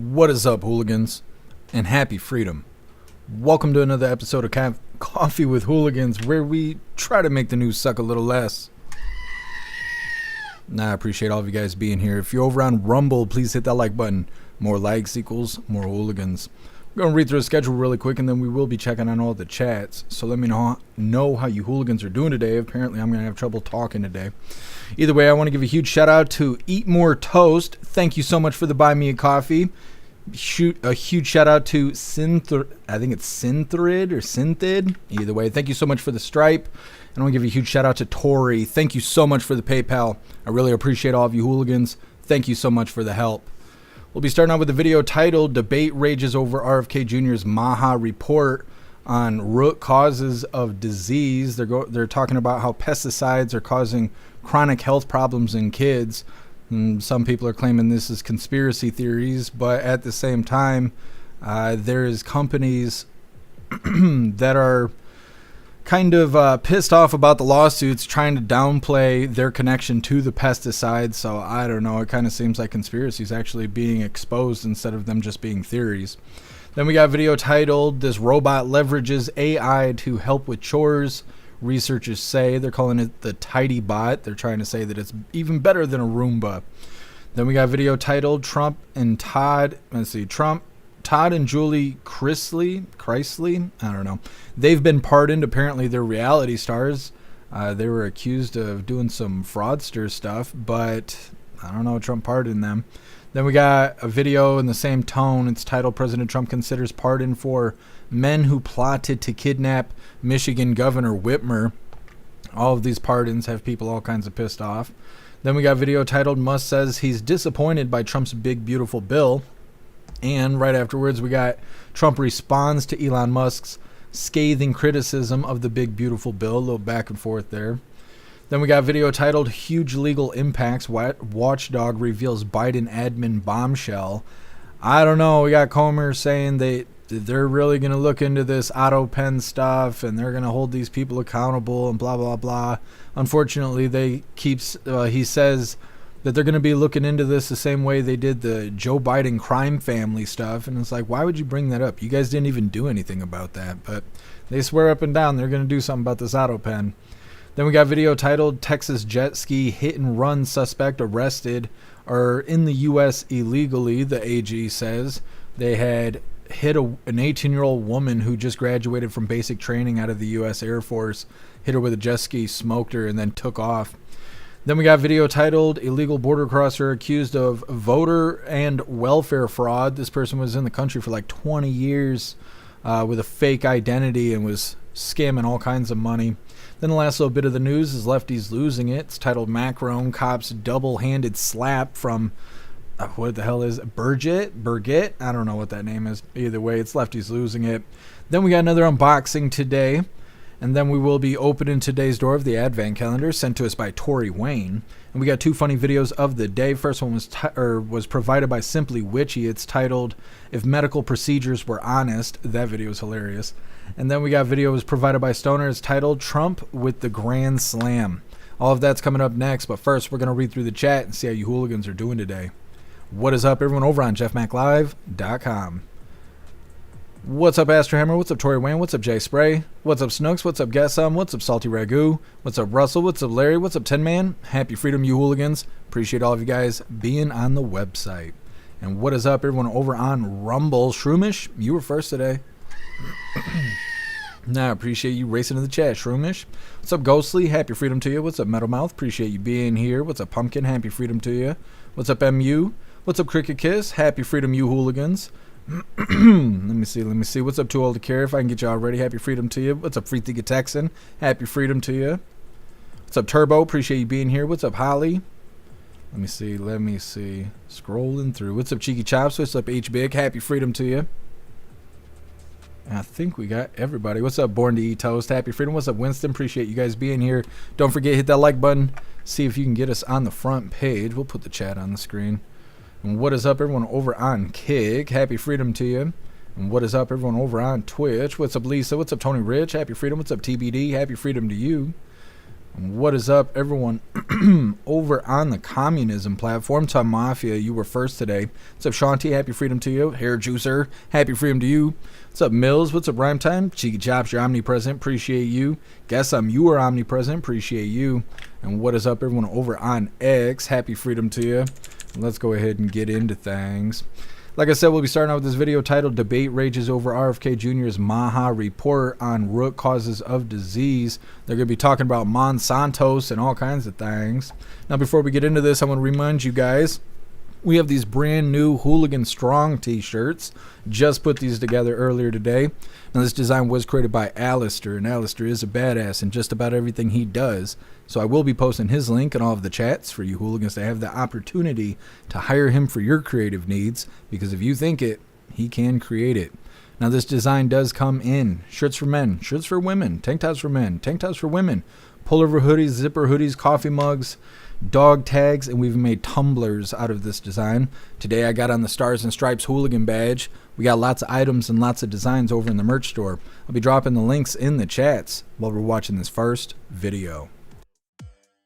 What is up, hooligans? And happy freedom. Welcome to another episode of Coffee with Hooligans, where we try to make the news suck a little less. I appreciate all of you guys being here. If you're over on Rumble, please hit that like button. More likes equals more hooligans. I'm going to read through the schedule really quick, and then we will be checking on all the chats. So let me know how you hooligans are doing today. Apparently, I'm going to have trouble talking today. Either way, I want to give a huge shout out to Eat More Toast. Thank you so much for the buy me a coffee. A huge shout out to I think it's Synthrid or Synthid. Either way, thank you so much for the stripe. And I want to give a huge shout out to Tori. Thank you so much for the PayPal. I really appreciate all of you hooligans. Thank you so much for the help. We'll be starting out with a video titled Debate Rages Over RFK Jr.'s Maha Report on Root Causes of Disease. They're talking about how pesticides are causing chronic health problems in kids. And some people are claiming this is conspiracy theories, but at the same time, there is companies that are kind of pissed off about the lawsuits, trying to downplay their connection to the pesticides. So I don't know, it kind of seems like conspiracies actually being exposed instead of them just being theories. Then we got a video titled This Robot Leverages AI to Help with Chores. Researchers say they're calling it the Tidy Bot. They're trying to say that it's even better than a Roomba. Then we got a video titled Todd and Julie Chrisley, I don't know. They've been pardoned. Apparently they're reality stars. They were accused of doing some fraudster stuff, but I don't know, Trump pardoned them. Then we got a video in the same tone. It's titled President Trump Considers Pardon for Men Who Plotted to Kidnap Michigan Governor Whitmer. All of these pardons have people all kinds of pissed off. Then we got a video titled Musk Says He's Disappointed by Trump's Big Beautiful Bill. And right afterwards, we got Trump responds to Elon Musk's scathing criticism of the Big Beautiful Bill. A little back and forth there. Then we got a video titled Huge Legal Impacts. Watchdog reveals Biden admin bombshell. I don't know. We got Comer saying they're really going to look into this auto pen stuff and they're going to hold these people accountable and blah, blah, blah. Unfortunately, he says that they're going to be looking into this the same way they did the Joe Biden crime family stuff. And it's like, why would you bring that up? You guys didn't even do anything about that. But they swear up and down they're going to do something about this auto pen. Then we got a video titled Texas jet ski hit and run suspect arrested are in the U.S. illegally, the AG says. They had hit an 18-year-old woman who just graduated from basic training out of the U.S. Air Force, hit her with a jet ski, smoked her, and then took off. Then we got a video titled Illegal Border Crosser Accused of Voter and Welfare Fraud. This person was in the country for like 20 years with a fake identity and was scamming all kinds of money. Then the last little bit of the news is lefties losing it. It's titled Macron Cops Double-Handed Slap from, what the hell is it? Burgett? I don't know what that name is. Either way, it's lefties losing it. Then we got another unboxing today. And then we will be opening today's door of the Advent calendar sent to us by Tori Wayne. And we got two funny videos of the day. First one was provided by Simply Witchy. It's titled If Medical Procedures Were Honest. That video is hilarious. And then we got videos provided by Stoner. It's titled Trump with the Grand Slam. All of that's coming up next. But first, we're going to read through the chat and see how you hooligans are doing today. What is up, everyone, over on jeffmaclive.com. What's up, Astrohammer? What's up, Tori Wayne? What's up, Jay Spray? What's up, Snooks? What's up, Get Some? What's up, Salty Ragu? What's up, Russell? What's up, Larry? What's up, Tin Man? Happy freedom, you hooligans. Appreciate all of you guys being on the website. And what is up, everyone, over on Rumble? Shroomish, you were first today. I appreciate you racing to the chat, Shroomish. What's up, Ghostly? Happy freedom to you. What's up, Metal Mouth? Appreciate you being here. What's up, Pumpkin? Happy freedom to you. What's up, MU? What's up, Cricket Kiss? Happy freedom, you hooligans. Let me see. What's up, Too Old to Care? If I can get y'all ready, happy freedom to you. What's up, Free Thinker Texan? Happy freedom to you. What's up, Turbo? Appreciate you being here. What's up, Holly? Let me see. Scrolling through. What's up, Cheeky Chops? What's up, H Big? Happy freedom to you. I think we got everybody. What's up, Born to Eat Toast? Happy freedom. What's up, Winston? Appreciate you guys being here. Don't forget, hit that like button. See if you can get us on the front page. We'll put the chat on the screen. And what is up, everyone over on Kick? Happy freedom to you. And what is up, everyone over on Twitch? What's up, Lisa? What's up, Tony Rich? Happy freedom. What's up, TBD? Happy freedom to you. What is up, everyone? Over on the communism platform, Tom Mafia, you were first today. What's up, Shanti? Happy freedom to you. Hair Juicer, happy freedom to you. What's up, Mills? What's up, Rhyme Time? Cheeky Chops, you're omnipresent. Appreciate you. Guess you are omnipresent. Appreciate you. And what is up, everyone, over on X? Happy freedom to you. Let's go ahead and get into things. Like I said, we'll be starting out with this video titled Debate Rages Over RFK Jr.'s Maha Report on Root Causes of Disease. They're going to be talking about Monsantos and all kinds of things. Now, before we get into this, I want to remind you guys, we have these brand new Hooligan Strong t-shirts. Just put these together earlier today. Now, this design was created by Alistair, and Alistair is a badass in just about everything he does. So I will be posting his link in all of the chats for you hooligans to have the opportunity to hire him for your creative needs, because if you think it, he can create it. Now, this design does come in shirts for men, shirts for women, tank tops for men, tank tops for women, pullover hoodies, zipper hoodies, coffee mugs, dog tags, and we've made tumblers out of this design. Today I got on the Stars and Stripes Hooligan badge. We got lots of items and lots of designs over in the merch store. I'll be dropping the links in the chats while we're watching this first video.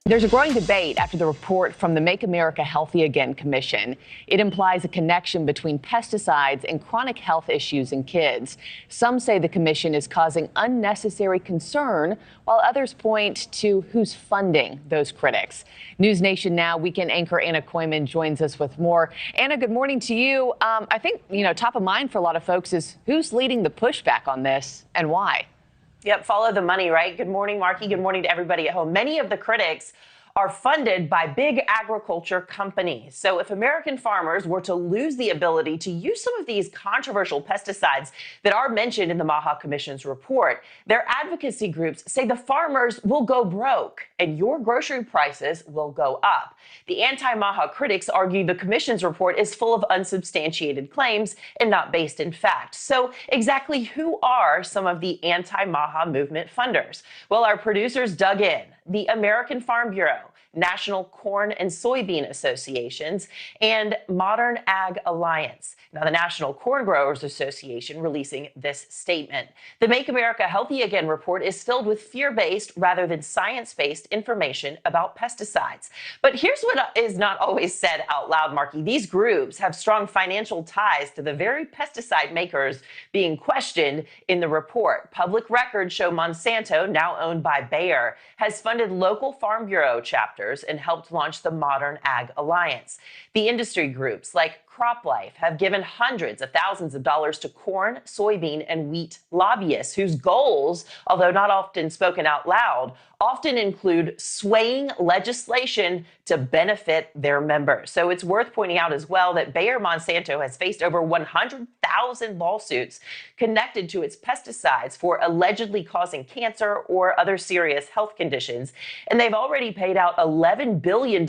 There's a growing debate after the report from the Make America Healthy Again Commission. It implies a connection between pesticides and chronic health issues in kids. Some say the commission is causing unnecessary concern, while others point to who's funding those critics. News Nation Now weekend anchor Anna Koyman joins us with more. Anna, good morning to you. I think, top of mind for a lot of folks is who's leading the pushback on this and why? Yep, follow the money, right? Good morning, Marky. Good morning to everybody at home. Many of the critics are funded by big agriculture companies. So if American farmers were to lose the ability to use some of these controversial pesticides that are mentioned in the Maha Commission's report, their advocacy groups say the farmers will go broke and your grocery prices will go up. The anti-Maha critics argue the Commission's report is full of unsubstantiated claims and not based in fact. So exactly who are some of the anti-Maha movement funders? Well, our producers dug in. The American Farm Bureau, National Corn and Soybean Associations, and Modern Ag Alliance. Now, the National Corn Growers Association releasing this statement. The Make America Healthy Again report is filled with fear-based rather than science-based information about pesticides. But here's what is not always said out loud, Marky. These groups have strong financial ties to the very pesticide makers being questioned in the report. Public records show Monsanto, now owned by Bayer, has funded local Farm Bureau chapters and helped launch the Modern Ag Alliance. The industry groups like CropLife have given hundreds of thousands of dollars to corn, soybean, and wheat lobbyists whose goals, although not often spoken out loud, often include swaying legislation to benefit their members. So it's worth pointing out as well that Bayer Monsanto has faced over 100,000 lawsuits connected to its pesticides for allegedly causing cancer or other serious health conditions. And they've already paid out $11 billion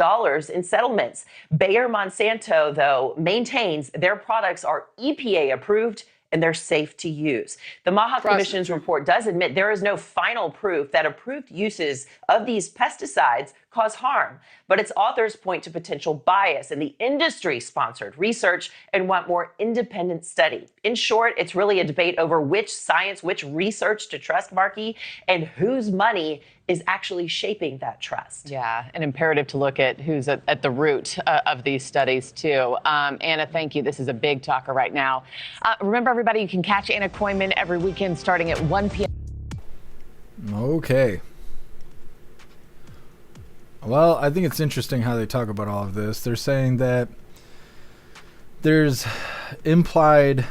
in settlements. Bayer Monsanto, though, maintains their products are EPA approved and they're safe to use. The Maha Commission's report does admit there is no final proof that approved uses of these pesticides cause harm, but its authors point to potential bias in the industry-sponsored research and want more independent study. In short, it's really a debate over which science, which research to trust, Marky, and whose money is actually shaping that trust. Yeah, an imperative to look at who's at the root of these studies, too. Anna, thank you. This is a big talker right now. Remember, everybody, you can catch Anna Koyman every weekend starting at 1 p.m. Okay. Well, I think it's interesting how they talk about all of this. They're saying that there's implied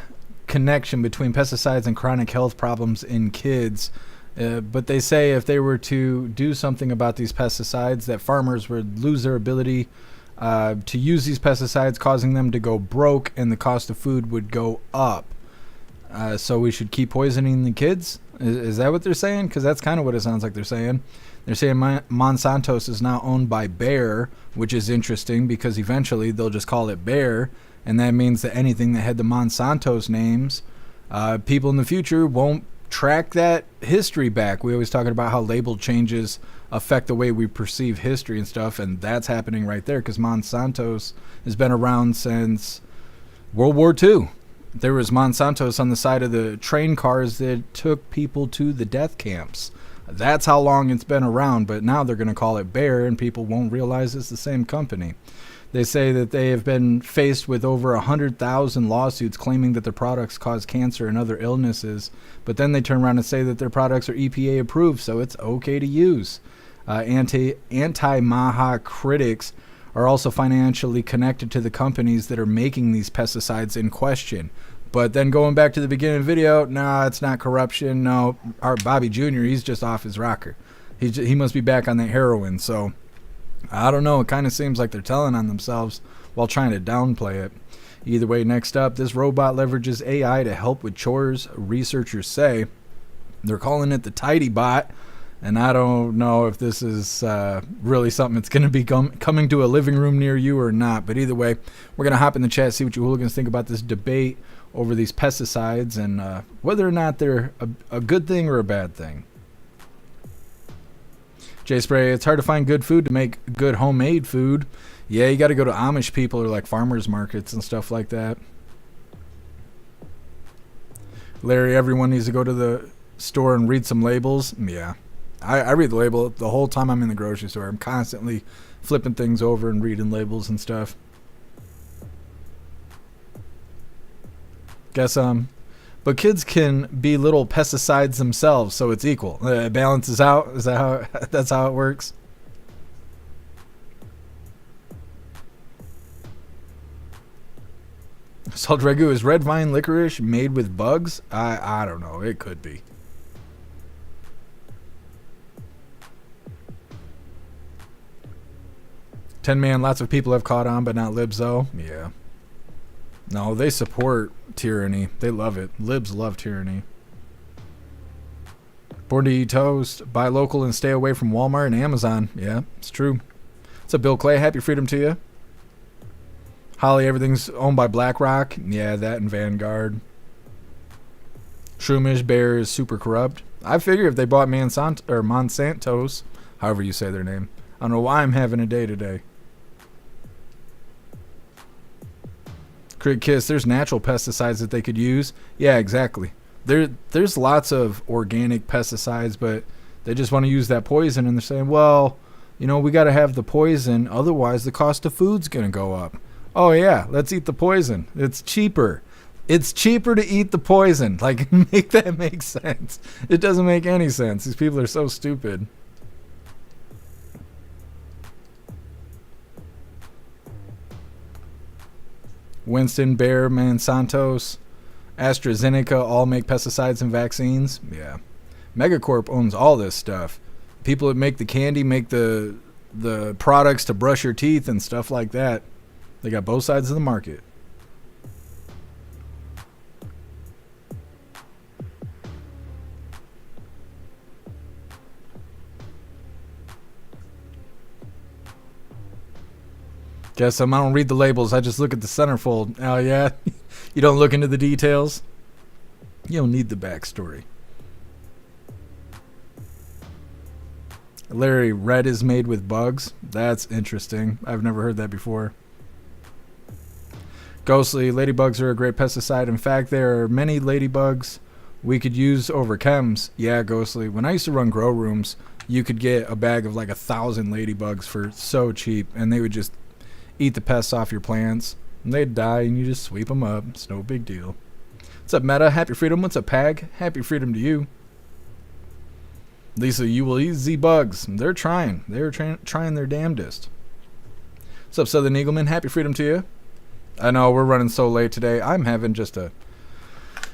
connection between pesticides and chronic health problems in kids. But they say if they were to do something about these pesticides, that farmers would lose their ability to use these pesticides, causing them to go broke, and the cost of food would go up. So we should keep poisoning the kids? Is that what they're saying? Because that's kind of what it sounds like they're saying. They're saying Monsanto is now owned by Bayer, which is interesting because eventually they'll just call it Bayer, and that means that anything that had the Monsanto's names, people in the future won't track that history back. We always talking about how label changes affect the way we perceive history and stuff, and that's happening right there because Monsanto's has been around since World War II. There was Monsanto's on the side of the train cars that took people to the death camps. That's how long it's been around, but now they're going to call it Bayer and people won't realize it's the same company. They say that they have been faced with over 100,000 lawsuits claiming that their products cause cancer and other illnesses, but then they turn around and say that their products are EPA approved, so it's okay to use. Anti-Maha critics are also financially connected to the companies that are making these pesticides in question. But then going back to the beginning of the video, no, it's not corruption. No, our Bobby Jr., he's just off his rocker. He must be back on that heroin, so I don't know. It kind of seems like they're telling on themselves while trying to downplay it. Either way, next up, this robot leverages AI to help with chores, researchers say. They're calling it the Tidy Bot, and I don't know if this is really something that's going to be coming to a living room near you or not. But either way, we're going to hop in the chat, see what you hooligans think about this debate over these pesticides and whether or not they're a good thing or a bad thing. Jay Spray, it's hard to find good food to make good homemade food. Yeah, you got to go to Amish people or like farmers markets and stuff like that. Larry, everyone needs to go to the store and read some labels. Yeah, I read the label the whole time I'm in the grocery store. I'm constantly flipping things over and reading labels and stuff. Guess but kids can be little pesticides themselves, so it's equal. It balances out. Is that how? That's how it works. Salt ragu is red vine licorice made with bugs. I don't know. It could be. Man, lots of people have caught on, but not libs though. Yeah. No, they support tyranny. They love it. Libs love tyranny. Born to eat toast. Buy local and stay away from Walmart and Amazon. Yeah, it's true. What's up, Bill Clay? Happy freedom to you. Holly, everything's owned by BlackRock. Yeah, that and Vanguard. Shroomish Bear is super corrupt. I figure if they bought Monsanto's, however you say their name. I don't know why I'm having a day today. Craig Kiss, there's natural pesticides that they could use. Yeah, exactly. There's lots of organic pesticides, but they just want to use that poison, and they're saying, well, you know, we got to have the poison, otherwise the cost of food's going to go up. Oh yeah, let's eat the poison. It's cheaper. It's cheaper to eat the poison. Like, make that make sense. It doesn't make any sense. These people are so stupid. Winston, Bayer, Monsanto's, AstraZeneca all make pesticides and vaccines. Yeah. Megacorp owns all this stuff. People that make the candy make the products to brush your teeth and stuff like that. They got both sides of the market. Guess I don't read the labels. I just look at the centerfold. Oh, yeah? You don't look into the details? You don't need the backstory. Larry, red is made with bugs? That's interesting. I've never heard that before. Ghostly, ladybugs are a great pesticide. In fact, there are many ladybugs we could use over chems. Yeah, Ghostly. When I used to run grow rooms, you could get a bag of like 1,000 ladybugs for so cheap, and they would just eat the pests off your plants, and they'd die, and you just sweep them up. It's no big deal. What's up, Meta? Happy freedom. What's up, Pag? Happy freedom to you. Lisa, you will eat Z-bugs. They're trying. They're trying their damnedest. What's up, Southern Eagleman? Happy freedom to you. I know, we're running so late today. I'm having just a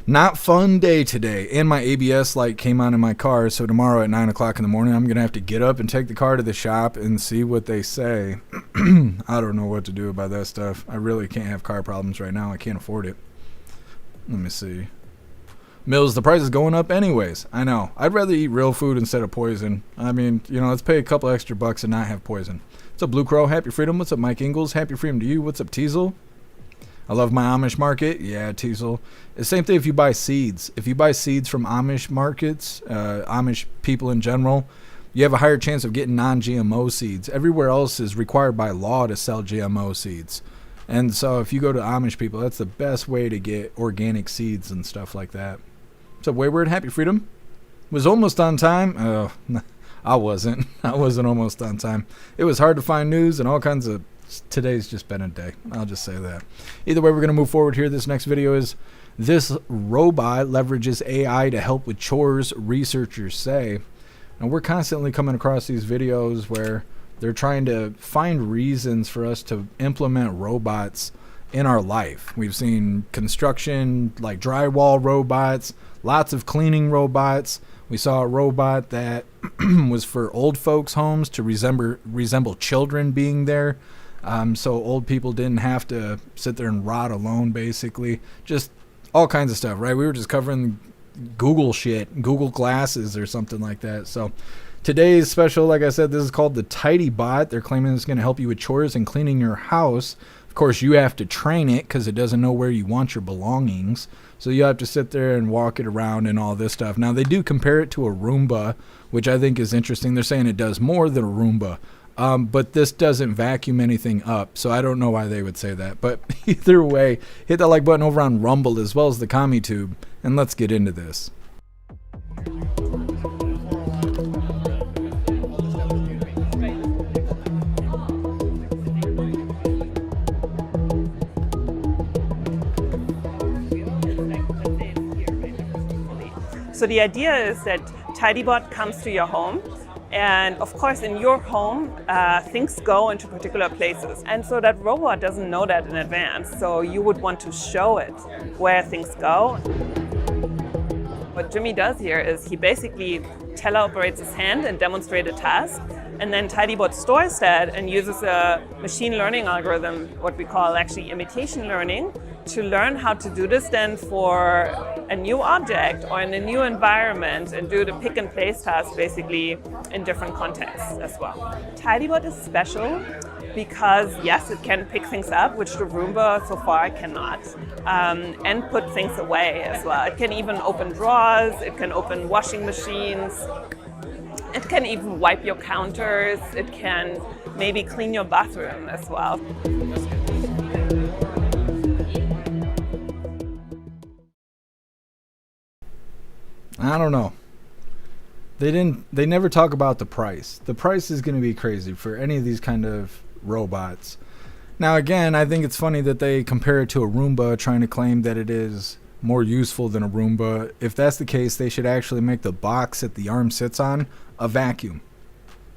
not fun day today. And my ABS light came on in my car, so tomorrow at 9 o'clock in the morning, I'm going to have to get up and take the car to the shop and see what they say. I don't know what to do about that stuff. I really can't have car problems right now. I can't afford it. Let me see. Mills, the price is going up anyways. I know. I'd rather eat real food instead of poison. I mean, you know, let's pay a couple extra bucks and not have poison. What's up, Blue Crow? Happy freedom. What's up, Mike Ingalls? Happy freedom to you. What's up, Teasel? I love my Amish market. Yeah, Teasel. The same thing if you buy seeds. If you buy seeds from Amish markets, Amish people in general, you have a higher chance of getting non-GMO seeds. Everywhere else is required by law to sell GMO seeds. And so if you go to Amish people, that's the best way to get organic seeds and stuff like that. What's up, Wayward? Happy freedom. Was almost on time. Oh, I wasn't. I wasn't almost on time. It was hard to find news and all kinds of... Today's just been a day. I'll just say that. Either way, we're going to move forward here. This next video is... This robot leverages AI to help with chores, researchers say. And we're constantly coming across these videos where they're trying to find reasons for us to implement robots in our life. We've seen construction, like drywall robots, lots of cleaning robots. We saw a robot that was for old folks' homes to resemble children being there. So old people didn't have to sit there and rot alone, basically. Just all kinds of stuff, right? We were just covering Google shit, Google Glasses or something like that. So today's special, like I said, this is called the Tidy Bot. They're claiming it's going to help you with chores and cleaning your house. Of course, you have to train it because it doesn't know where you want your belongings. So you have to sit there and walk it around and all this stuff. Now, they do compare it to a Roomba, which I think is interesting. They're saying it does more than a Roomba. But this doesn't vacuum anything up, so I don't know why they would say that. But either way, hit that like button over on Rumble as well as the CommuTube, and let's get into this. So the idea is that TidyBot comes to your home. And of course, in your home, things go into particular places. And so that robot doesn't know that in advance. So you would want to show it where things go. What Jimmy does here is he basically teleoperates his hand and demonstrates a task. And then TidyBot stores that and uses a machine learning algorithm, what we call actually imitation learning, to learn how to do this then for a new object or in a new environment and do the pick and place task basically in different contexts as well. TidyBot is special because yes, it can pick things up, which the Roomba so far cannot, and put things away as well. It can even open drawers, it can open washing machines, it can even wipe your counters, it can maybe clean your bathroom as well. I don't know. They never talk about the price. The price is going to be crazy for any of these kind of robots. Now again, I think it's funny that they compare it to a Roomba, trying to claim that it is more useful than a Roomba. If that's the case, they should actually make the box that the arm sits on a vacuum.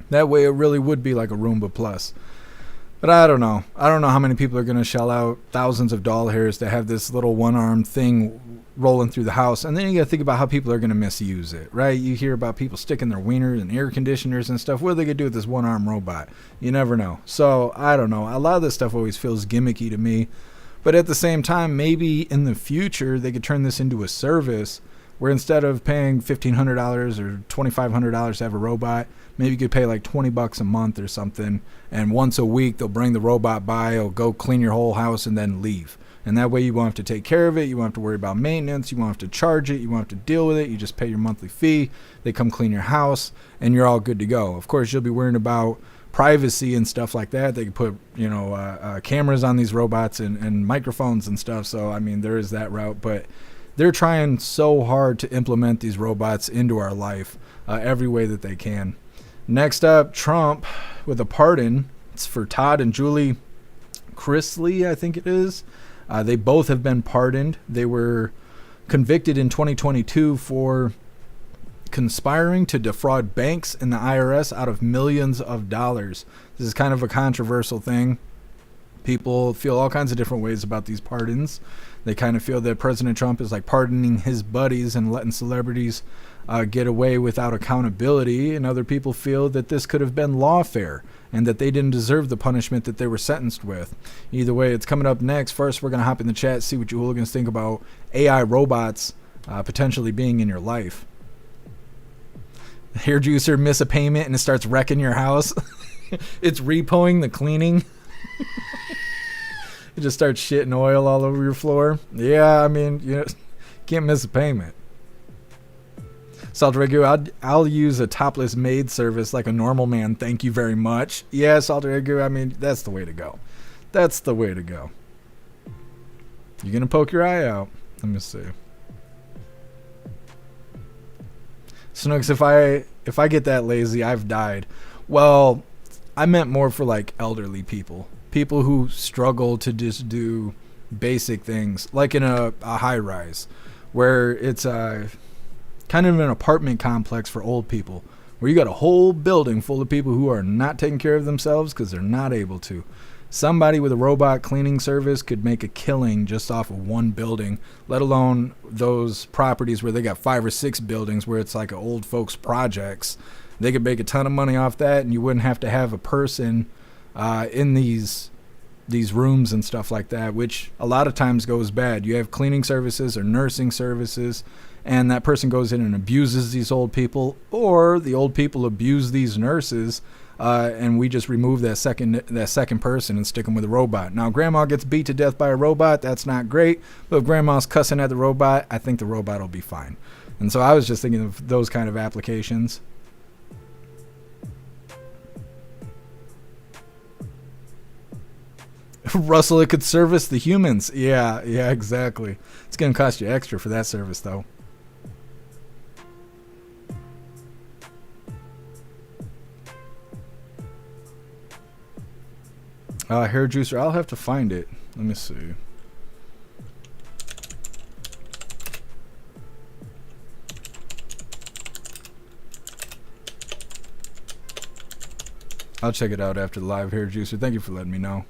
That way it really would be like a Roomba Plus. But I don't know. I don't know how many people are going to shell out thousands of dollars to have this little one-arm thing rolling through the house. And then you got to think about how people are going to misuse it, right? You hear about people sticking their wieners in air conditioners and stuff. What are they going to do with this one-arm robot? You never know. So I don't know. A lot of this stuff always feels gimmicky to me. But at the same time, maybe in the future they could turn this into a service where instead of paying $1,500 or $2,500 to have a robot, maybe you could pay like $20 a month or something, and once a week they'll bring the robot by, it'll go clean your whole house and then leave. And that way you won't have to take care of it, you won't have to worry about maintenance, you won't have to charge it, you won't have to deal with it, you just pay your monthly fee, they come clean your house, and you're all good to go. Of course, you'll be worrying about privacy and stuff like that. They can put, cameras on these robots and microphones and stuff, so I mean, there is that route, but they're trying so hard to implement these robots into our life every way that they can. Next up, Trump with a pardon. It's for Todd and Julie Chrisley, I think it is. They both have been pardoned. They were convicted in 2022 for conspiring to defraud banks and the IRS out of millions of dollars. This is kind of a controversial thing. People feel all kinds of different ways about these pardons. They kind of feel that President Trump is like pardoning his buddies and letting celebrities get away without accountability. And other people feel that this could have been lawfare and that they didn't deserve the punishment that they were sentenced with. Either way, it's coming up next. First, we're going to hop in the chat, see what you hooligans think about AI robots potentially being in your life. Hair juicer miss a payment and it starts wrecking your house. It's repoing the cleaning. You just start shitting oil all over your floor. Yeah, I mean, can't miss a payment. Salt Ragu, I'll use a topless maid service like a normal man. Thank you very much. Yeah, Salt Ragu, I mean, that's the way to go. That's the way to go. You gonna poke your eye out? Let me see. Snooks, if I get that lazy, I've died. Well, I meant more for like elderly people. People who struggle to just do basic things, like in a high rise, where it's kind of an apartment complex for old people, where you got a whole building full of people who are not taking care of themselves because they're not able to. Somebody with a robot cleaning service could make a killing just off of one building, let alone those properties where they got 5 or 6 buildings where it's like a old folks projects. They could make a ton of money off that, and you wouldn't have to have a person in these rooms and stuff like that, which a lot of times goes bad. You have cleaning services or nursing services, and that person goes in and abuses these old people, or the old people abuse these nurses, and we just remove that second person and stick them with a robot. Now, grandma gets beat to death by a robot. That's not great, but if grandma's cussing at the robot, I think the robot will be fine. And so I was just thinking of those kind of applications. Russell, it could service the humans. Yeah, exactly. It's going to cost you extra for that service, though. Hair juicer, I'll have to find it. Let me see. I'll check it out after the live, hair juicer. Thank you for letting me know.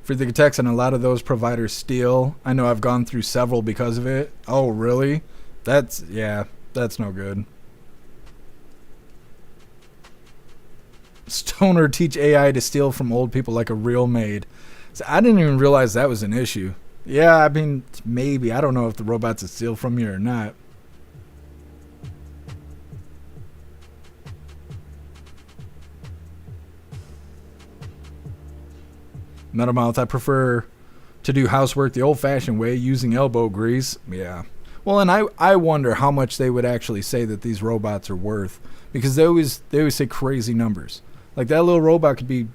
For the text, and a lot of those providers steal. I know I've gone through several because of it. Oh, really? That's no good. Stoner teach AI to steal from old people like a real maid. So I didn't even realize that was an issue. Yeah, I mean, maybe. I don't know if the robots will steal from you or not. Metamouth, I prefer to do housework the old-fashioned way, using elbow grease. Yeah. Well, and I wonder how much they would actually say that these robots are worth, because they always say crazy numbers. Like that little robot could be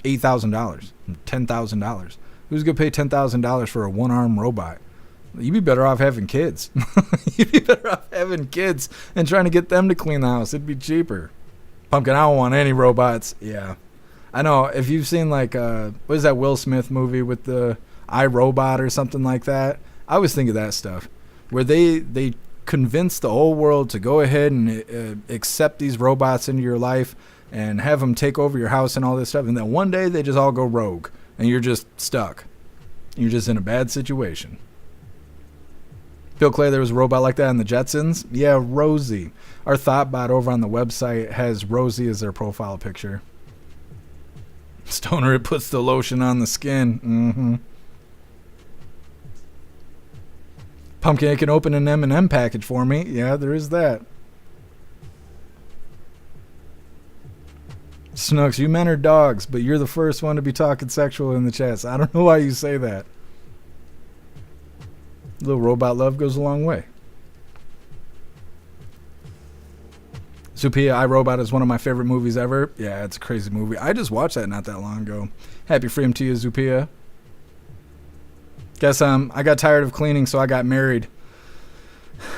$8,000, $10,000. Who's gonna pay $10,000 for a one-arm robot? You'd be better off having kids. You'd be better off having kids and trying to get them to clean the house. It'd be cheaper. Pumpkin, I don't want any robots. Yeah. I know, if you've seen like, what is that Will Smith movie with the iRobot or something like that? I always think of that stuff, where they convince the whole world to go ahead and accept these robots into your life and have them take over your house and all this stuff, and then one day they just all go rogue, and you're just stuck. You're just in a bad situation. Bill Clay, there was a robot like that in the Jetsons? Yeah, Rosie. Our Thoughtbot over on the website has Rosie as their profile picture. Stoner, it puts the lotion on the skin. Mm-hmm. Pumpkin, it can open an M&M package for me. Yeah, there is that. Snooks, you men are dogs, but you're the first one to be talking sexual in the chats. I don't know why you say that. A little robot love goes a long way. Zoopia, iRobot is one of my favorite movies ever. Yeah, it's a crazy movie. I just watched that not that long ago. Happy freedom to you, Zoopia. Guess I got tired of cleaning, so I got married.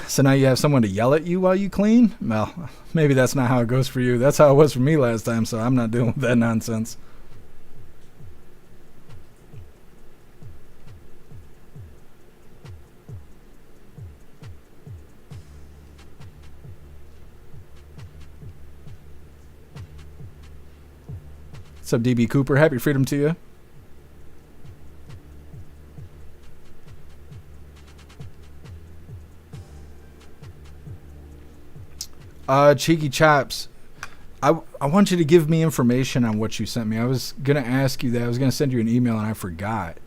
So now you have someone to yell at you while you clean? Well, maybe that's not how it goes for you. That's how it was for me last time, so I'm not dealing with that nonsense. What's up, DB Cooper? Happy freedom to you. Cheeky Chops, I want you to give me information on what you sent me. I was gonna ask you that. I was gonna send you an email and I forgot.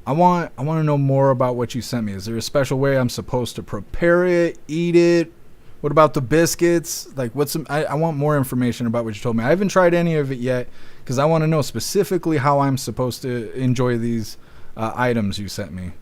I want to know more about what you sent me. Is there a special way I'm supposed to prepare it, eat it? What about the biscuits? Like, I want more information about what you told me. I haven't tried any of it yet because I want to know specifically how I'm supposed to enjoy these items you sent me.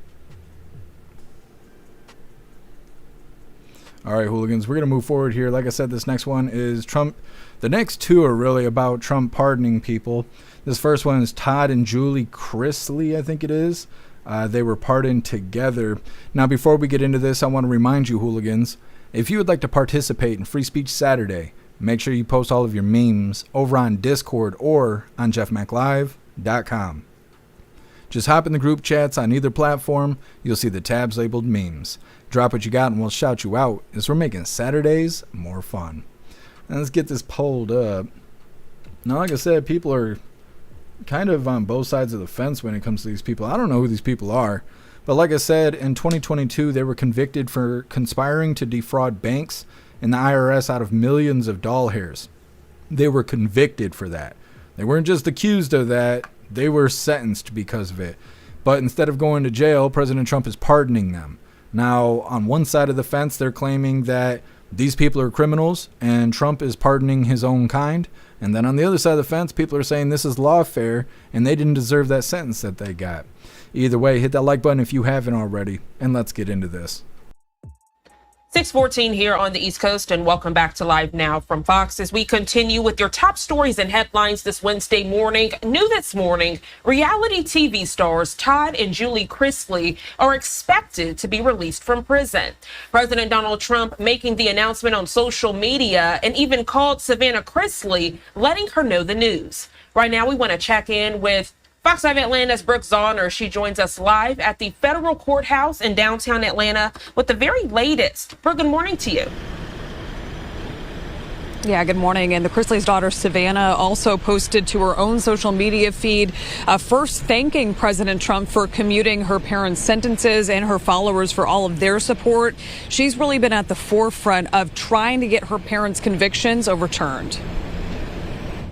All right, hooligans, we're going to move forward here. Like I said, this next one is Trump. The next two are really about Trump pardoning people. This first one is Todd and Julie Chrisley, I think it is. They were pardoned together. Now, before we get into this, I want to remind you, hooligans, if you would like to participate in Free Speech Saturday, make sure you post all of your memes over on Discord or on jeffmaclive.com. Just hop in the group chats on either platform. You'll see the tabs labeled memes. Drop what you got and we'll shout you out as we're making Saturdays more fun. Now let's get this polled up. Now, like I said, people are kind of on both sides of the fence when it comes to these people. I don't know who these people are. But like I said, in 2022, they were convicted for conspiring to defraud banks and the IRS out of millions of doll hairs. They were convicted for that. They weren't just accused of that. They were sentenced because of it. But instead of going to jail, President Trump is pardoning them. Now, on one side of the fence, they're claiming that these people are criminals and Trump is pardoning his own kind. And then on the other side of the fence, people are saying this is lawfare and they didn't deserve that sentence that they got. Either way, hit that like button if you haven't already, and let's get into this. 6:14 here on the East Coast, and welcome back to Live Now from Fox as we continue with your top stories and headlines this Wednesday morning. New this morning, reality TV stars Todd and Julie Chrisley are expected to be released from prison. President Donald Trump making the announcement on social media and even called Savannah Chrisley, letting her know the news. Right now, we want to check in with Fox 5 Atlanta's Brooke Zahner. She joins us live at the federal courthouse in downtown Atlanta with the very latest. Brooke, good morning to you. Yeah, good morning. And the Chrisley's daughter, Savannah, also posted to her own social media feed, first thanking President Trump for commuting her parents' sentences and her followers for all of their support. She's really been at the forefront of trying to get her parents' convictions overturned.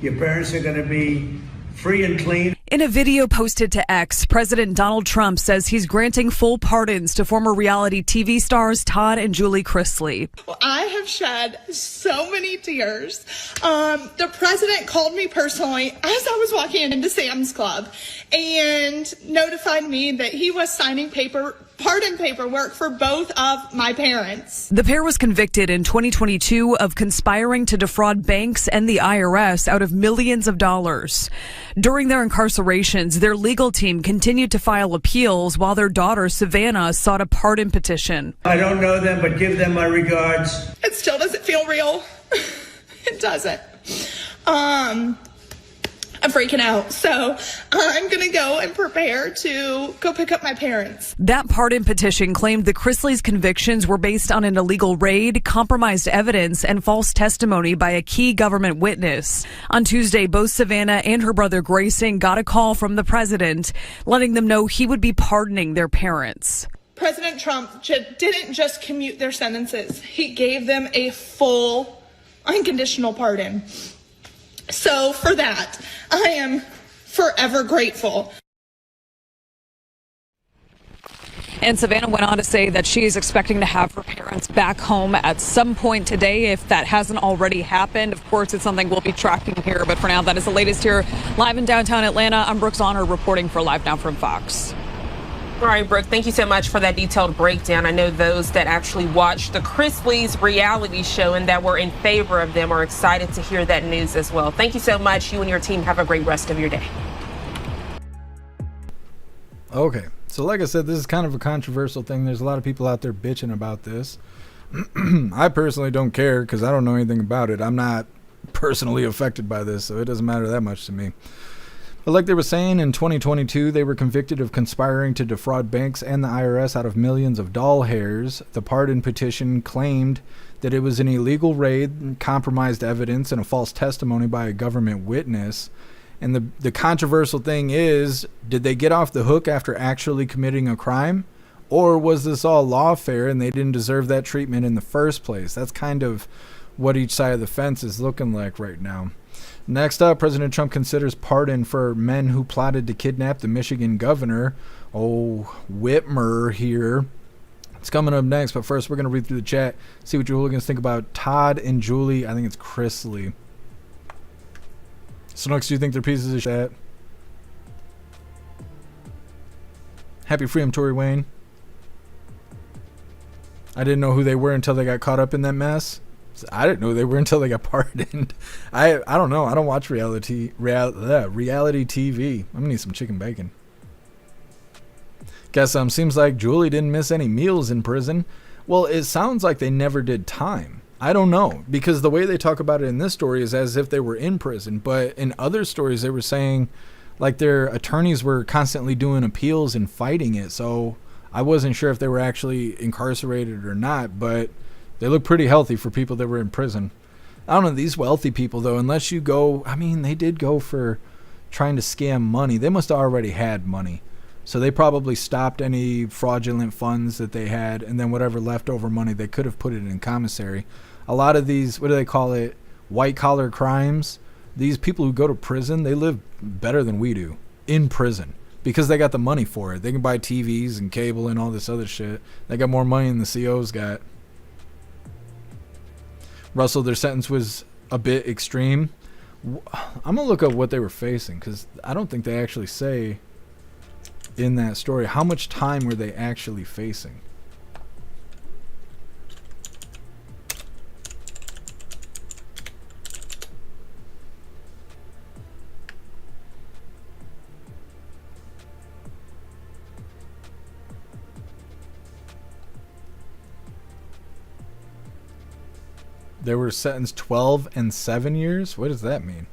Your parents are going to be free and clean. In a video posted to X, President Donald Trump says he's granting full pardons to former reality TV stars Todd and Julie Chrisley. Well, I have shed so many tears. The president called me personally as I was walking into Sam's Club and notified me that he was signing pardon paperwork for both of my parents. The pair was convicted in 2022 of conspiring to defraud banks and the IRS out of millions of dollars. During their incarcerations, their legal team continued to file appeals while their daughter, Savannah, sought a pardon petition. I don't know them, but give them my regards. It still doesn't feel real. It doesn't. I'm freaking out. So I'm going to go and prepare to go pick up my parents. That pardon petition claimed the Chrisleys' convictions were based on an illegal raid, compromised evidence, and false testimony by a key government witness. On Tuesday, both Savannah and her brother Grayson got a call from the president, letting them know he would be pardoning their parents. President Trump didn't just commute their sentences. He gave them a full, unconditional pardon. So for that, I am forever grateful. And Savannah went on to say that she is expecting to have her parents back home at some point today, if that hasn't already happened. Of course, it's something we'll be tracking here. But for now, that is the latest here live in downtown Atlanta. I'm Brooke Zahner reporting for Live Now from Fox. All right, Brooke, thank you so much for that detailed breakdown. I know those that actually watched the Chrisleys reality show and that were in favor of them are excited to hear that news as well. Thank you so much. You and your team have a great rest of your day. Okay, so like I said, this is kind of a controversial thing. There's a lot of people out there bitching about this. I personally don't care because I don't know anything about it. I'm not personally affected by this, so it doesn't matter that much to me. But like they were saying, in 2022, they were convicted of conspiring to defraud banks and the IRS out of millions of doll hairs. The pardon petition claimed that it was an illegal raid, compromised evidence, and a false testimony by a government witness. And the controversial thing is, did they get off the hook after actually committing a crime? Or was this all lawfare and they didn't deserve that treatment in the first place? That's kind of what each side of the fence is looking like right now. Next up, President Trump considers pardon for men who plotted to kidnap the Michigan governor. Oh, Whitmer here. It's coming up next, but first we're going to read through the chat, see what your hooligans think about Todd and Julie. I think it's Chrisley. Snooks, do you think they're pieces of shit? Happy Freedom, Tory Wayne. I didn't know who they were until they got caught up in that mess. I didn't know who they were until they got pardoned. I don't know. I don't watch reality TV. I'm gonna need some chicken bacon. Guess seems like Julie didn't miss any meals in prison. Well, it sounds like they never did time. I don't know, because the way they talk about it in this story is as if they were in prison, but in other stories they were saying like their attorneys were constantly doing appeals and fighting it. So I wasn't sure if they were actually incarcerated or not, but they look pretty healthy for people that were in prison. I don't know, these wealthy people though, unless you go, I mean, they did go for trying to scam money. They must have already had money. So they probably stopped any fraudulent funds that they had, and then whatever leftover money, they could have put it in commissary. A lot of these, what do they call it, white-collar crimes, these people who go to prison, they live better than we do in prison because they got the money for it. They can buy TVs and cable and all this other shit. They got more money than the COs got. Russell, their sentence was a bit extreme. I'm going to look up what they were facing because I don't think they actually say in that story how much time were they actually facing. They were sentenced 12 and 7 years? What does that mean?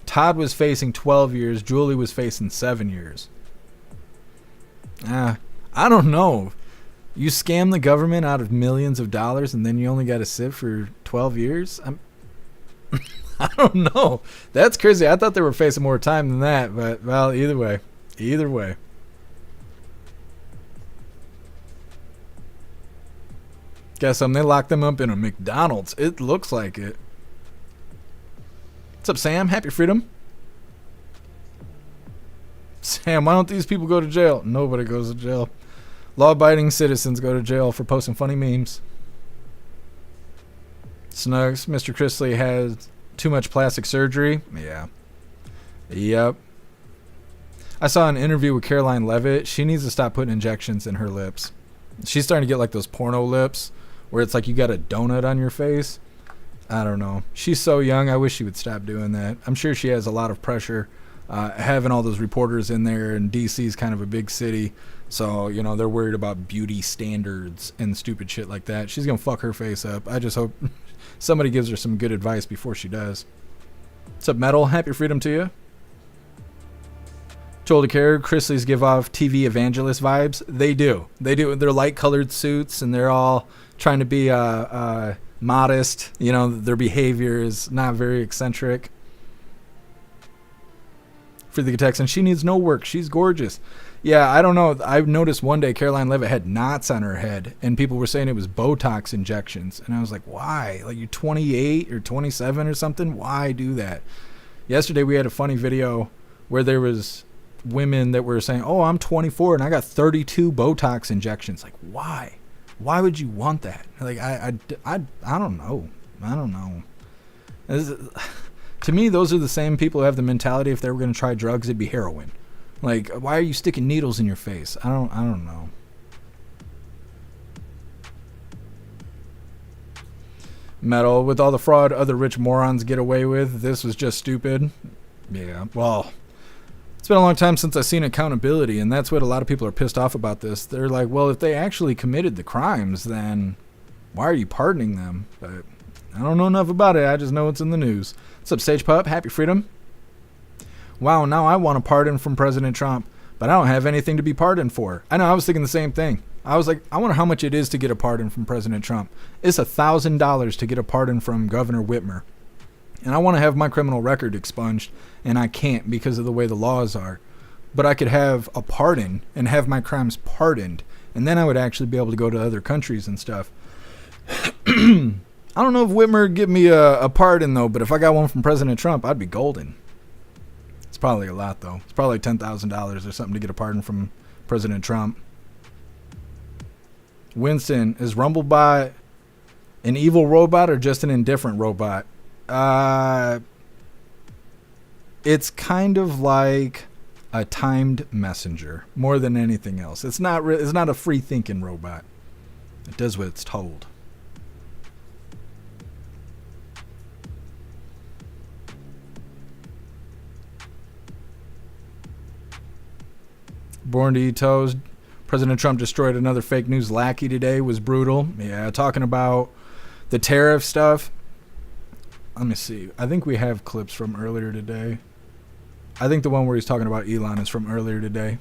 Todd was facing 12 years. Julie was facing 7 years. I don't know. You scam the government out of millions of dollars and then you only got to sit for 12 years? I don't know. That's crazy. I thought they were facing more time than that, but, well, either way. Either way. Guess they locked them up in a McDonald's. It looks like it. What's up, Sam? Happy freedom. Sam, why don't these people go to jail? Nobody goes to jail. Law-abiding citizens go to jail for posting funny memes. Snugs, Mr. Chrisley has too much plastic surgery. Yeah. Yep. I saw an interview with Caroline Levitt. She needs to stop putting injections in her lips. She's starting to get like those porno lips where it's like you got a donut on your face. I don't know. She's so young. I wish she would stop doing that. I'm sure she has a lot of pressure having all those reporters in there, and DC's kind of a big city. So, you know, they're worried about beauty standards and stupid shit like that. She's going to fuck her face up. I just hope somebody gives her some good advice before she does. What's up, Metal? Happy freedom to you. Told to care, Chrisleys give off TV evangelist vibes. They do. They do. They're light-colored suits, and they're all trying to be modest. You know, their behavior is not very eccentric. For the Texan, she needs no work. She's gorgeous. Yeah, I don't know. I've noticed one day Caroline Levitt had knots on her head, and people were saying it was Botox injections. And I was like, why? Like, you're 28 or 27 or something? Why do that? Yesterday we had a funny video where there was women that were saying, oh, I'm 24 and I got 32 Botox injections. Like, why? Why would you want that? Like, I don't know. I don't know. To me, those are the same people who have the mentality if they were going to try drugs, it'd be heroin. Like, why are you sticking needles in your face? I don't know. Metal, with all the fraud other rich morons get away with, this was just stupid. Yeah, well, it's been a long time since I've seen accountability, and that's what a lot of people are pissed off about this. They're like, well, if they actually committed the crimes, then why are you pardoning them? But I don't know enough about it. I just know it's in the news. What's up, Sage Pup? Happy freedom. Wow, now I want a pardon from President Trump, but I don't have anything to be pardoned for. I know, I was thinking the same thing. I was like, I wonder how much it is to get a pardon from President Trump. It's $1,000 to get a pardon from Governor Whitmer. And I want to have my criminal record expunged, and I can't because of the way the laws are. But I could have a pardon and have my crimes pardoned, and then I would actually be able to go to other countries and stuff. I don't know if Whitmer would give me a pardon, though, but if I got one from President Trump, I'd be golden. It's probably a lot, though. It's probably $10,000 or something to get a pardon from President Trump. Winston, is Rumblebot an evil robot or just an indifferent robot? It's kind of like a timed messenger more than anything else. It's not a free thinking robot. It does what it's told. Born to eat toast. President Trump destroyed another fake news lackey today. Was brutal. Yeah, talking about the tariff stuff. Let me see. I think we have clips from earlier today. I think the one where he's talking about Elon is from earlier today.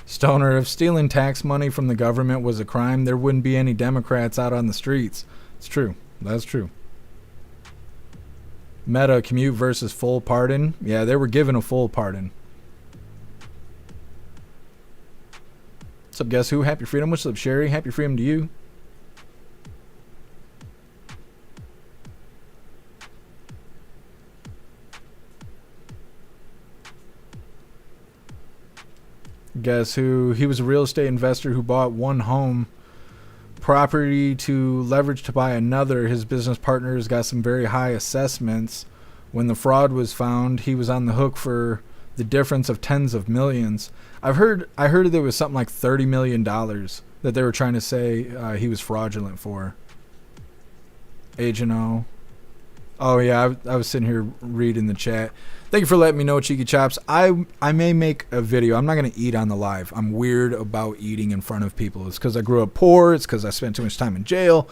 Stoner, if stealing tax money from the government was a crime, there wouldn't be any Democrats out on the streets. It's true. That's true. Meta, commute versus full pardon. Yeah, they were given a full pardon. What's up, guess who? Happy Freedom. What's up, Sherry? Happy Freedom to you. Guess who? He was a real estate investor who bought one home property to leverage to buy another. His business partners got some very high assessments. When the fraud was found, he was on the hook for the difference of tens of millions. I heard there was something like $30 million that they were trying to say he was fraudulent for. Agent O. Oh yeah, I was sitting here reading the chat. Thank you for letting me know, Cheeky Chops. I may make a video. I'm not going to eat on the live. I'm weird about eating in front of people. It's because I grew up poor. It's because I spent too much time in jail.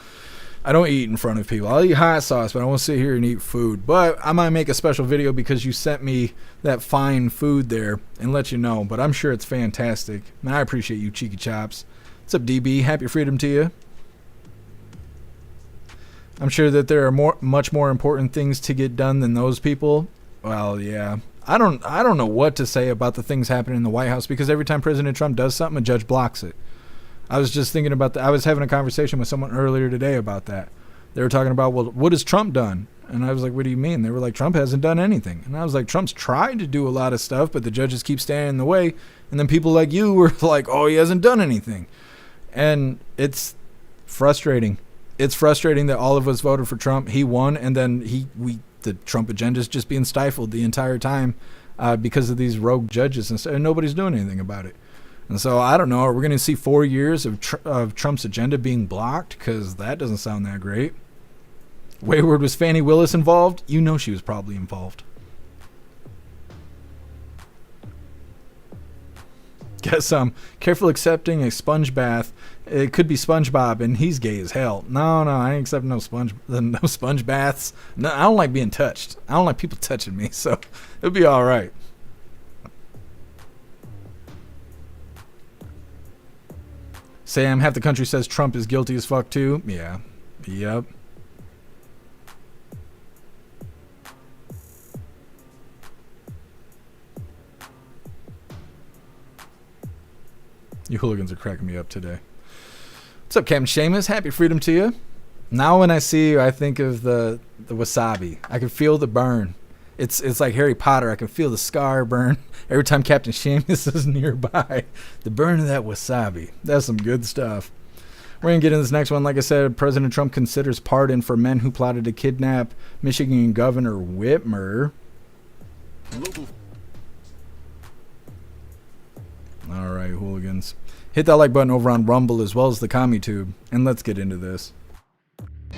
I don't eat in front of people. I'll eat hot sauce, but I won't sit here and eat food. But I might make a special video because you sent me that fine food there and let you know. But I'm sure it's fantastic. Man, I appreciate you, Cheeky Chops. What's up, DB? Happy Freedom to you. I'm sure that there are much more important things to get done than those people. Well, yeah. I don't know what to say about the things happening in the White House because every time President Trump does something, a judge blocks it. I was just thinking about that. I was having a conversation with someone earlier today about that. They were talking about, well, what has Trump done? And I was like, what do you mean? They were like, Trump hasn't done anything. And I was like, Trump's tried to do a lot of stuff, but the judges keep standing in the way. And then people like you were like, oh, he hasn't done anything. And it's frustrating. It's frustrating that all of us voted for Trump. He won, and then the Trump agenda is just being stifled the entire time because of these rogue judges, and nobody's doing anything about it. And so I don't know. Are we going to see 4 years of Trump's agenda being blocked? Because that doesn't sound that great. Wayward, was Fannie Willis involved? You know she was probably involved. Guess careful accepting a sponge bath. It could be SpongeBob, and he's gay as hell. No, I ain't accepting no sponge baths. No, I don't like being touched. I don't like people touching me, so it'll be all right. Sam, half the country says Trump is guilty as fuck too. Yeah. Yep. You hooligans are cracking me up today. What's up, Captain Seamus? Happy Freedom to you. Now when I see you, I think of the wasabi. I can feel the burn. It's like Harry Potter. I can feel the scar burn every time Captain Seamus is nearby. The burn of that wasabi. That's some good stuff. We're going to get into this next one. Like I said, President Trump considers pardon for men who plotted to kidnap Michigan Governor Whitmer. All right, hooligans. Hit that like button over on Rumble as well as the CommuTube, and let's get into this.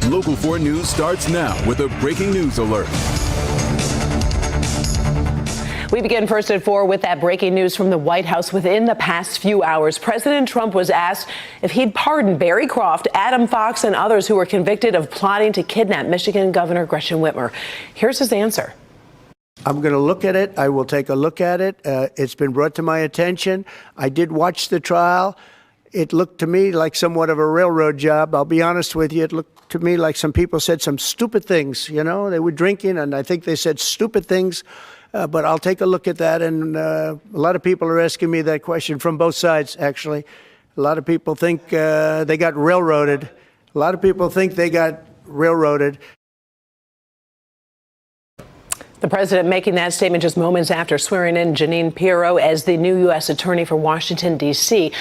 Local 4 News starts now with a breaking news alert. We begin first at 4 with that breaking news from the White House. Within the past few hours, President Trump was asked if he'd pardon Barry Croft, Adam Fox, and others who were convicted of plotting to kidnap Michigan Governor Gretchen Whitmer. Here's his answer. I'm going to look at it. I will take a look at it. It's been brought to my attention. I did watch the trial. It looked to me like somewhat of a railroad job. I'll be honest with you. It looked to me like some people said some stupid things. You know, they were drinking, and I think they said stupid things. But I'll take a look at that. And a lot of people are asking me that question from both sides, actually. A lot of people think they got railroaded. A lot of people think they got railroaded. The president making that statement just moments after swearing in Jeanine Pirro as the new U.S. attorney for Washington, D.C.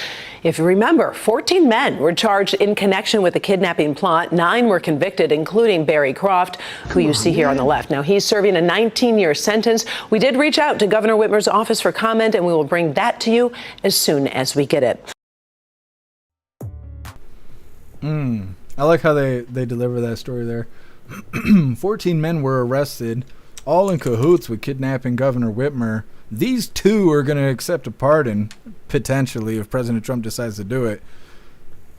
If you remember, 14 men were charged in connection with the kidnapping plot. 9 were convicted, including Barry Croft, who you see here on the left. Now, he's serving a 19-year sentence. We did reach out to Governor Whitmer's office for comment, and we will bring that to you as soon as we get it. I like how they deliver that story there. 14 men were arrested, all in cahoots with kidnapping Governor Whitmer. These 2 are going to accept a pardon, potentially, if President Trump decides to do it.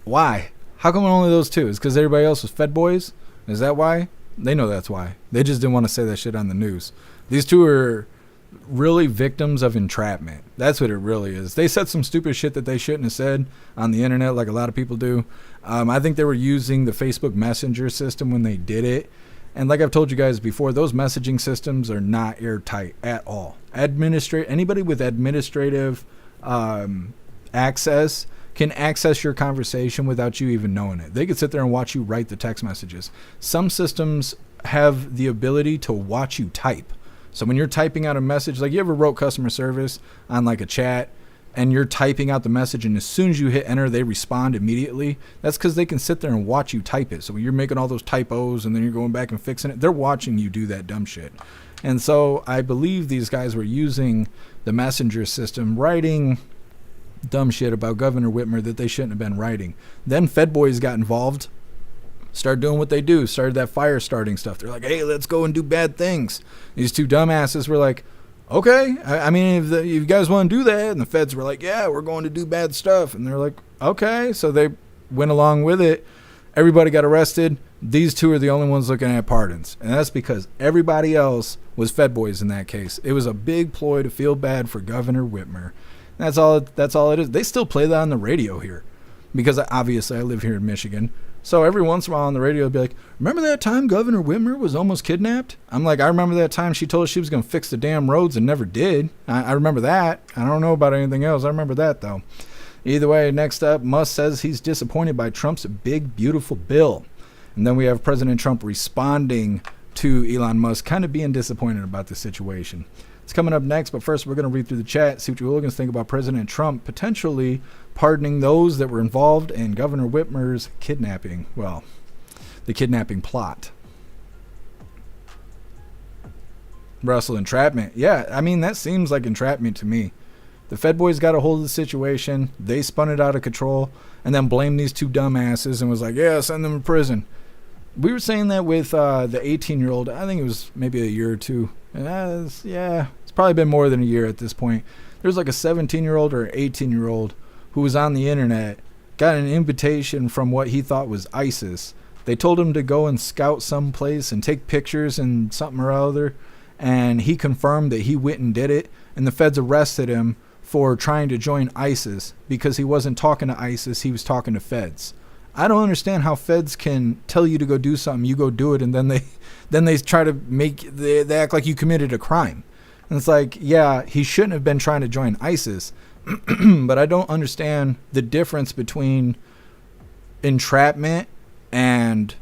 Why? How come only those 2? Is because everybody else was Fed boys? Is that why? They know that's why. They just didn't want to say that shit on the news. These 2 are really victims of entrapment. That's what it really is. They said some stupid shit that they shouldn't have said on the internet, like a lot of people do. I think they were using the Facebook Messenger system when they did it. And like I've told you guys before, those messaging systems are not airtight at all. Anybody with administrative access can access your conversation without you even knowing it. They could sit there and watch you write the text messages. Some systems have the ability to watch you type. So when you're typing out a message, like you ever wrote customer service on like a chat and you're typing out the message and as soon as you hit enter, they respond immediately. That's because they can sit there and watch you type it. So when you're making all those typos and then you're going back and fixing it, they're watching you do that dumb shit. And so I believe these guys were using the messenger system, writing dumb shit about Governor Whitmer that they shouldn't have been writing. Then Fed boys got involved, started doing what they do, started that fire starting stuff. They're like, hey, let's go and do bad things. These 2 dumbasses were like, okay, I mean, if you guys want to do that, and the feds were like, yeah, we're going to do bad stuff, and they're like, okay, so they went along with it. Everybody got arrested. These 2 are the only ones looking at pardons, and that's because everybody else was Fed boys in that case. It was a big ploy to feel bad for Governor Whitmer. That's all it is. They still play that on the radio here because obviously I live here in Michigan. So every once in a while on the radio, they'll be like, remember that time Governor Whitmer was almost kidnapped? I'm like, I remember that time she told us she was going to fix the damn roads and never did. I remember that. I don't know about anything else. I remember that, though. Either way, next up, Musk says he's disappointed by Trump's big, beautiful bill. And then we have President Trump responding to Elon Musk, kind of being disappointed about the situation. It's coming up next, but first we're going to read through the chat, see what you hooligans think about President Trump potentially pardoning those that were involved in Governor Whitmer's kidnapping. Well, the kidnapping plot. Russell, entrapment. Yeah, I mean, that seems like entrapment to me. The Fed boys got a hold of the situation. They spun it out of control and then blamed these 2 dumbasses and was like, yeah, send them to prison. We were saying that with the 18-year-old. I think it was maybe a year or 2. It's probably been more than a year at this point. There's like a 17-year-old or an 18-year-old who was on the internet, got an invitation from what he thought was ISIS. They told him to go and scout someplace and take pictures and something or other, and he confirmed that he went and did it, and the feds arrested him for trying to join ISIS because he wasn't talking to ISIS, he was talking to feds. I don't understand how feds can tell you to go do something, you go do it, and then they try to they act like you committed a crime. And it's like, yeah, he shouldn't have been trying to join ISIS, but I don't understand the difference between entrapment and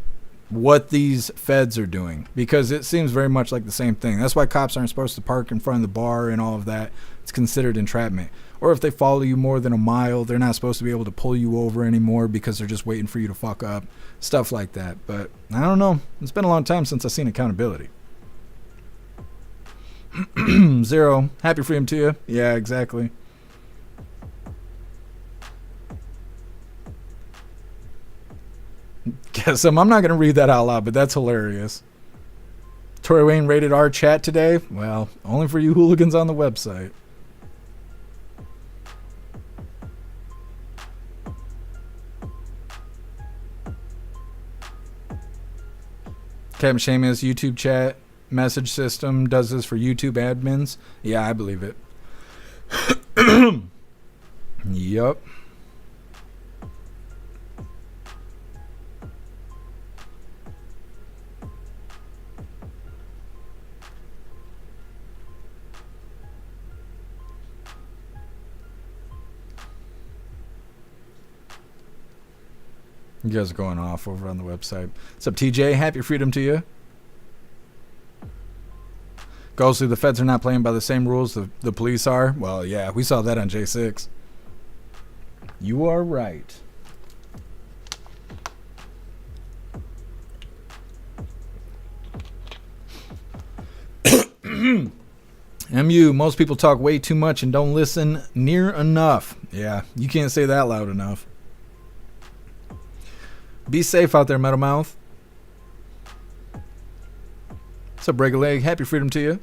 what these feds are doing, because it seems very much like the same thing. That's why cops aren't supposed to park in front of the bar and all of that. It's considered entrapment. Or if they follow you more than a mile, they're not supposed to be able to pull you over anymore because they're just waiting for you to fuck up. Stuff like that. But I don't know. It's been a long time since I've seen accountability. Zero. Happy freedom to you. Yeah, exactly. Guess I'm not going to read that out loud, but that's hilarious. Tory Wayne rated our chat today. Well, only for you hooligans on the website. Captain Seamus, YouTube chat message system does this for YouTube admins. Yeah, I believe it. Yup. You guys are going off over on the website. What's up, TJ? Happy freedom to you. Ghostly, the feds are not playing by the same rules the police are. Well, yeah, we saw that on J6. You are right. MU, most people talk way too much and don't listen near enough. Yeah, you can't say that loud enough. Be safe out there, Metal Mouth. What's up, Break a Leg? Happy freedom to you.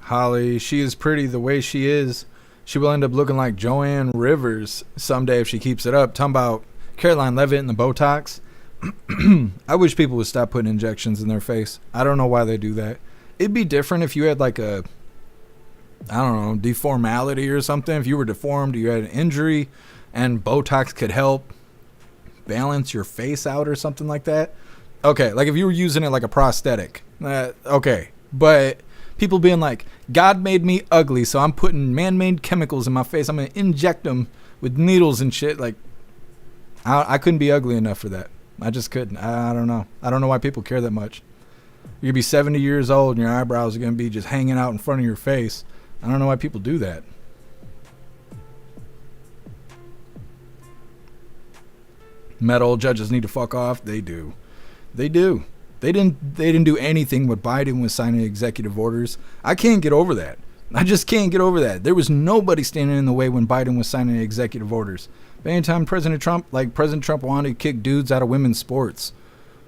Holly, she is pretty the way she is. She will end up looking like Joanne Rivers someday if she keeps it up. Talking about Caroline Leavitt and the Botox. I wish people would stop putting injections in their face. I don't know why they do that. It'd be different if you had like a, I don't know, deformality or something. If you were deformed, you had an injury, and Botox could help balance your face out or something like that. Okay, like if you were using it like a prosthetic. Okay, but people being like, God made me ugly, so I'm putting man-made chemicals in my face. I'm going to inject them with needles and shit. Like, I couldn't be ugly enough for that. I just couldn't. I don't know. I don't know why people care that much. You're going to be 70 years old and your eyebrows are going to be just hanging out in front of your face. I don't know why people do that. Metal judges need to fuck off. They do. They do. They didn't do anything when Biden was signing executive orders. I can't get over that. I just can't get over that. There was nobody standing in the way when Biden was signing executive orders. But anytime President Trump wanted to kick dudes out of women's sports,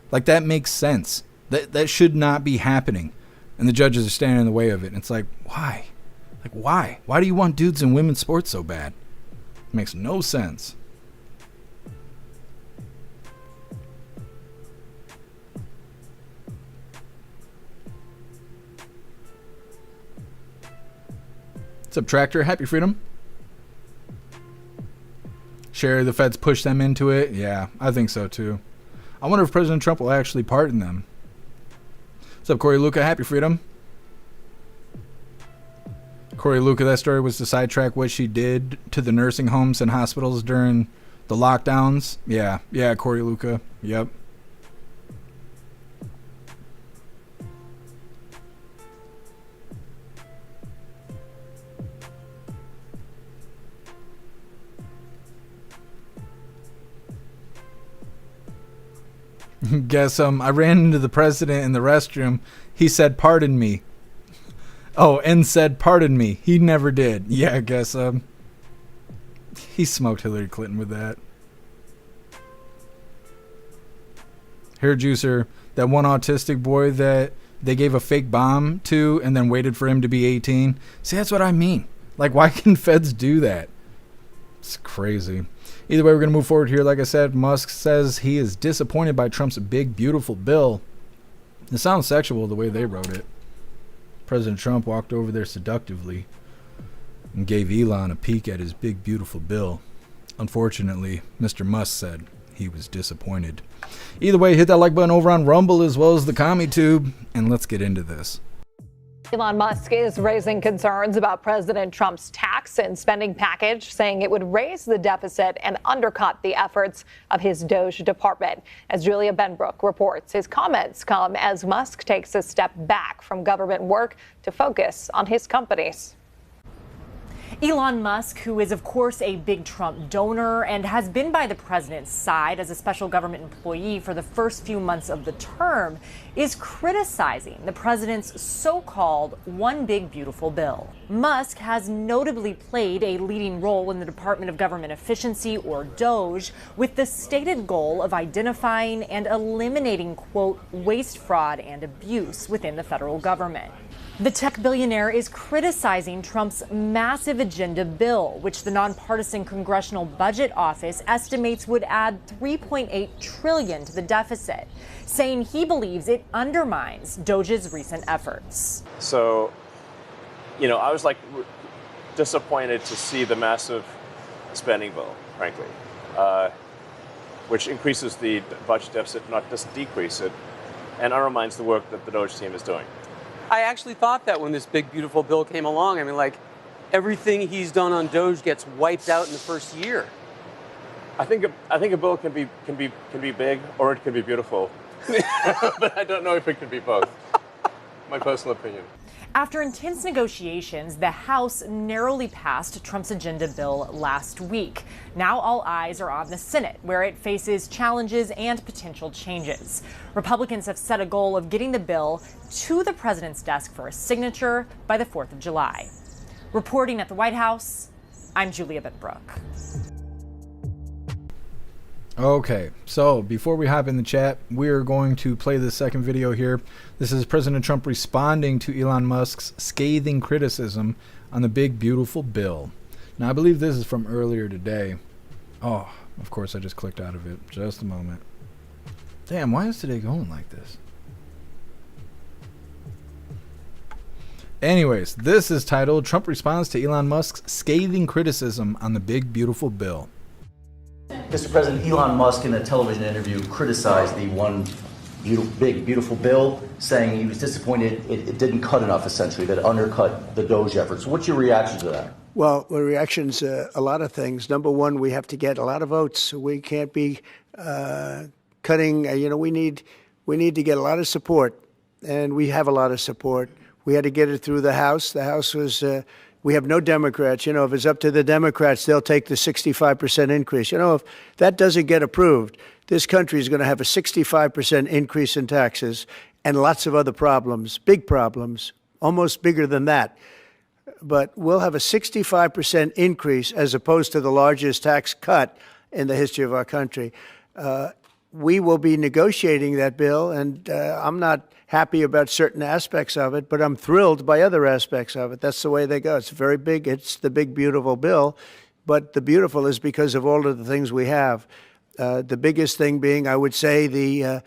like that makes sense. That should not be happening. And the judges are standing in the way of it. And it's like, why? Like, why? Why do you want dudes in women's sports so bad? It makes no sense. Subtractor, happy freedom. Sure, the feds push them into it. Yeah, I think so too. I wonder if President Trump will actually pardon them. What's up, Corey Luca? Happy freedom. Corey Luca, that story was to sidetrack what she did to the nursing homes and hospitals during the lockdowns. Yeah, Corey Luca. Yep. Guess I ran into the president in the restroom. He said, "Pardon me." Oh, and said, "Pardon me." He never did. Yeah, I guess he smoked Hillary Clinton with that. Hair juicer, that one autistic boy that they gave a fake bomb to and then waited for him to be 18. See, that's what I mean. Like, why can feds do that? It's crazy. Either way, we're going to move forward here. Like I said, Musk says he is disappointed by Trump's big, beautiful bill. It sounds sexual the way they wrote it. President Trump walked over there seductively and gave Elon a peek at his big, beautiful bill. Unfortunately, Mr. Musk said he was disappointed. Either way, hit that like button over on Rumble as well as the CommiTube, and let's get into this. Elon Musk is raising concerns about President Trump's tax and spending package, saying it would raise the deficit and undercut the efforts of his Doge department. As Julia Benbrook reports, his comments come as Musk takes a step back from government work to focus on his companies. Elon Musk, who is, of course, a big Trump donor and has been by the president's side as a special government employee for the first few months of the term, is criticizing the president's so-called One Big Beautiful Bill. Musk has notably played a leading role in the Department of Government Efficiency, or DOGE, with the stated goal of identifying and eliminating, quote, waste, fraud, and abuse within the federal government. The tech billionaire is criticizing Trump's massive agenda bill, which the nonpartisan Congressional Budget Office estimates would add $3.8 trillion to the deficit, saying he believes it undermines DOGE's recent efforts. So, I was disappointed to see the massive spending bill, frankly, which increases the budget deficit, not just decrease it, and undermines the work that the DOGE team is doing. I actually thought that when this big, beautiful bill came along. I mean, like, everything he's done on Doge gets wiped out in the first year. I think a bill can be big or it can be beautiful, but I don't know if it can be both. My personal opinion. After intense negotiations, the House narrowly passed Trump's agenda bill last week. Now all eyes are on the Senate, where it faces challenges and potential changes. Republicans have set a goal of getting the bill to the president's desk for a signature by the 4th of July. Reporting at the White House, I'm Julia Benbrook. Okay, so before we hop in the chat, we're going to play the second video here. This is President Trump responding to Elon Musk's scathing criticism on the big, beautiful bill. Now, I believe this is from earlier today. Oh, of course, I just clicked out of it. Just a moment. Damn, why is today going like this? Anyways, this is titled, Trump responds to Elon Musk's scathing criticism on the big, beautiful bill. Mr. President, Elon Musk in a television interview criticized the one big, beautiful bill, saying he was disappointed it didn't cut enough, essentially, that it undercut the Doge efforts. What's your reaction to that? Well, the reaction's a lot of things. Number one, we have to get a lot of votes. We can't be cutting. We need to get a lot of support, and we have a lot of support. We had to get it through the House. The House was. We have no Democrats. If it's up to the Democrats, they'll take the 65% increase. If that doesn't get approved, this country is going to have a 65% increase in taxes and lots of other problems, big problems, almost bigger than that. But we'll have a 65% increase as opposed to the largest tax cut in the history of our country. We will be negotiating that bill, and I'm not happy about certain aspects of it, but I'm thrilled by other aspects of it. That's the way they go. It's very big. It's the big, beautiful bill. But the beautiful is because of all of the things we have. The biggest thing being, I would say, the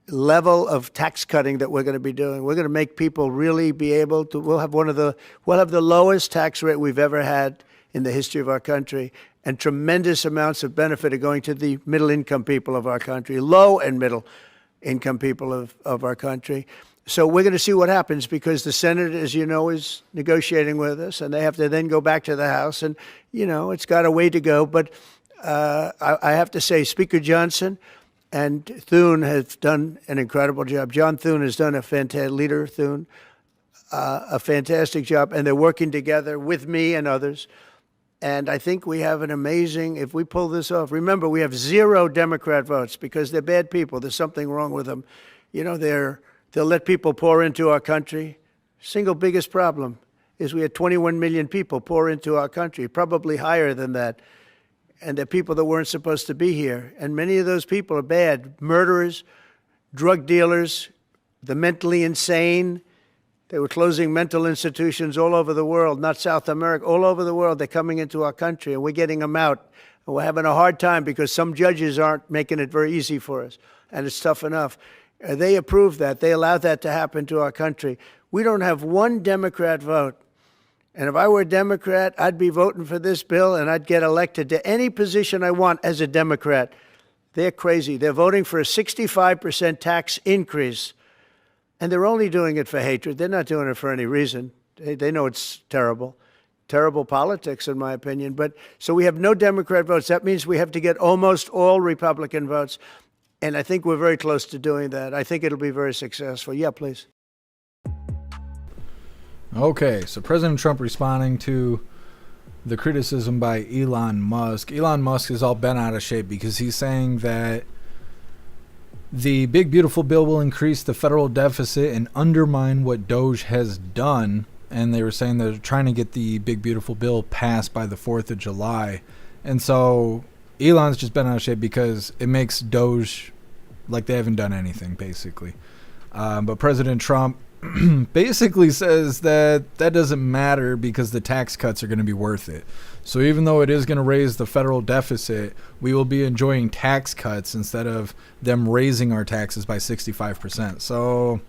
level of tax cutting that we're going to be doing. We're going to make people really be able to, we'll have the lowest tax rate we've ever had in the history of our country, and tremendous amounts of benefit are going to the middle income people of our country, low and middle income people of our country. So we're going to see what happens, because the Senate, as you know, is negotiating with us, and they have to then go back to the House, and, it's got a way to go. But I have to say, Speaker Johnson and Thune have done an incredible job. John Thune has done a fantastic job, and they're working together with me and others. And I think we have an amazing, if we pull this off, remember, we have 0 Democrat votes because they're bad people. There's something wrong with them. They'll let people pour into our country. Single biggest problem is we had 21 million people pour into our country, probably higher than that. And they're people that weren't supposed to be here. And many of those people are bad. Murderers, drug dealers, the mentally insane. They were closing mental institutions all over the world, not South America, all over the world. They're coming into our country, and we're getting them out. And we're having a hard time because some judges aren't making it very easy for us, and it's tough enough. They approved that. They allowed that to happen to our country. We don't have one Democrat vote. And if I were a Democrat, I'd be voting for this bill, and I'd get elected to any position I want as a Democrat. They're crazy. They're voting for a 65% tax increase. And they're only doing it for hatred. They're not doing it for any reason. They know it's terrible. Terrible politics, in my opinion. But so we have no Democrat votes. That means we have to get almost all Republican votes. And I think we're very close to doing that. I think it'll be very successful. Yeah, please. Okay, so President Trump responding to the criticism by Elon Musk. Elon Musk is all bent out of shape because he's saying that the big, beautiful bill will increase the federal deficit and undermine what Doge has done. And they were saying they're trying to get the big, beautiful bill passed by the 4th of July. And so Elon's just been out of shape because it makes Doge like they haven't done anything, basically. But President Trump basically says that doesn't matter because the tax cuts are going to be worth it. So even though it is going to raise the federal deficit, we will be enjoying tax cuts instead of them raising our taxes by 65%. So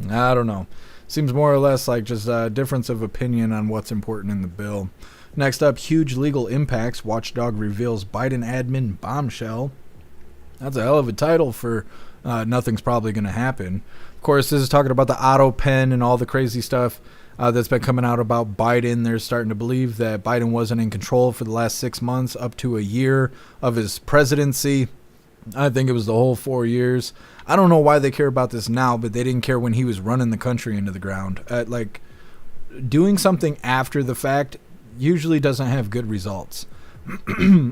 I don't know. Seems more or less like just a difference of opinion on what's important in the bill. Next up, huge legal impacts. Watchdog reveals Biden admin bombshell. That's a hell of a title for nothing's probably going to happen. Of course, this is talking about the auto pen and all the crazy stuff that's been coming out about Biden. They're starting to believe that Biden wasn't in control for the last 6 months, up to a year of his presidency. I think it was the whole 4 years. I don't know why they care about this now, but they didn't care when he was running the country into the ground. Like, doing something after the fact usually doesn't have good results.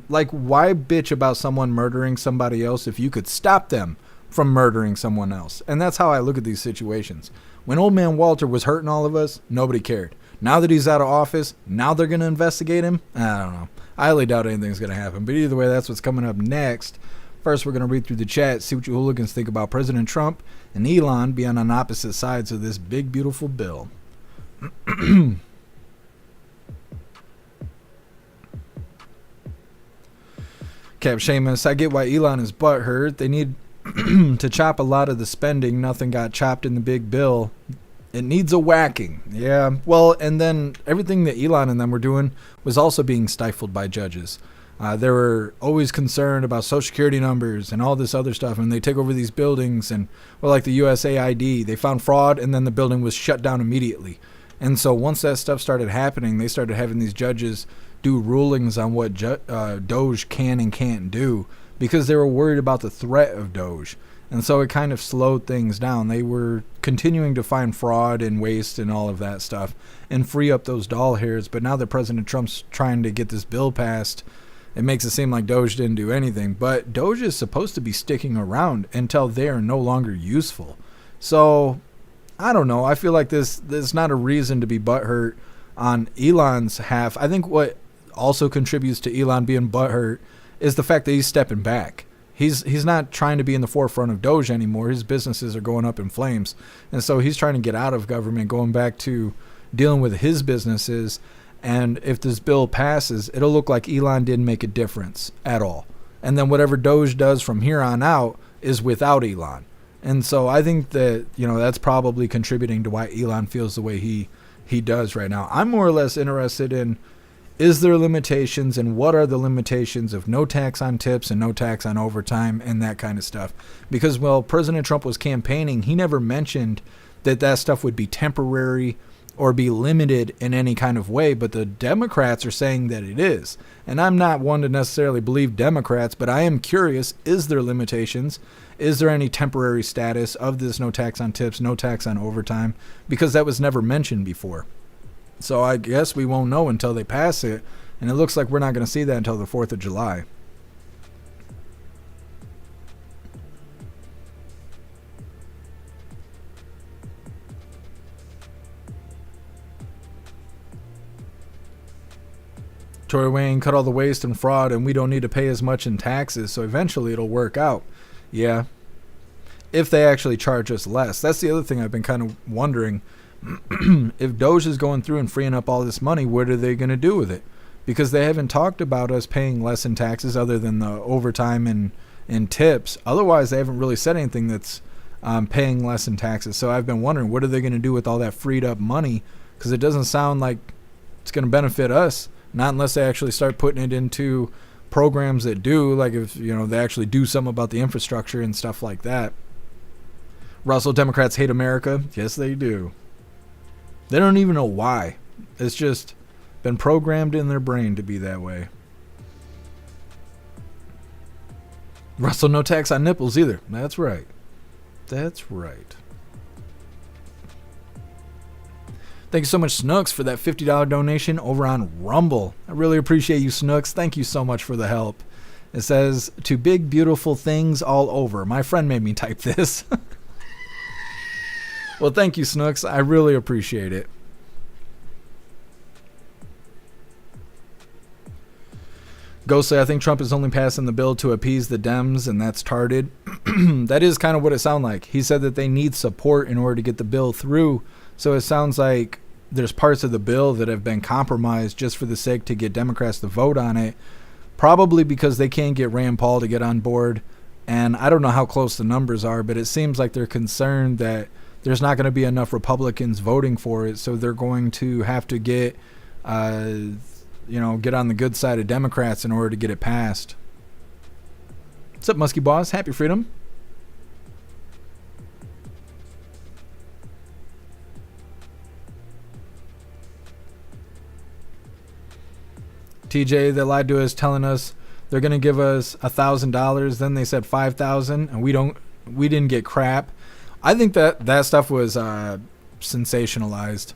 Like, why bitch about someone murdering somebody else if you could stop them from murdering someone else? And that's how I look at these situations. When old man Walter was hurting all of us, nobody cared. Now that he's out of office, now they're going to investigate him? I don't know. I highly doubt anything's going to happen. But either way, that's what's coming up next. First, we're going to read through the chat, see what you hooligans think about President Trump and Elon being on opposite sides of this big, beautiful bill. Cap Seamus, I get why Elon is butthurt. They need to chop a lot of the spending. Nothing got chopped in the big bill. It needs a whacking. Yeah, well, and then everything that Elon and them were doing was also being stifled by judges. They were always concerned about social security numbers and all this other stuff, and they take over these buildings, and, well, like the USAID, they found fraud, and then the building was shut down immediately. And so once that stuff started happening, they started having these judges do rulings on what Doge can and can't do, because they were worried about the threat of Doge. And so it kind of slowed things down. They were continuing to find fraud and waste and all of that stuff and free up those doll hairs. But now that President Trump's trying to get this bill passed, it makes it seem like Doge didn't do anything. But Doge is supposed to be sticking around until they are no longer useful. So, I don't know. I feel like there's not a reason to be butthurt on Elon's half. I think what also contributes to Elon being butthurt is the fact that he's stepping back. He's not trying to be in the forefront of Doge anymore. His businesses are going up in flames. And so he's trying to get out of government, going back to dealing with his businesses. And if this bill passes, it'll look like Elon didn't make a difference at all. And then whatever Doge does from here on out is without Elon. And so I think that, that's probably contributing to why Elon feels the way he does right now. I'm more or less interested in, is there limitations, and what are the limitations of no tax on tips and no tax on overtime and that kind of stuff? Because, well, President Trump was campaigning. He never mentioned that stuff would be temporary or be limited in any kind of way, but the Democrats are saying that it is. And I'm not one to necessarily believe Democrats, but I am curious, is there limitations? Is there any temporary status of this no tax on tips, no tax on overtime? Because that was never mentioned before. So I guess we won't know until they pass it, and it looks like we're not going to see that until the 4th of July. Tory Wayne cut all the waste and fraud, and we don't need to pay as much in taxes, so eventually it'll work out. Yeah. If they actually charge us less. That's the other thing I've been kind of wondering. If Doge is going through and freeing up all this money, what are they going to do with it? Because they haven't talked about us paying less in taxes other than the overtime and tips. Otherwise, they haven't really said anything that's paying less in taxes. So I've been wondering, what are they going to do with all that freed up money? Because it doesn't sound like it's going to benefit us. Not unless they actually start putting it into programs that do, like if they actually do something about the infrastructure and stuff like that. Russell, Democrats hate America. Yes, they do. They don't even know why. It's just been programmed in their brain to be that way. Russell, no tax on nipples either. That's right. That's right. Thank you so much, Snooks, for that $50 donation over on Rumble. I really appreciate you, Snooks. Thank you so much for the help. It says, to big, beautiful things all over. My friend made me type this. Well, thank you, Snooks. I really appreciate it. Ghostly, I think Trump is only passing the bill to appease the Dems, and that's tarded. That is kind of what it sounds like. He said that they need support in order to get the bill through. So it sounds like there's parts of the bill that have been compromised just for the sake to get Democrats to vote on it, probably because they can't get Rand Paul to get on board. And I don't know how close the numbers are, but it seems like they're concerned that there's not going to be enough Republicans voting for it, so they're going to have to get on the good side of Democrats in order to get it passed. What's up, Muskie Boss? Happy Freedom. TJ, they lied to us, telling us they're going to give us $1,000. Then they said 5,000, and we didn't get crap. I think that stuff was sensationalized.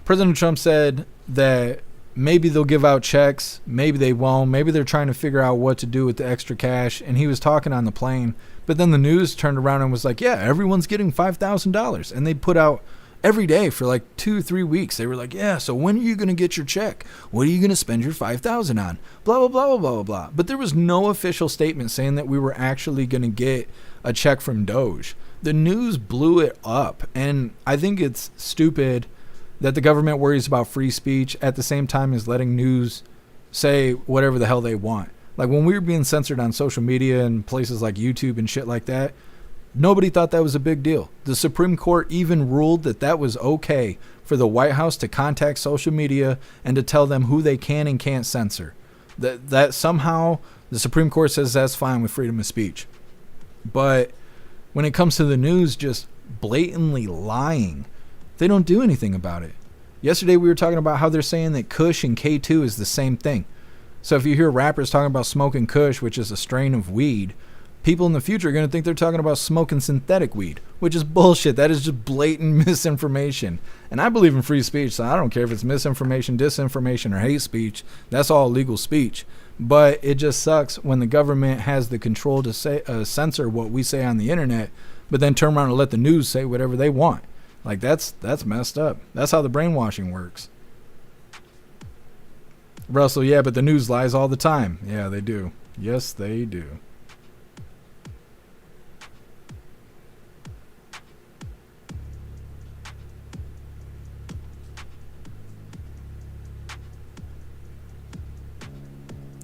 President Trump said that maybe they'll give out checks, maybe they won't, maybe they're trying to figure out what to do with the extra cash, and he was talking on the plane. But then the news turned around and was like, yeah, everyone's getting $5,000. And they put out every day for like 2-3 weeks. They were like, yeah, so when are you going to get your check? What are you going to spend your $5,000 on? Blah, blah, blah, blah, blah, blah. But there was no official statement saying that we were actually going to get a check from Doge. The news blew it up. And I think it's stupid that the government worries about free speech at the same time as letting news say whatever the hell they want. Like when we were being censored on social media and places like YouTube and shit like that, nobody thought that was a big deal. The Supreme Court even ruled that was okay for the White House to contact social media and to tell them who they can and can't censor. That somehow the Supreme Court says that's fine with freedom of speech. But when it comes to the news just blatantly lying, they don't do anything about it. Yesterday we were talking about how they're saying that Kush and K2 is the same thing. So if you hear rappers talking about smoking Kush, which is a strain of weed, people in the future are going to think they're talking about smoking synthetic weed, which is bullshit. That is just blatant misinformation. And I believe in free speech, so I don't care if it's misinformation, disinformation, or hate speech. That's all legal speech. But it just sucks when the government has the control to say censor what we say on the internet, but then turn around and let the news say whatever they want. Like that's messed up. That's how the brainwashing works. Russell, yeah, but the news lies all the time. Yeah, they do. Yes, they do.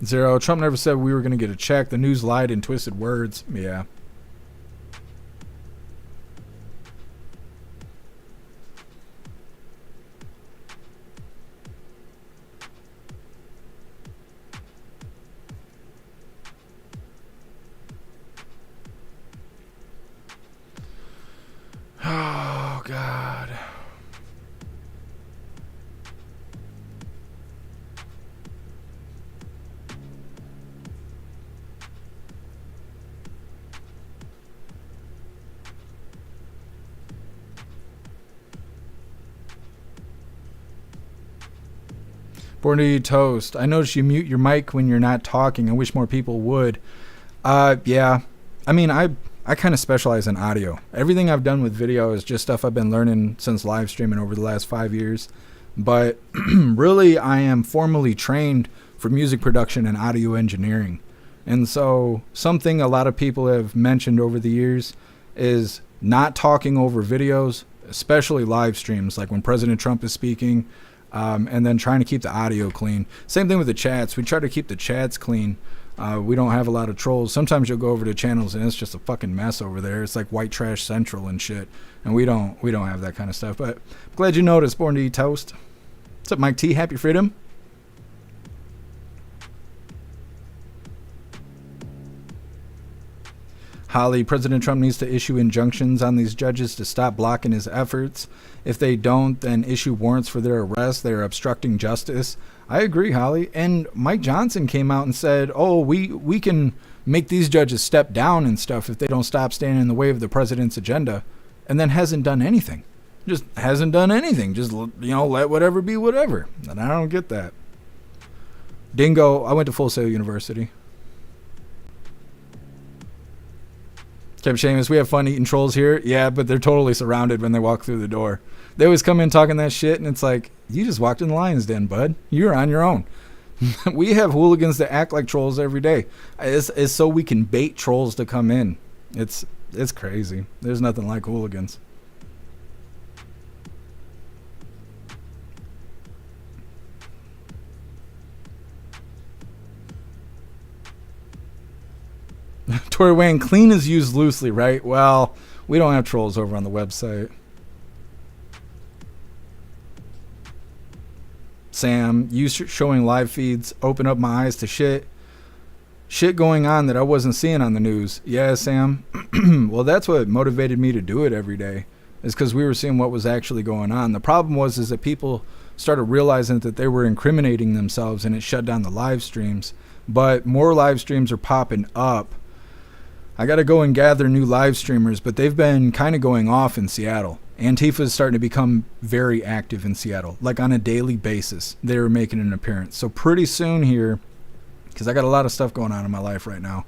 Zero, Trump never said we were going to get a check. The news lied in twisted words. Yeah. Oh, God. Born to eat toast. I noticed you mute your mic when you're not talking. I wish more people would. Yeah. I mean, I kind of specialize in audio. Everything I've done with video is just stuff I've been learning since live streaming over the last 5 years. But really, I am formally trained for music production and audio engineering. And so something a lot of people have mentioned over the years is not talking over videos, especially live streams, like when President Trump is speaking, and then trying to keep the audio clean. Same thing with the chats. We try to keep the chats clean. We don't have a lot of trolls. Sometimes you'll go over to channels and it's just a fucking mess over there. It's like white trash central and shit. And we don't have that kind of stuff. But I'm glad you noticed. Born to eat toast. What's up, Mike T? Happy freedom. Holly, President Trump needs to issue injunctions on these judges to stop blocking his efforts. If they don't, then issue warrants for their arrest. They're obstructing justice. I agree, Holly. And Mike Johnson came out and said, oh, we can make these judges step down and stuff if they don't stop standing in the way of the president's agenda, and then hasn't done anything. Just hasn't done anything. Just, let whatever be whatever. And I don't get that. Dingo, I went to Full Sail University. Kept Seamus, we have fun eating trolls here. Yeah, but they're totally surrounded when they walk through the door. They always come in talking that shit, and it's like, you just walked in the lion's den, bud. You're on your own. We have hooligans that act like trolls every day. It's so we can bait trolls to come in. It's crazy. There's nothing like hooligans. Tori Wayne, clean is used loosely, right? Well, we don't have trolls over on the website. Sam, you showing live feeds open up my eyes to shit going on that I wasn't seeing on the news. Yeah, Sam. Well, that's what motivated me to do it every day, is because we were seeing what was actually going on. The problem was that people started realizing that they were incriminating themselves, and it shut down the live streams. But more live streams are popping up. I got to go and gather new live streamers, but they've been kind of going off in Seattle. Antifa is starting to become very active in Seattle, like on a daily basis. They're making an appearance. So pretty soon here, because I got a lot of stuff going on in my life right now,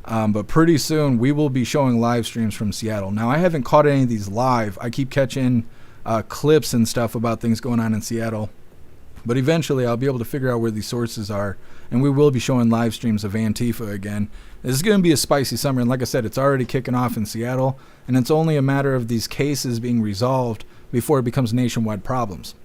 but pretty soon we will be showing live streams from Seattle. Now, I haven't caught any of these live. I keep catching clips and stuff about things going on in Seattle. But eventually I'll be able to figure out where these sources are, and we will be showing live streams of Antifa again. This is going to be a spicy summer, and like I said, it's already kicking off in Seattle, and it's only a matter of these cases being resolved before it becomes nationwide problems.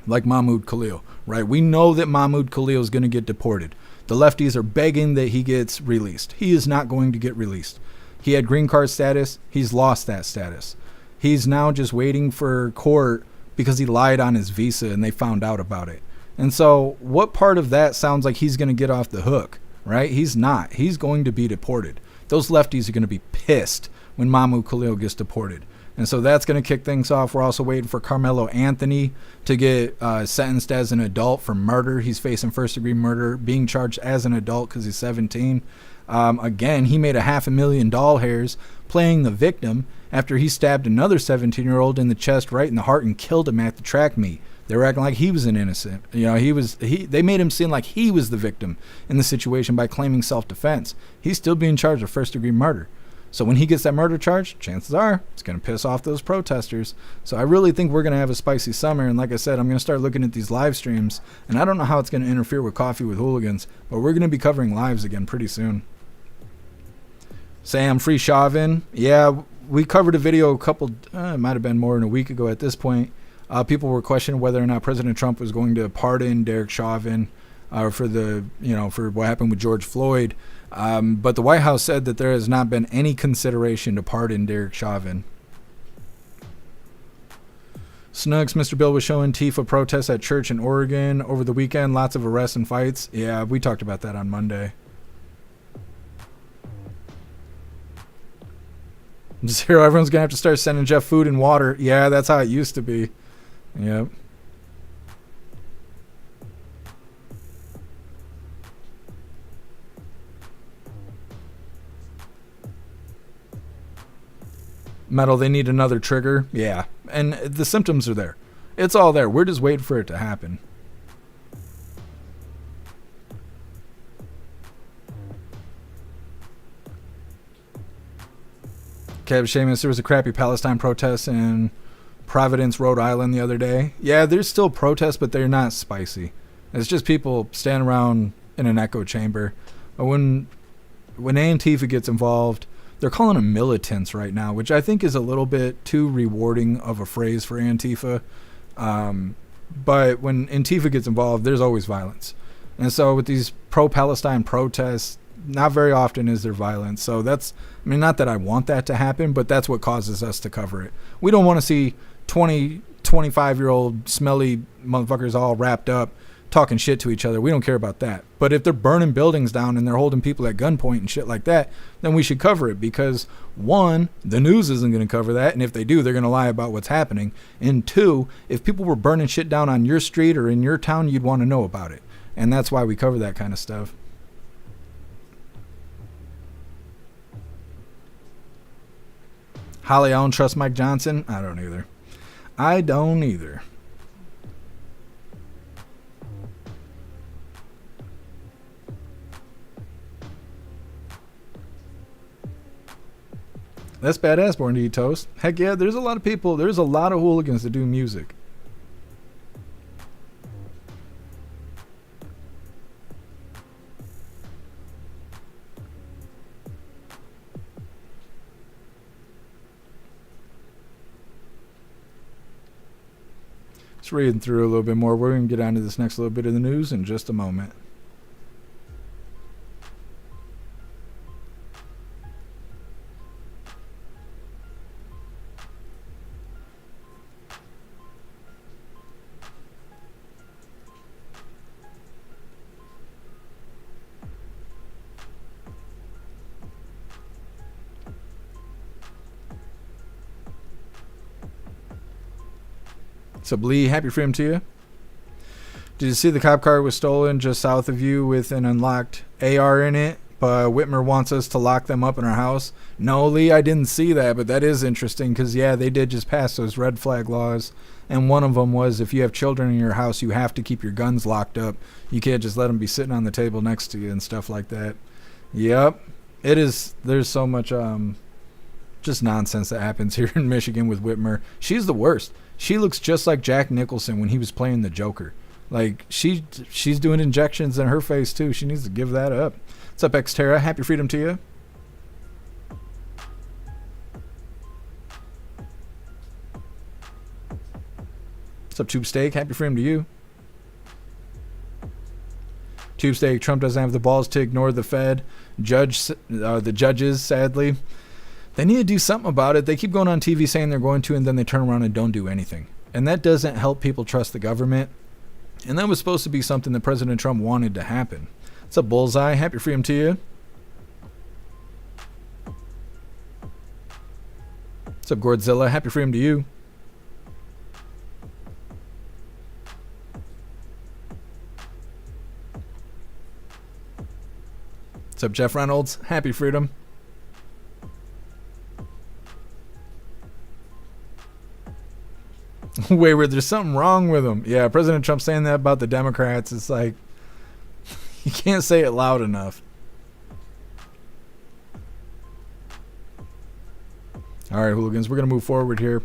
Like Mahmoud Khalil, right? We know that Mahmoud Khalil is going to get deported. The lefties are begging that he gets released. He is not going to get released. He had green card status. He's lost that status. He's now just waiting for court because he lied on his visa and they found out about it. And so what part of that sounds like he's going to get off the hook, right? He's not. He's going to be deported. Those lefties are going to be pissed when Mahmoud Khalil gets deported. And so that's going to kick things off. We're also waiting for Carmelo Anthony to get sentenced as an adult for murder. He's facing first-degree murder, being charged as an adult because he's 17. Again, he made $500,000 playing the victim after he stabbed another 17-year-old in the chest right in the heart and killed him at the track meet. They were acting like he was an innocent. You know, they made him seem like he was the victim in the situation by claiming self-defense. He's still being charged with first-degree murder. So when he gets that murder charge, chances are it's going to piss off those protesters. So I really think we're going to have a spicy summer. And like I said, I'm going to start looking at these live streams. And I don't know how it's going to interfere with Coffee with Hooligans, but we're going to be covering lives again pretty soon. Sam, free Chauvin. Yeah, we covered a video it might have been more than a week ago at this point. People were questioning whether or not President Trump was going to pardon Derek Chauvin for what happened with George Floyd. But the White House said that there has not been any consideration to pardon Derek Chauvin. Snooks, Mr. Bill was showing Antifa protests at church in Oregon over the weekend. Lots of arrests and fights. Yeah, we talked about that on Monday. Zero, everyone's going to have to start sending Jeff food and water. Yeah, that's how it used to be. Yep. Metal, they need another trigger. Yeah, and the symptoms are there. It's all there. We're just waiting for it to happen. Kev Seamus, there was a crappy Palestine protest in Providence, Rhode Island the other day. Yeah, there's still protests, but they're not spicy. It's just people standing around in an echo chamber. When Antifa gets involved, they're calling them militants right now, which I think is a little bit too rewarding of a phrase for Antifa. But when Antifa gets involved, there's always violence. And so with these pro-Palestine protests, not very often is there violence. So not that I want that to happen, but that's what causes us to cover it. We don't want to see 20, 25-year-old smelly motherfuckers all wrapped up talking shit to each other. We don't care about that. But if they're burning buildings down and they're holding people at gunpoint and shit like that, then we should cover it because, one, the news isn't going to cover that, and if they do, they're going to lie about what's happening. And two, if people were burning shit down on your street or in your town, you'd want to know about it. And that's why we cover that kind of stuff. Holly, I don't trust Mike Johnson. I don't either. That's badass, Born to Eat Toast. Heck yeah, there's a lot of people. There's a lot of hooligans that do music. Just reading through a little bit more. We're going to get on to this next little bit of the news in just a moment. So, Lee, happy freedom to you. Did you see the cop car was stolen just south of you with an unlocked AR in it? But Whitmer wants us to lock them up in our house. No, Lee, I didn't see that, but that is interesting because, yeah, they did just pass those red flag laws. And one of them was if you have children in your house, you have to keep your guns locked up. You can't just let them be sitting on the table next to you and stuff like that. Yep. It is. There's so much just nonsense that happens here in Michigan with Whitmer. She's the worst. She looks just like Jack Nicholson when he was playing the Joker. Like, she's doing injections in her face, too. She needs to give that up. What's up, Xterra? Happy freedom to you. What's up, Tube Steak? Happy freedom to you. Tube Steak, Trump doesn't have the balls to ignore the Fed. The judges, sadly. They need to do something about it. They keep going on TV saying they're going to, and then they turn around and don't do anything. And that doesn't help people trust the government. And that was supposed to be something that President Trump wanted to happen. What's up, Bullseye? Happy freedom to you. What's up, Godzilla? Happy freedom to you. What's up, Jeff Reynolds? Happy freedom. Wayward, there's something wrong with them. Yeah, President Trump saying that about the Democrats. It's like, you can't say it loud enough. All right, hooligans, we're going to move forward here.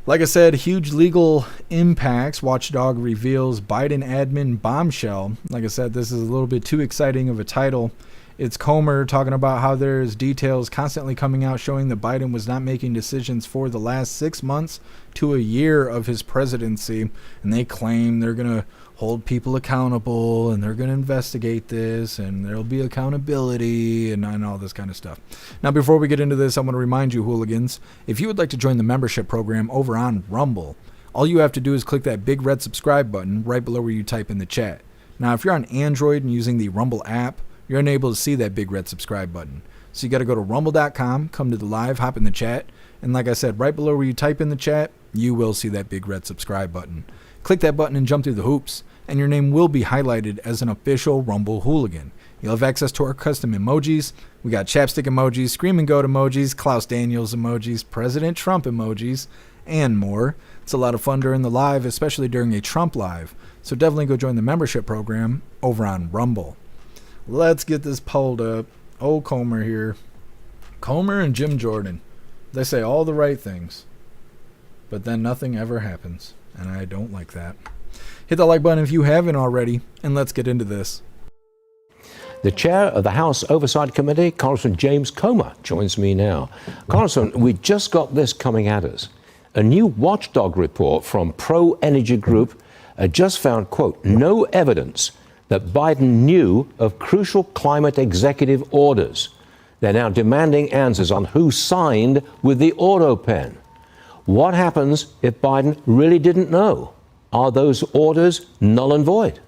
Like I said, huge legal impacts. Watchdog reveals Biden admin bombshell. Like I said, this is a little bit too exciting of a title. It's Comer talking about how there's details constantly coming out showing that Biden was not making decisions for the last 6 months to a year of his presidency. And they claim they're going to hold people accountable and they're going to investigate this and there'll be accountability and all this kind of stuff. Now, before we get into this, I want to remind you, hooligans, if you would like to join the membership program over on Rumble, all you have to do is click that big red subscribe button right below where you type in the chat. Now, if you're on Android and using the Rumble app, you're unable to see that big red subscribe button. So you got to go to rumble.com, come to the live, hop in the chat, and like I said, right below where you type in the chat, you will see that big red subscribe button. Click that button and jump through the hoops, and your name will be highlighted as an official Rumble hooligan. You'll have access to our custom emojis. We got chapstick emojis, scream and goat emojis, Klaus Daniels emojis, President Trump emojis, and more. It's a lot of fun during the live, especially during a Trump live. So definitely go join the membership program over on Rumble. Let's get this pulled up. Old Comer here. Comer and Jim Jordan. They say all the right things, but then nothing ever happens, and I don't like that. Hit the like button if you haven't already, and let's get into this. The chair of the House Oversight Committee, Congressman James Comer, joins me now. Congressman, we just got this coming at us. A new watchdog report from Pro Energy Group just found, quote, no evidence that Biden knew of crucial climate executive orders. They're now demanding answers on who signed with the auto pen. What happens if Biden really didn't know? Are those orders null and void?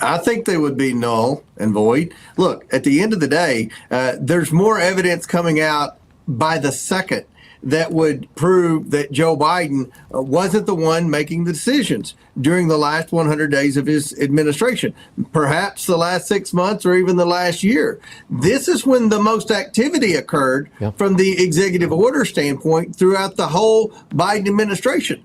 I think they would be null and void. Look, at the end of the day, there's more evidence coming out by the second that would prove that Joe Biden wasn't the one making the decisions during the last 100 days of his administration, perhaps the last 6 months or even the last year. This is when the most activity occurred from the executive order standpoint throughout the whole Biden administration.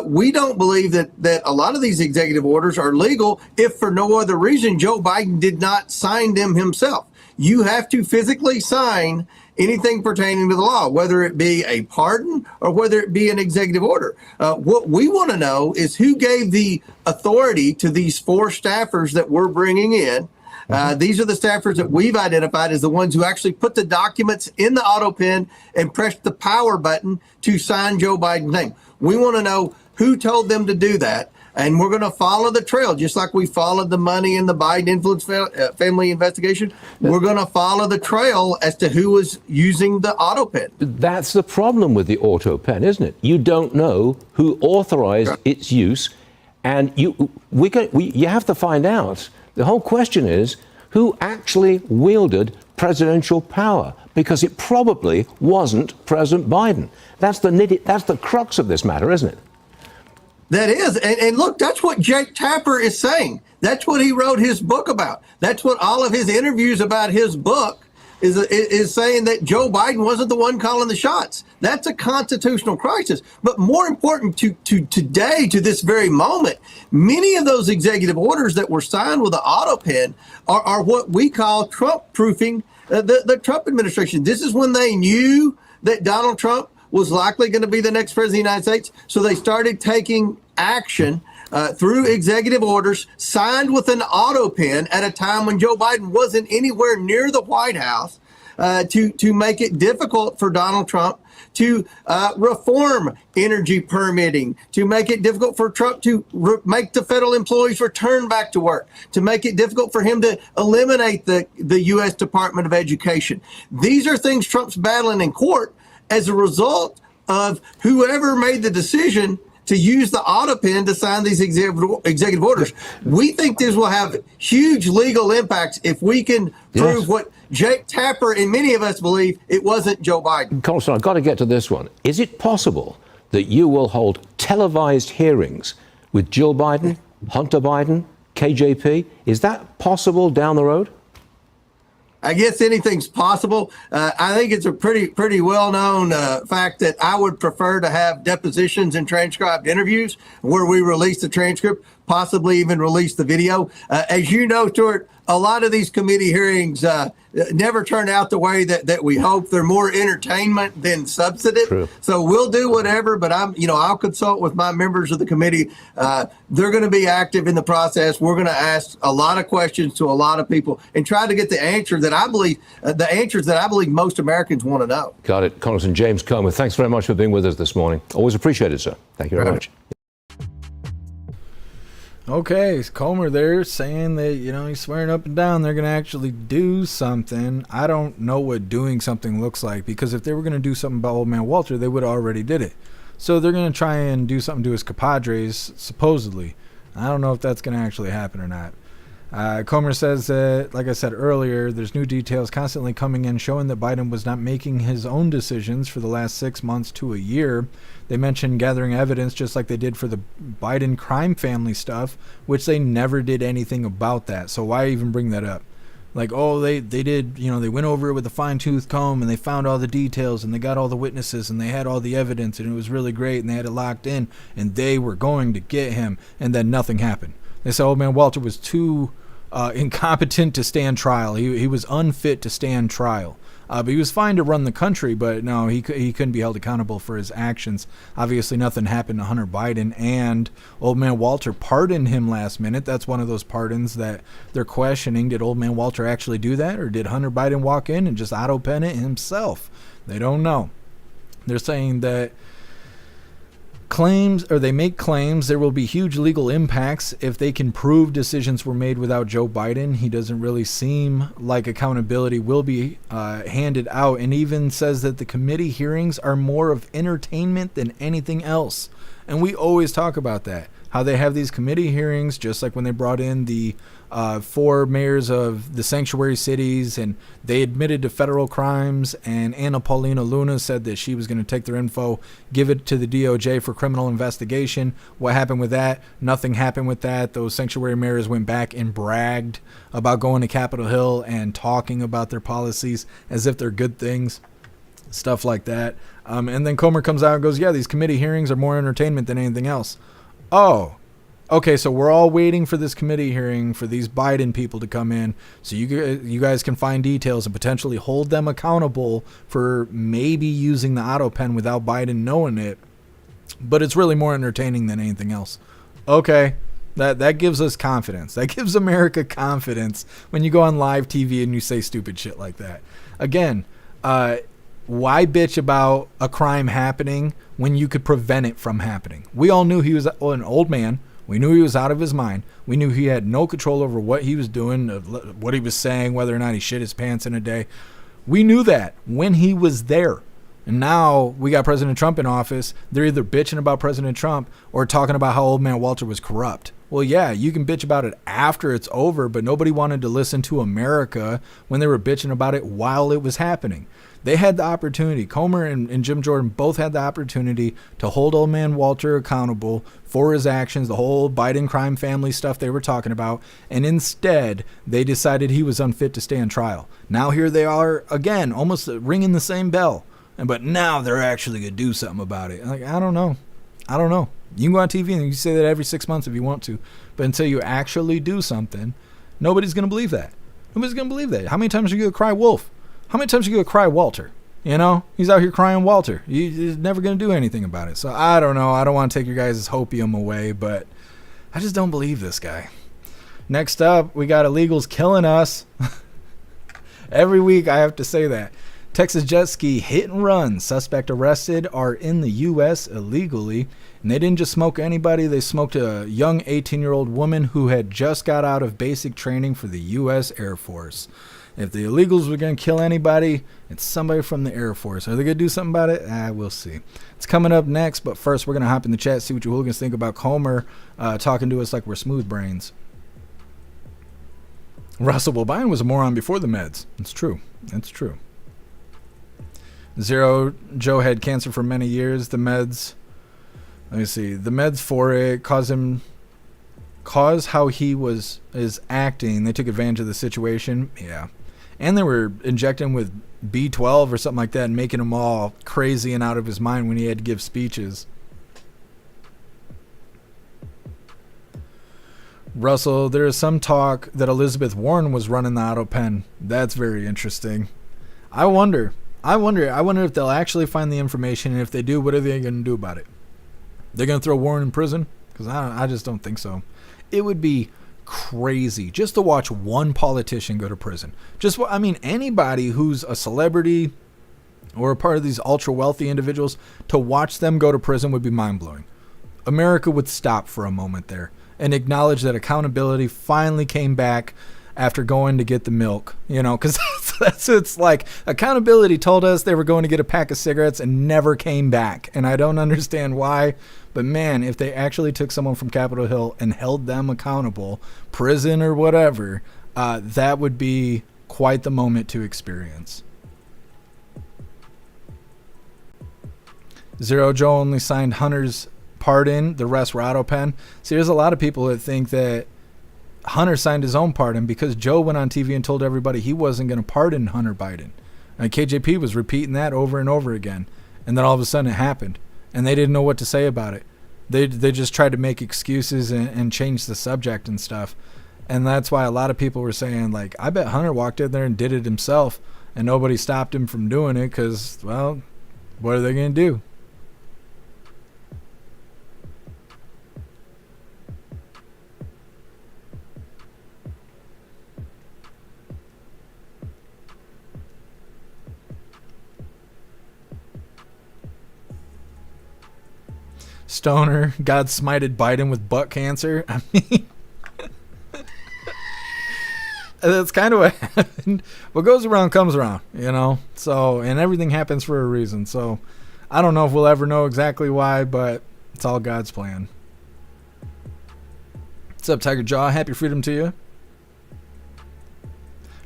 We don't believe that a lot of these executive orders are legal if for no other reason Joe Biden did not sign them himself. You have to physically sign anything pertaining to the law, whether it be a pardon or whether it be an executive order. What we want to know is who gave the authority to these 4 staffers that we're bringing in. These are the staffers that we've identified as the ones who actually put the documents in the auto pen and pressed the power button to sign Joe Biden's name. We want to know who told them to do that. And we're going to follow the trail, just like we followed the money in the Biden influence family investigation. We're going to follow the trail as to who was using the auto pen. That's the problem with the auto pen, isn't it? You don't know who authorized its use, and you have to find out. The whole question is who actually wielded presidential power, because it probably wasn't President Biden. That's the crux of this matter, isn't it? That is. And look, that's what Jake Tapper is saying. That's what he wrote his book about. That's what all of his interviews about his book is saying, that Joe Biden wasn't the one calling the shots. That's a constitutional crisis. But more important to today, to this very moment, many of those executive orders that were signed with the auto pen are what we call Trump-proofing the Trump administration. This is when they knew that Donald Trump was likely going to be the next president of the United States. So they started taking action through executive orders signed with an auto pen at a time when Joe Biden wasn't anywhere near the White House to make it difficult for Donald Trump to reform energy permitting, to make it difficult for Trump to make the federal employees return back to work, to make it difficult for him to eliminate the U.S. Department of Education. These are things Trump's battling in court as a result of whoever made the decision to use the auto pen to sign these executive orders. We think this will have huge legal impacts if we can prove what Jake Tapper and many of us believe, it wasn't Joe Biden. Congressman, I've got to get to this one. Is it possible that you will hold televised hearings with Jill Biden, Hunter Biden, KJP? Is that possible down the road? I guess anything's possible. I think it's a pretty well-known fact that I would prefer to have depositions and transcribed interviews where we release the transcript, possibly even release the video. As you know, Stuart, a lot of these committee hearings never turn out the way that we hope. They're more entertainment than substantive. True. So we'll do whatever, but I'll consult with my members of the committee. They're going to be active in the process. We're going to ask a lot of questions to a lot of people and try to get the answers that I believe most Americans want to know. Got it. Congressman James Comer, thanks very much for being with us this morning. Always appreciate it, sir. Thank you very much. Okay, Comer there saying that, he's swearing up and down they're going to actually do something. I don't know what doing something looks like, because if they were going to do something about old man Walter, they would have already did it. So they're going to try and do something to his compadres, supposedly. I don't know if that's going to actually happen or not. Comer says that, like I said earlier, there's new details constantly coming in showing that Biden was not making his own decisions for the last 6 months to a year. They mentioned gathering evidence just like they did for the Biden crime family stuff, which they never did anything about that. So why even bring that up? Like, oh, they did, they went over it with a fine-tooth comb and they found all the details and they got all the witnesses and they had all the evidence and it was really great and they had it locked in and they were going to get him, and then nothing happened. They said old man Walter was too incompetent to stand trial. He was unfit to stand trial. But he was fine to run the country, but no, he couldn't be held accountable for his actions. Obviously, nothing happened to Hunter Biden, and old man Walter pardoned him last minute. That's one of those pardons that they're questioning. Did old man Walter actually do that, or did Hunter Biden walk in and just auto-pen it himself? They don't know. They're saying that they make claims there will be huge legal impacts if they can prove decisions were made without Joe Biden. He doesn't really seem like accountability will be handed out, and even says that the committee hearings are more of entertainment than anything else. And we always talk about that, how they have these committee hearings, just like when they brought in the 4 mayors of the sanctuary cities and they admitted to federal crimes, and Anna Paulina Luna said that she was going to take their info, give it to the DOJ for criminal investigation. What happened with that? Nothing happened with that. Those sanctuary mayors went back and bragged about going to Capitol Hill and talking about their policies as if they're good things, stuff like that. And then Comer comes out and goes, yeah, these committee hearings are more entertainment than anything else. Oh, okay, so we're all waiting for this committee hearing for these Biden people to come in so you guys can find details and potentially hold them accountable for maybe using the auto pen without Biden knowing it. But it's really more entertaining than anything else. Okay, that gives us confidence. That gives America confidence when you go on live TV and you say stupid shit like that. Again, why bitch about a crime happening when you could prevent it from happening? We all knew he was an old man. We knew he was out of his mind. We knew he had no control over what he was doing, what he was saying, whether or not he shit his pants in a day. We knew that when he was there. And now we got President Trump in office. They're either bitching about President Trump or talking about how old man Walter was corrupt. Well, yeah, you can bitch about it after it's over, but nobody wanted to listen to America when they were bitching about it while it was happening. They had the opportunity. Comer and Jim Jordan both had the opportunity to hold old man Walter accountable for his actions, the whole Biden crime family stuff they were talking about. And instead, they decided he was unfit to stand trial. Now here they are again, almost ringing the same bell. But now they're actually going to do something about it. Like, I don't know. You can go on TV and you can say that every 6 months if you want to. But until you actually do something, nobody's going to believe that. Nobody's going to believe that. How many times are you going to cry wolf? How many times are you going to cry Walter? You know, he's out here crying Walter. He's never going to do anything about it. So I don't know. I don't want to take your guys' hopium away, but I just don't believe this guy. Next up, we got illegals killing us. Every week I have to say that. Texas jet ski hit and run. Suspect arrested are in the U.S. illegally. And they didn't just smoke anybody. They smoked a young 18-year-old woman who had just got out of basic training for the U.S. Air Force. If the illegals were going to kill anybody, it's somebody from the Air Force. Are they going to do something about it? We'll see. It's coming up next, but first we're going to hop in the chat, see what you hooligans think about Comer talking to us like we're smooth brains. Russell Biden was a moron before the meds. It's true. It's true. Zero, Joe had cancer for many years. The meds, let me see. The meds for it caused how he is acting. They took advantage of the situation. Yeah. And they were injecting with B12 or something like that and making him all crazy and out of his mind when he had to give speeches. Russell, there is some talk that Elizabeth Warren was running the auto pen. That's very interesting. I wonder if they'll actually find the information, and if they do, what are they going to do about it? They're going to throw Warren in prison? Because I just don't think so. It would be crazy just to watch one politician go to prison. Anybody who's a celebrity or a part of these ultra wealthy individuals, to watch them go to prison would be mind-blowing. America would stop for a moment there and acknowledge that accountability finally came back after going to get the milk, because it's like accountability told us they were going to get a pack of cigarettes and never came back. And I don't understand why, but man, if they actually took someone from Capitol Hill and held them accountable, prison or whatever, that would be quite the moment to experience. Zero, Joe only signed Hunter's pardon, the rest were auto pen. See, there's a lot of people that think that Hunter signed his own pardon because Joe went on TV and told everybody he wasn't going to pardon Hunter Biden. And KJP was repeating that over and over again. And then all of a sudden it happened. And they didn't know what to say about it. They just tried to make excuses and change the subject and stuff. And that's why a lot of people were saying, like, I bet Hunter walked in there and did it himself. And nobody stopped him from doing it because, well, what are they going to do? Stoner, God smited Biden with butt cancer. I mean, that's kind of what happened. What goes around comes around, So, and everything happens for a reason. So, I don't know if we'll ever know exactly why, but it's all God's plan. What's up, Tiger Jaw? Happy freedom to you.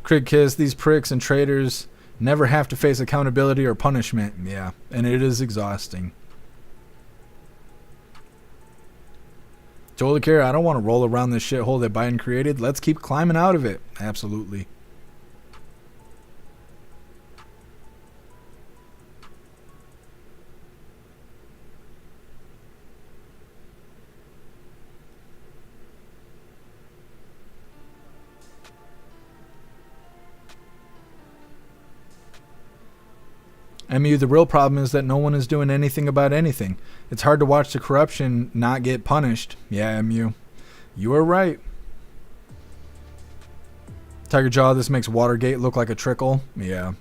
Craig Kiss, these pricks and traitors never have to face accountability or punishment. Yeah, and it is exhausting. Totally care. I don't want to roll around this shithole that Biden created. Let's keep climbing out of it. Absolutely. MU, the real problem is that no one is doing anything about anything. It's hard to watch the corruption not get punished. Yeah, MU. You are right. Tiger Jaw, this makes Watergate look like a trickle. Yeah.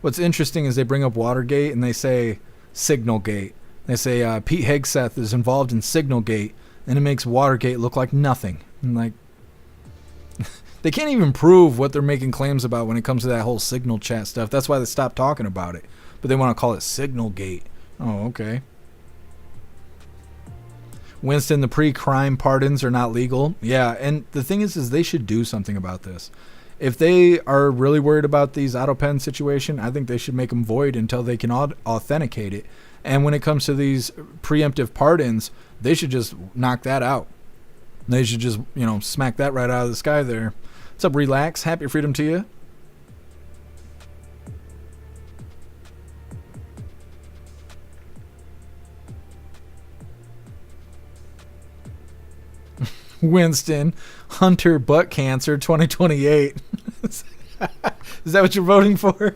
What's interesting is they bring up Watergate and they say Signalgate. They say Pete Hegseth is involved in Signalgate, and it makes Watergate look like nothing. And like, they can't even prove what they're making claims about when it comes to that whole signal chat stuff. That's why they stopped talking about it. But they want to call it Signalgate. Oh, okay. Winston, the pre-crime pardons are not legal. Yeah, and the thing is they should do something about this. If they are really worried about these auto pen situation, I think they should make them void until they can authenticate it. And when it comes to these preemptive pardons, they should just knock that out. They should just, smack that right out of the sky there. What's up, Relax? Happy freedom to you. Winston, Hunter butt cancer 2028. Is that what you're voting for?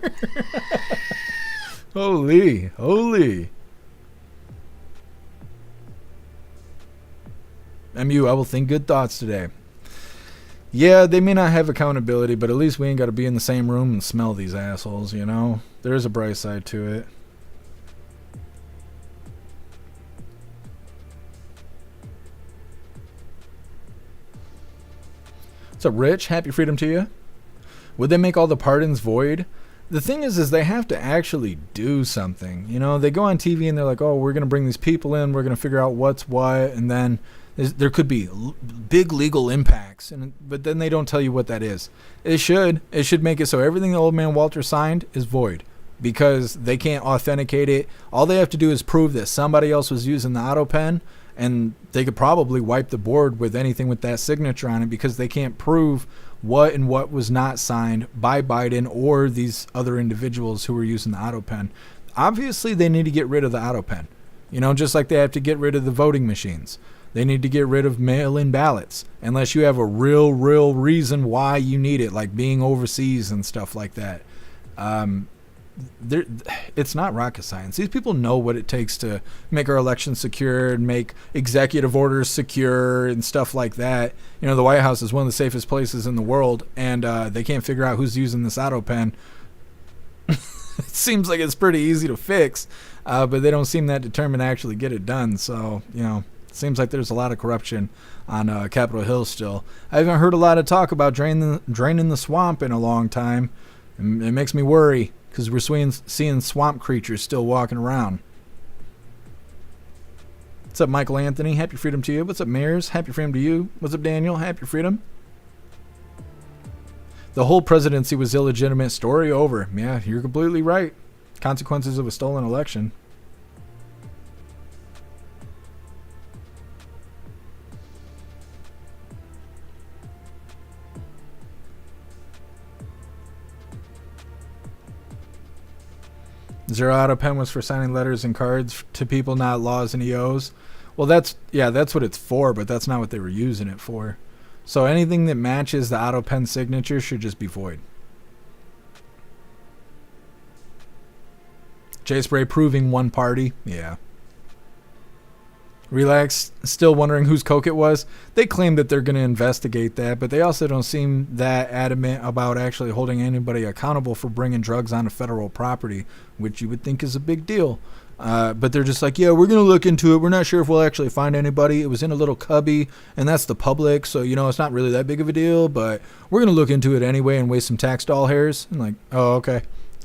Holy. MU, I will think good thoughts today. Yeah, they may not have accountability, but at least we ain't got to be in the same room and smell these assholes, There is a bright side to it. What's up, Rich? Happy freedom to you. Would they make all the pardons void? The thing is they have to actually do something. They go on TV and they're like, oh, we're going to bring these people in. We're going to figure out what's what. And then there could be big legal impacts. But then they don't tell you what that is. It should make it so everything the old man Walter signed is void because they can't authenticate it. All they have to do is prove that somebody else was using the auto pen. And they could probably wipe the board with anything with that signature on it because they can't prove what was not signed by Biden or these other individuals who were using the auto pen. Obviously, they need to get rid of the auto pen. Just like they have to get rid of the voting machines. They need to get rid of mail-in ballots unless you have a real reason why you need it, like being overseas and stuff like that. It's not rocket science. These people know what it takes to make our elections secure and make executive orders secure and stuff like that. The White House is one of the safest places in the world, and they can't figure out who's using this auto pen. It seems like it's pretty easy to fix, but they don't seem that determined to actually get it done. So, it seems like there's a lot of corruption on Capitol Hill still. I haven't heard a lot of talk about draining the swamp in a long time. It makes me worry. Because we're seeing swamp creatures still walking around. What's up, Michael Anthony? Happy freedom to you. What's up, Mayors? Happy freedom to you. What's up, Daniel? Happy freedom. The whole presidency was illegitimate. Story over. Yeah, you're completely right. Consequences of a stolen election. Zero auto pen was for signing letters and cards to people, not laws and EOs. Well, that's what it's for, but that's not what they were using it for. So anything that matches the auto pen signature should just be void. J-Spray proving one party. Yeah. Relax, still wondering whose coke it was. They claim that they're going to investigate that, but they also don't seem that adamant about actually holding anybody accountable for bringing drugs onto federal property, which you would think is a big deal. But they're just like, yeah, we're going to look into it. We're not sure if we'll actually find anybody. It was in a little cubby, and that's the public, so, it's not really that big of a deal, but we're going to look into it anyway and waste some tax doll hairs. I'm like, oh, okay.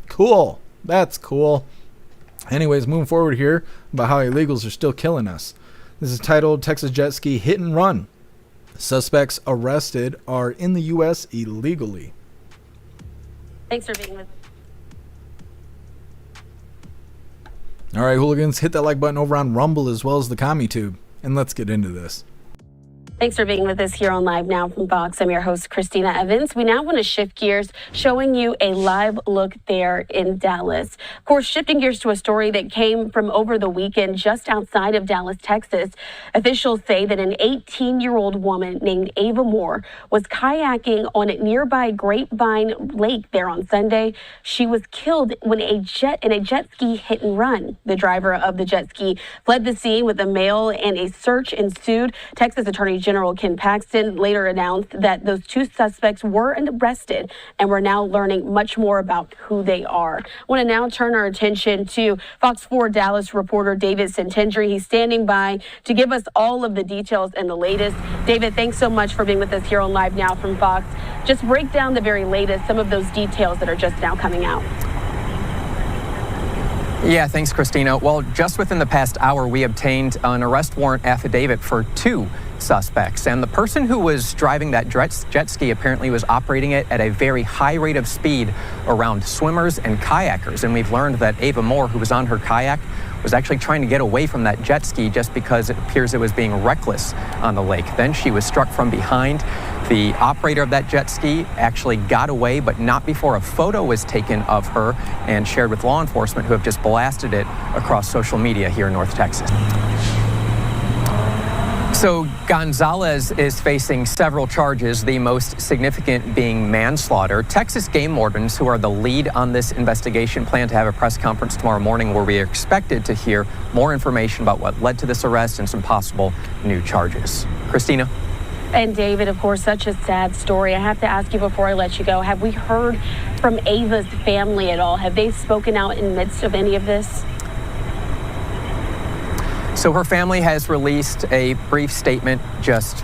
Cool. That's cool. Anyways, moving forward here about how illegals are still killing us. This is titled Texas Jet Ski Hit and Run. Suspects arrested are in the U.S. illegally. Thanks for being with All right, hooligans, hit that like button over on Rumble as well as the CommuTube. And let's get into this. Thanks for being with us here on Live Now from Fox. I'm your host, Christina Evans. We now want to shift gears, showing you a live look there in Dallas. Of course, shifting gears to a story that came from over the weekend just outside of Dallas, Texas. Officials say that an 18-year-old woman named Ava Moore was kayaking on a nearby Grapevine Lake there on Sunday. She was killed when a jet ski hit and run. The driver of the jet ski fled the scene with a male, and a search ensued. Texas Attorney General Ken Paxton later announced that those two suspects were arrested, and we're now learning much more about who they are. I want to now turn our attention to Fox 4 Dallas reporter David Sentendry. He's standing by to give us all of the details and the latest. David, thanks so much for being with us here on Live Now from Fox. Just break down the very latest, some of those details that are just now coming out. Yeah, thanks, Christina. Well, just within the past hour, we obtained an arrest warrant affidavit for two suspects. And the person who was driving that jet ski apparently was operating it at a very high rate of speed around swimmers and kayakers. And we've learned that Ava Moore, who was on her kayak, was actually trying to get away from that jet ski just because it appears it was being reckless on the lake. Then she was struck from behind. The operator of that jet ski actually got away, but not before a photo was taken of her and shared with law enforcement, who have just blasted it across social media here in North Texas. So Gonzalez is facing several charges, the most significant being manslaughter. Texas game wardens, who are the lead on this investigation, plan to have a press conference tomorrow morning where we are expected to hear more information about what led to this arrest and some possible new charges. Christina? And David, of course, such a sad story. I have to ask you before I let you go, have we heard from Ava's family at all? Have they spoken out in the midst of any of this? So her family has released a brief statement, just,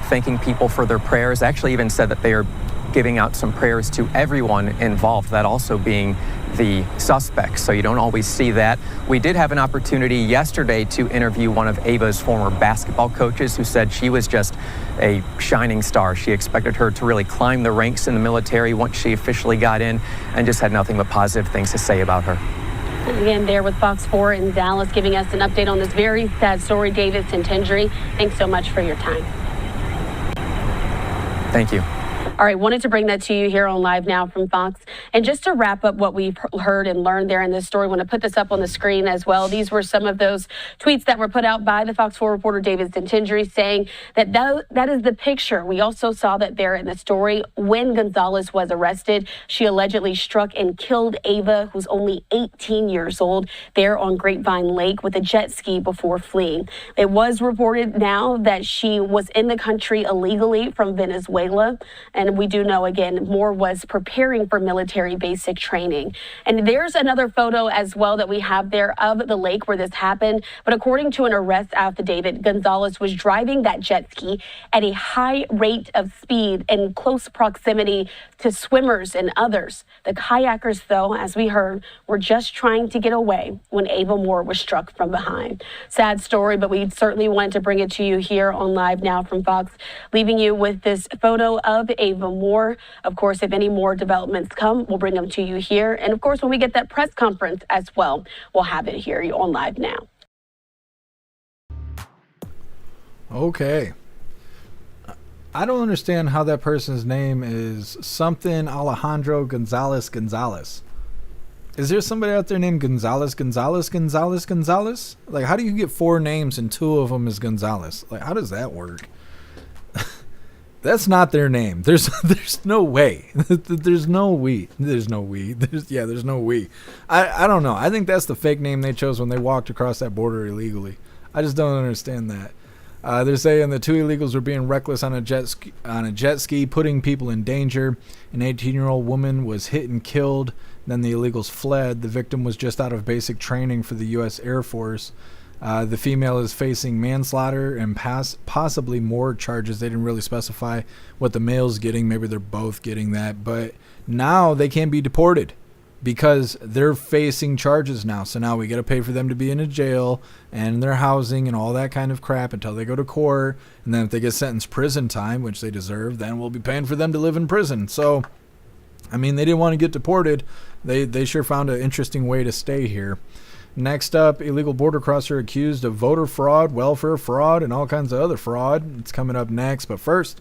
thanking people for their prayers. Actually even said that they are giving out some prayers to everyone involved, that also being the suspects. So you don't always see that. We did have an opportunity yesterday to interview one of Ava's former basketball coaches, who said she was just a shining star. She expected her to really climb the ranks in the military once she officially got in, and just had nothing but positive things to say about her. Again, there with Fox 4 in Dallas, giving us an update on this very sad story, David Centendry. Thanks so much for your time. Thank you. All right, wanted to bring that to you here on Live Now from Fox. And just to wrap up what we've heard and learned there in this story, I want to put this up on the screen as well. These were some of those tweets that were put out by the Fox 4 reporter David Centendry, saying that is the picture. We also saw that there in the story when Gonzalez was arrested. She allegedly struck and killed Ava, who's only 18 years old, there on Grapevine Lake with a jet ski before fleeing. It was reported now that she was in the country illegally from Venezuela. And we do know, again, Moore was preparing for military basic training. And there's another photo as well that we have there of the lake where this happened. But according to an arrest affidavit, Gonzalez was driving that jet ski at a high rate of speed in close proximity to swimmers and others. The kayakers, though, as we heard, were just trying to get away when Ava Moore was struck from behind. Sad story, but we certainly wanted to bring it to you here on Live Now from Fox, leaving you with this photo of Ava Moore. Of course, if any more developments come, we'll bring them to you here. And of course, when we get that press conference as well, we'll have it here on Live Now. Okay. I don't understand how that person's name is something Alejandro Gonzalez Gonzalez. Is there somebody out there named Gonzalez? Like, how do you get 4 names and 2 of them is Gonzalez? Like, how does that work? That's not their name. There's no way. There's no we. There's no we. I don't know. I think that's the fake name they chose when they walked across that border illegally. I just don't understand that. They're saying the 2 illegals were being reckless on a jet ski, putting people in danger. An 18-year-old woman was hit and killed. Then the illegals fled. The victim was just out of basic training for the U.S. Air Force. The female is facing manslaughter and possibly more charges. They didn't really specify what the male's getting. Maybe they're both getting that. But now they can't be deported because they're facing charges now. So now we got to pay for them to be in a jail and their housing and all that kind of crap until they go to court. And then if they get sentenced prison time, which they deserve, then we'll be paying for them to live in prison. So, I mean, they didn't want to get deported. They sure found an interesting way to stay here. Next up, illegal border crosser accused of voter fraud, welfare fraud, and all kinds of other fraud. It's coming up next. But first,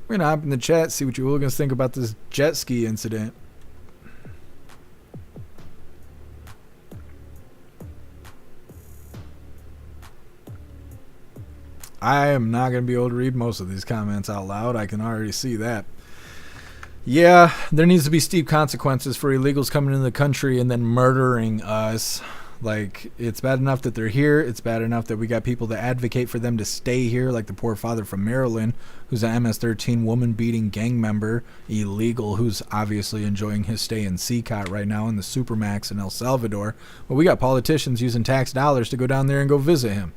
we're going to hop in the chat, see what you hooligans think about this jet ski incident. I am not going to be able to read most of these comments out loud. I can already see that. Yeah, there needs to be steep consequences for illegals coming into the country and then murdering us. Like, it's bad enough that they're here. It's bad enough that we got people that advocate for them to stay here, like the poor father from Maryland, who's an MS-13 woman-beating gang member, illegal, who's obviously enjoying his stay in CCOT right now in the Supermax in El Salvador. But we got politicians using tax dollars to go down there and go visit him.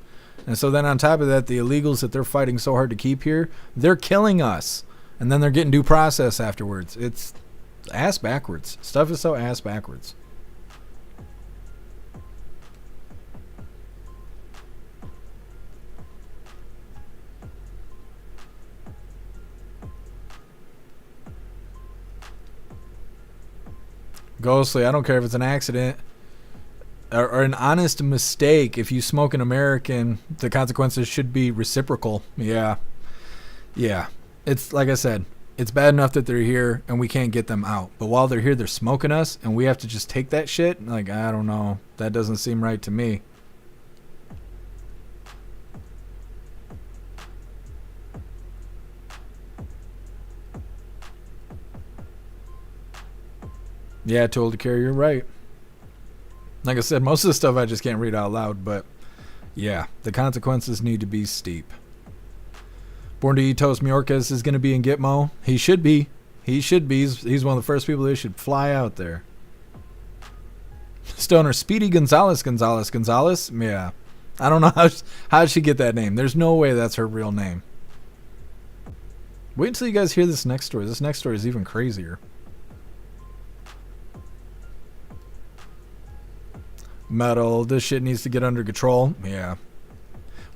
And so then on top of that, the illegals that they're fighting so hard to keep here, they're killing us. And then they're getting due process afterwards. It's ass backwards. Stuff is so ass backwards. Ghostly, I don't care if it's an accident or an honest mistake. If you smoke an American, the consequences should be reciprocal. Yeah. It's like I said, it's bad enough that they're here and we can't get them out. But while they're here, they're smoking us and we have to just take that shit. Like, I don't know. That doesn't seem right to me. Yeah, told to carry, you're right. Like I said, most of the stuff I just can't read out loud, but yeah, the consequences need to be steep. Born to Eat Toast Mayorkas is going to be in Gitmo. He should be. He's one of the first people that should fly out there. Stoner Speedy Gonzalez. Yeah. I don't know how she get that name. There's no way that's her real name. Wait until you guys hear this next story. This next story is even crazier. Metal, this shit needs to get under control. Yeah.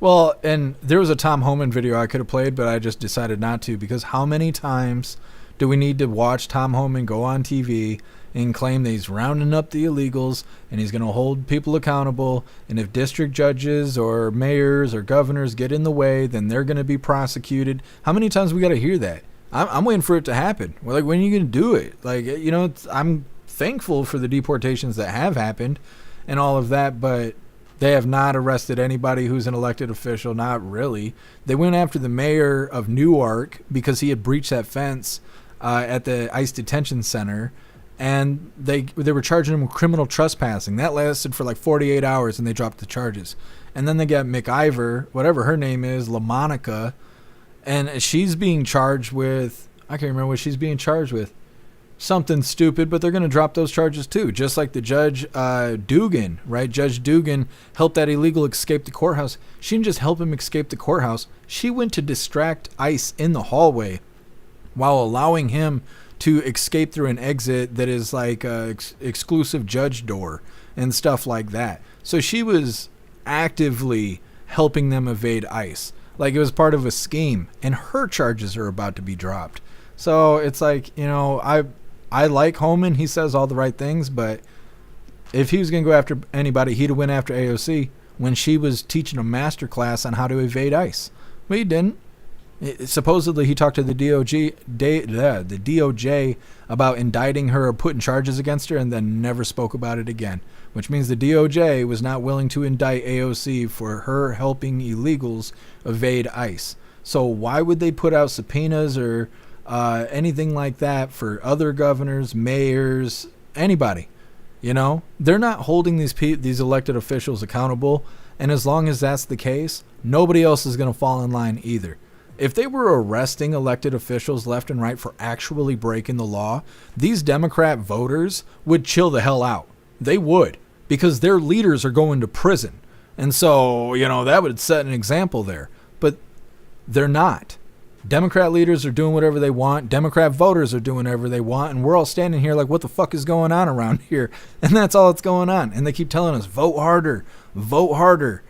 Well, and there was a Tom Homan video I could have played, but I just decided not to, because how many times do we need to watch Tom Homan go on TV and claim that he's rounding up the illegals and he's going to hold people accountable, and if district judges or mayors or governors get in the way, then they're going to be prosecuted? How many times we got to hear that? I'm waiting for it to happen. We're like, when are you going to do it? Like, you know, I'm thankful for the deportations that have happened and all of that, but they have not arrested anybody who's an elected official. Not really. They went after the mayor of Newark because he had breached that fence at the ICE detention center, and they were charging him with criminal trespassing. That lasted for like 48 hours, and they dropped the charges. And then they got McIver, whatever her name is, LaMonica, and she's being charged with, I can't remember what she's being charged with. Something stupid, but they're going to drop those charges too. Just like the Judge Dugan, right? Judge Dugan helped that illegal escape the courthouse. She didn't just help him escape the courthouse. She went to distract ICE in the hallway while allowing him to escape through an exit that is like a exclusive judge door and stuff like that. So she was actively helping them evade ICE. Like it was part of a scheme, and her charges are about to be dropped. So it's like, you know, I like Homan. He says all the right things, but if he was going to go after anybody, he'd have went after AOC when she was teaching a master class on how to evade ICE. But he didn't. Supposedly, he talked to the DOJ about indicting her or putting charges against her, and then never spoke about it again, which means the DOJ was not willing to indict AOC for her helping illegals evade ICE. So why would they put out subpoenas or anything like that for other governors, mayors, anybody? You know, they're not holding these elected officials accountable, and as long as that's the case, nobody else is going to fall in line either. If they were arresting elected officials left and right for actually breaking the law, these Democrat voters would chill the hell out. They would, because their leaders are going to prison. And so, you know, that would set an example there. But they're not. Democrat leaders are doing whatever they want. Democrat voters are doing whatever they want. And we're all standing here like, what the fuck is going on around here? And that's all that's going on. And they keep telling us, vote harder, vote harder.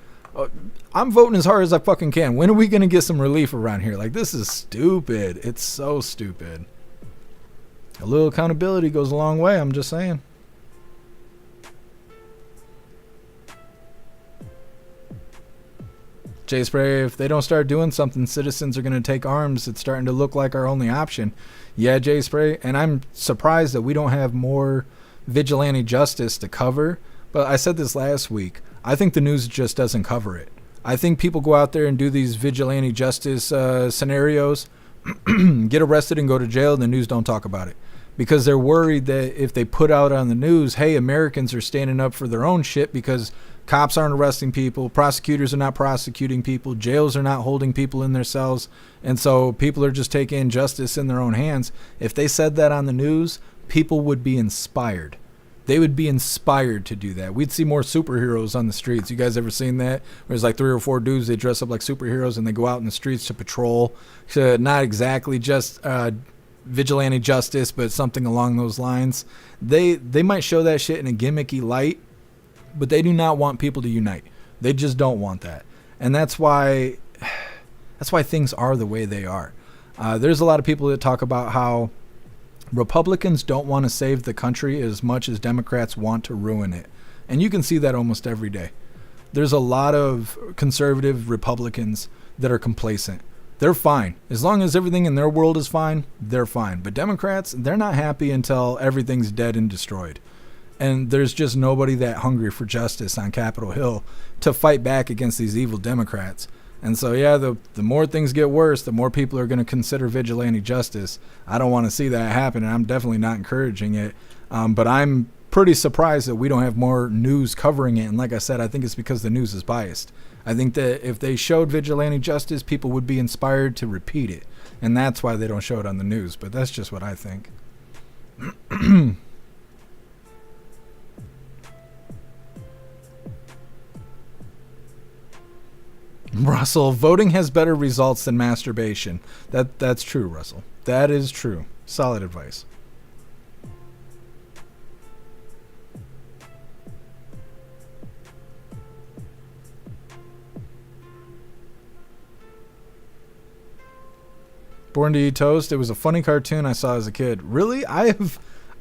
I'm voting as hard as I fucking can. When are we going to get some relief around here? Like, this is stupid. It's so stupid. A little accountability goes a long way. I'm just saying. Jay Spray, if they don't start doing something, citizens are going to take arms. It's starting to look like our only option. Yeah, Jay Spray, and I'm surprised that we don't have more vigilante justice to cover. But I said this last week. I think the news just doesn't cover it. I think people go out there and do these vigilante justice scenarios, get arrested and go to jail, and the news don't talk about it. Because they're worried that if they put out on the news, hey, Americans are standing up for their own shit because cops aren't arresting people, prosecutors are not prosecuting people, jails are not holding people in their cells, and so people are just taking justice in their own hands. If they said that on the news, people would be inspired. They would be inspired to do that. We'd see more superheroes on the streets. You guys ever seen that? There's like 3 or 4 dudes, they dress up like superheroes and they go out in the streets to patrol. So not exactly just vigilante justice, but something along those lines. They might show that shit in a gimmicky light, but they do not want people to unite. They just don't want that. And that's why things are the way they are. There's a lot of people that talk about how Republicans don't want to save the country as much as Democrats want to ruin it. And you can see that almost every day. There's a lot of conservative Republicans that are complacent. They're fine. As long as everything in their world is fine, they're fine. But Democrats, they're not happy until everything's dead and destroyed. And there's just nobody that hungry for justice on Capitol Hill to fight back against these evil Democrats. And so, yeah, the more things get worse, the more people are going to consider vigilante justice. I don't want to see that happen, and I'm definitely not encouraging it. But I'm pretty surprised that we don't have more news covering it. And like I said, I think it's because the news is biased. I think that if they showed vigilante justice, people would be inspired to repeat it. And that's why they don't show it on the news. But that's just what I think. Russell, voting has better results than masturbation. That's true, Russell. That is true. Solid advice. Born to Eat Toast. It was a funny cartoon I saw as a kid. Really? I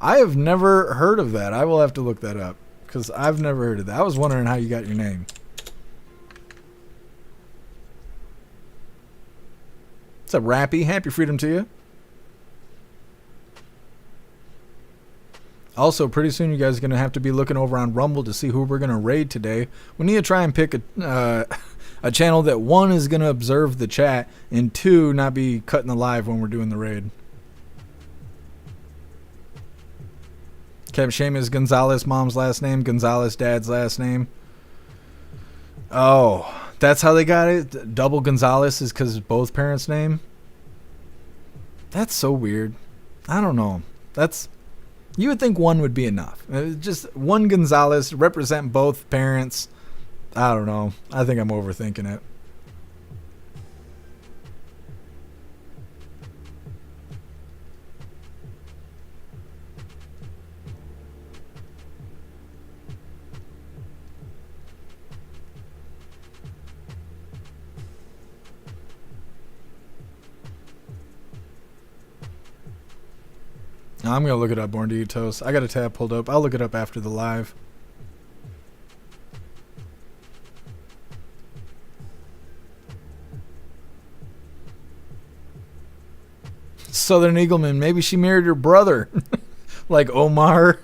have never heard of that. I will have to look that up because I've never heard of that. I was wondering how you got your name. What's up, Rappy? Happy freedom to you. Also, pretty soon you guys are going to have to be looking over on Rumble to see who we're going to raid today. We need to try and pick a channel that, one, is going to observe the chat, and two, not be cutting the live when we're doing the raid. Kev Seamus, Gonzalez, mom's last name, Gonzalez, dad's last name. Oh, that's how they got it? Double Gonzalez is because both parents' name? That's so weird. I don't know. You would think one would be enough. Just one Gonzalez, represent both parents. I don't know. I think I'm overthinking it. I'm going to look it up, Born to Eat Toast. I got a tab pulled up. I'll look it up after the live. Southern Eagleman. Maybe she married her brother. Like Omar.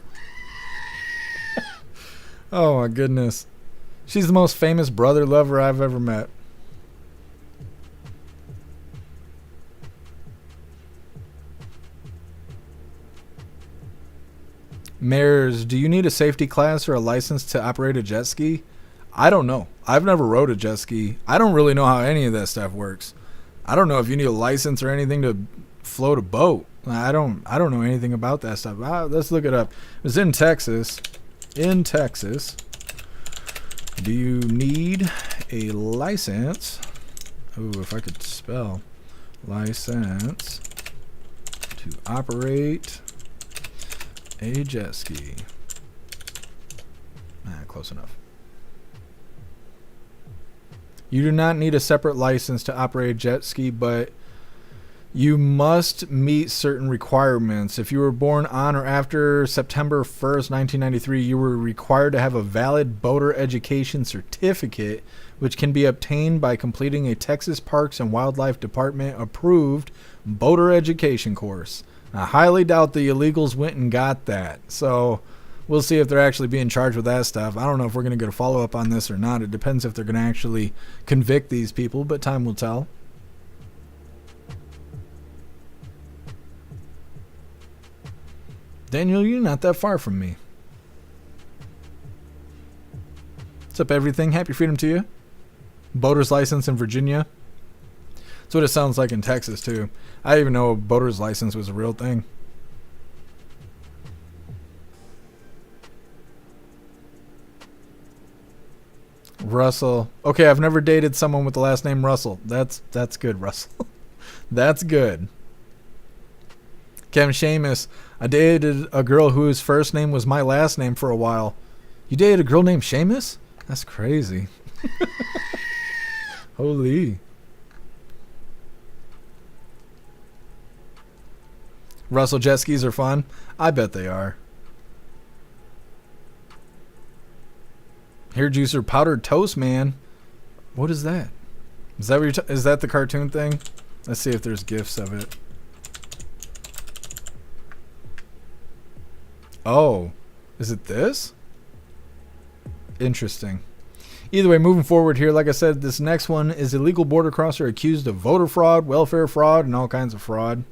Oh, my goodness. She's the most famous brother lover I've ever met. Mares, do you need a safety class or a license to operate a jet ski? I don't know. I've never rode a jet ski. I don't really know how any of that stuff works. I don't know if you need a license or anything to float a boat. I don't know anything about that stuff. Let's look it up. It was in Texas. In Texas. Do you need a license? Oh, if I could spell. License to operate a jet ski. Close enough. You do not need a separate license to operate a jet ski, but you must meet certain requirements. If you were born on or after September 1st, 1993, you were required to have a valid boater education certificate, which can be obtained by completing a Texas Parks and Wildlife Department approved boater education course. I highly doubt the illegals went and got that. So we'll see if they're actually being charged with that stuff. I don't know if we're going to get a follow-up on this or not. It depends if they're going to actually convict these people, but time will tell. Daniel, you're not that far from me. What's up, everything? Happy freedom to you. Boater's license in Virginia. That's what it sounds like in Texas, too. I didn't even know a boater's license was a real thing. Russell. Okay, I've never dated someone with the last name Russell. That's good, Russell. That's good. Kevin Seamus. I dated a girl whose first name was my last name for a while. You dated a girl named Seamus? That's crazy. Holy. Russell jet skis are fun. I bet they are. Hair juicer powdered toast man. What is that? Is that what is that the cartoon thing? Let's see if there's gifs of it. Oh, is it this? Interesting. Either way, moving forward here, like I said, this next one is illegal border crosser accused of voter fraud, welfare fraud, and all kinds of fraud.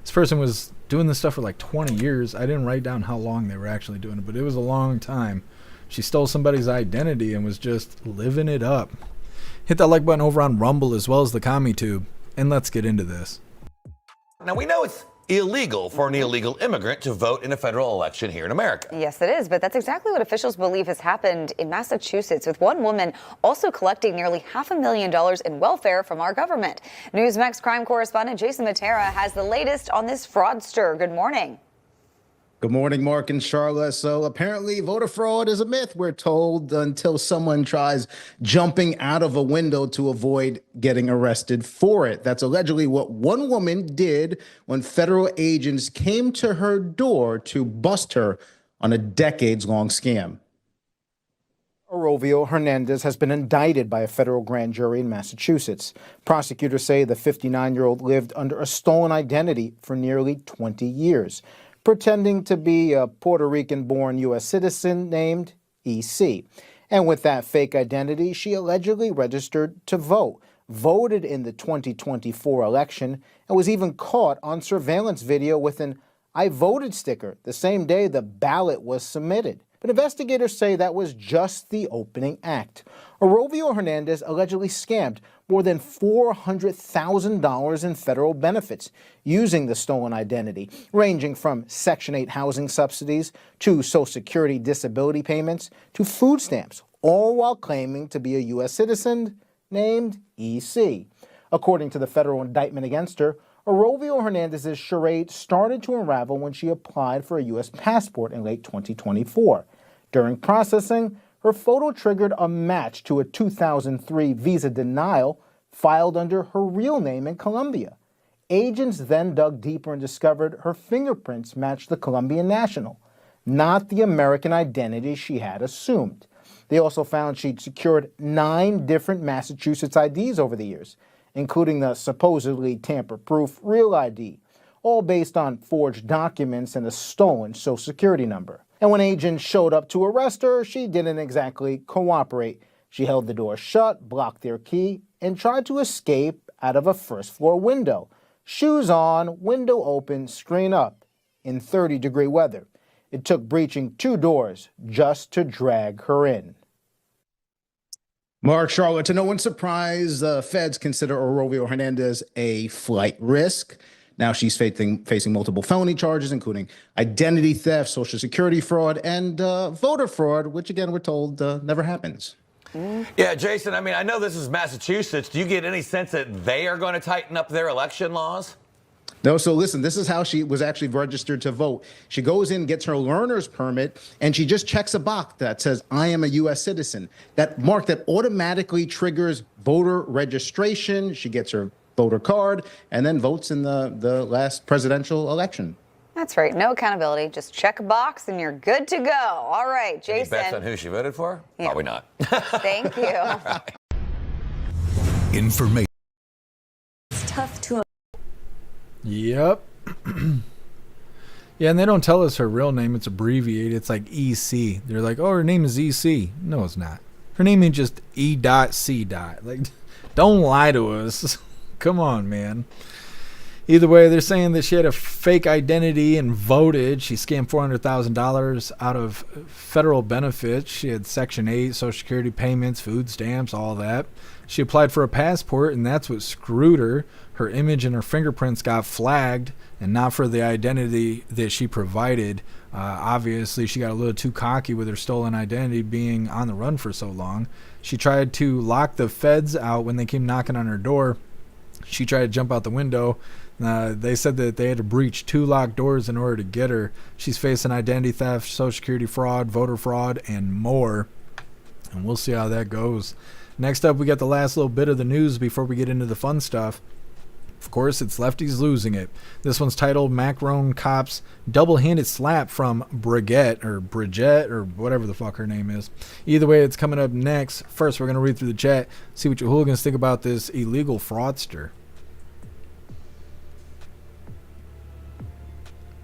This person was doing this stuff for like 20 years. I didn't write down how long they were actually doing it, but it was a long time. She stole somebody's identity and was just living it up. Hit that like button over on Rumble as well as the CommuTube, and let's get into this. Now, we know it's illegal for an illegal immigrant to vote in a federal election here in America. Yes, it is, but that's exactly what officials believe has happened in Massachusetts, with one woman also collecting nearly $500,000 in welfare from our government. Newsmax crime correspondent Jason Matera has the latest on this fraudster. Good morning. Good morning, Mark and Charlotte. So apparently voter fraud is a myth, we're told, until someone tries jumping out of a window to avoid getting arrested for it. That's allegedly what one woman did when federal agents came to her door to bust her on a decades-long scam. Orovio Hernandez has been indicted by a federal grand jury in Massachusetts. Prosecutors say the 59-year-old lived under a stolen identity for nearly 20 years. Pretending to be a Puerto Rican-born U.S. citizen named EC. And with that fake identity, she allegedly registered to vote, voted in the 2024 election, and was even caught on surveillance video with an "I voted" sticker the same day the ballot was submitted. But investigators say that was just the opening act. Orovio Hernandez allegedly scammed more than $400,000 in federal benefits using the stolen identity, ranging from Section 8 housing subsidies to Social Security disability payments to food stamps, all while claiming to be a U.S. citizen named EC. According to the federal indictment against her, Orovio Hernandez's charade started to unravel when she applied for a U.S. passport in late 2024. During processing, her photo triggered a match to a 2003 visa denial filed under her real name in Colombia. Agents then dug deeper and discovered her fingerprints matched the Colombian national, not the American identity she had assumed. They also found she'd secured 9 different Massachusetts IDs over the years, including the supposedly tamper-proof Real ID, all based on forged documents and a stolen Social Security number. And when agents showed up to arrest her, she didn't exactly cooperate. She held the door shut, blocked their key, and tried to escape out of a first-floor window. Shoes on, window open, screen up, in 30-degree weather. It took breaching 2 doors just to drag her in. Mark, Charlotte, to no one's surprise, the feds consider Orovio Hernandez a flight risk. Now she's facing multiple felony charges, including identity theft, Social Security fraud, and voter fraud, which, again, we're told never happens. Yeah, Jason, I mean, I know this is Massachusetts. Do you get any sense that they are going to tighten up their election laws? No, so listen, this is how she was actually registered to vote. She goes in, gets her learner's permit, and she just checks a box that says, "I am a U.S. citizen." That mark that automatically triggers voter registration. She gets her voter card and then votes in the last presidential election. That's right. No accountability. Just check a box and you're good to go. All right, Jason. Any bets on who she voted for? Yeah. Probably not. Thank you. Information. It's tough to. Yep. Yeah, and they don't tell us her real name. It's abbreviated. It's like EC. They're like, oh, her name is EC. No, it's not. Her name is just E.C. Like, don't lie to us. Come on, man. Either way, they're saying that she had a fake identity and voted. She scammed $400,000 out of federal benefits. She had Section 8, Social Security payments, food stamps, all that. She applied for a passport, and that's what screwed her. Her image and her fingerprints got flagged, and not for the identity that she provided. Obviously, she got a little too cocky with her stolen identity being on the run for so long. She tried to lock the feds out when they came knocking on her door. She tried to jump out the window. They said that they had to breach 2 locked doors in order to get her. She's facing identity theft, Social Security fraud, voter fraud, and more. And we'll see how that goes. Next up, we got the last little bit of the news before we get into the fun stuff. Of course, it's lefties losing it. This one's titled Macron Cops Double-Handed Slap from Bridget, or whatever the fuck her name is. Either way, it's coming up next. First, we're going to read through the chat, see what you hooligans think about this illegal fraudster.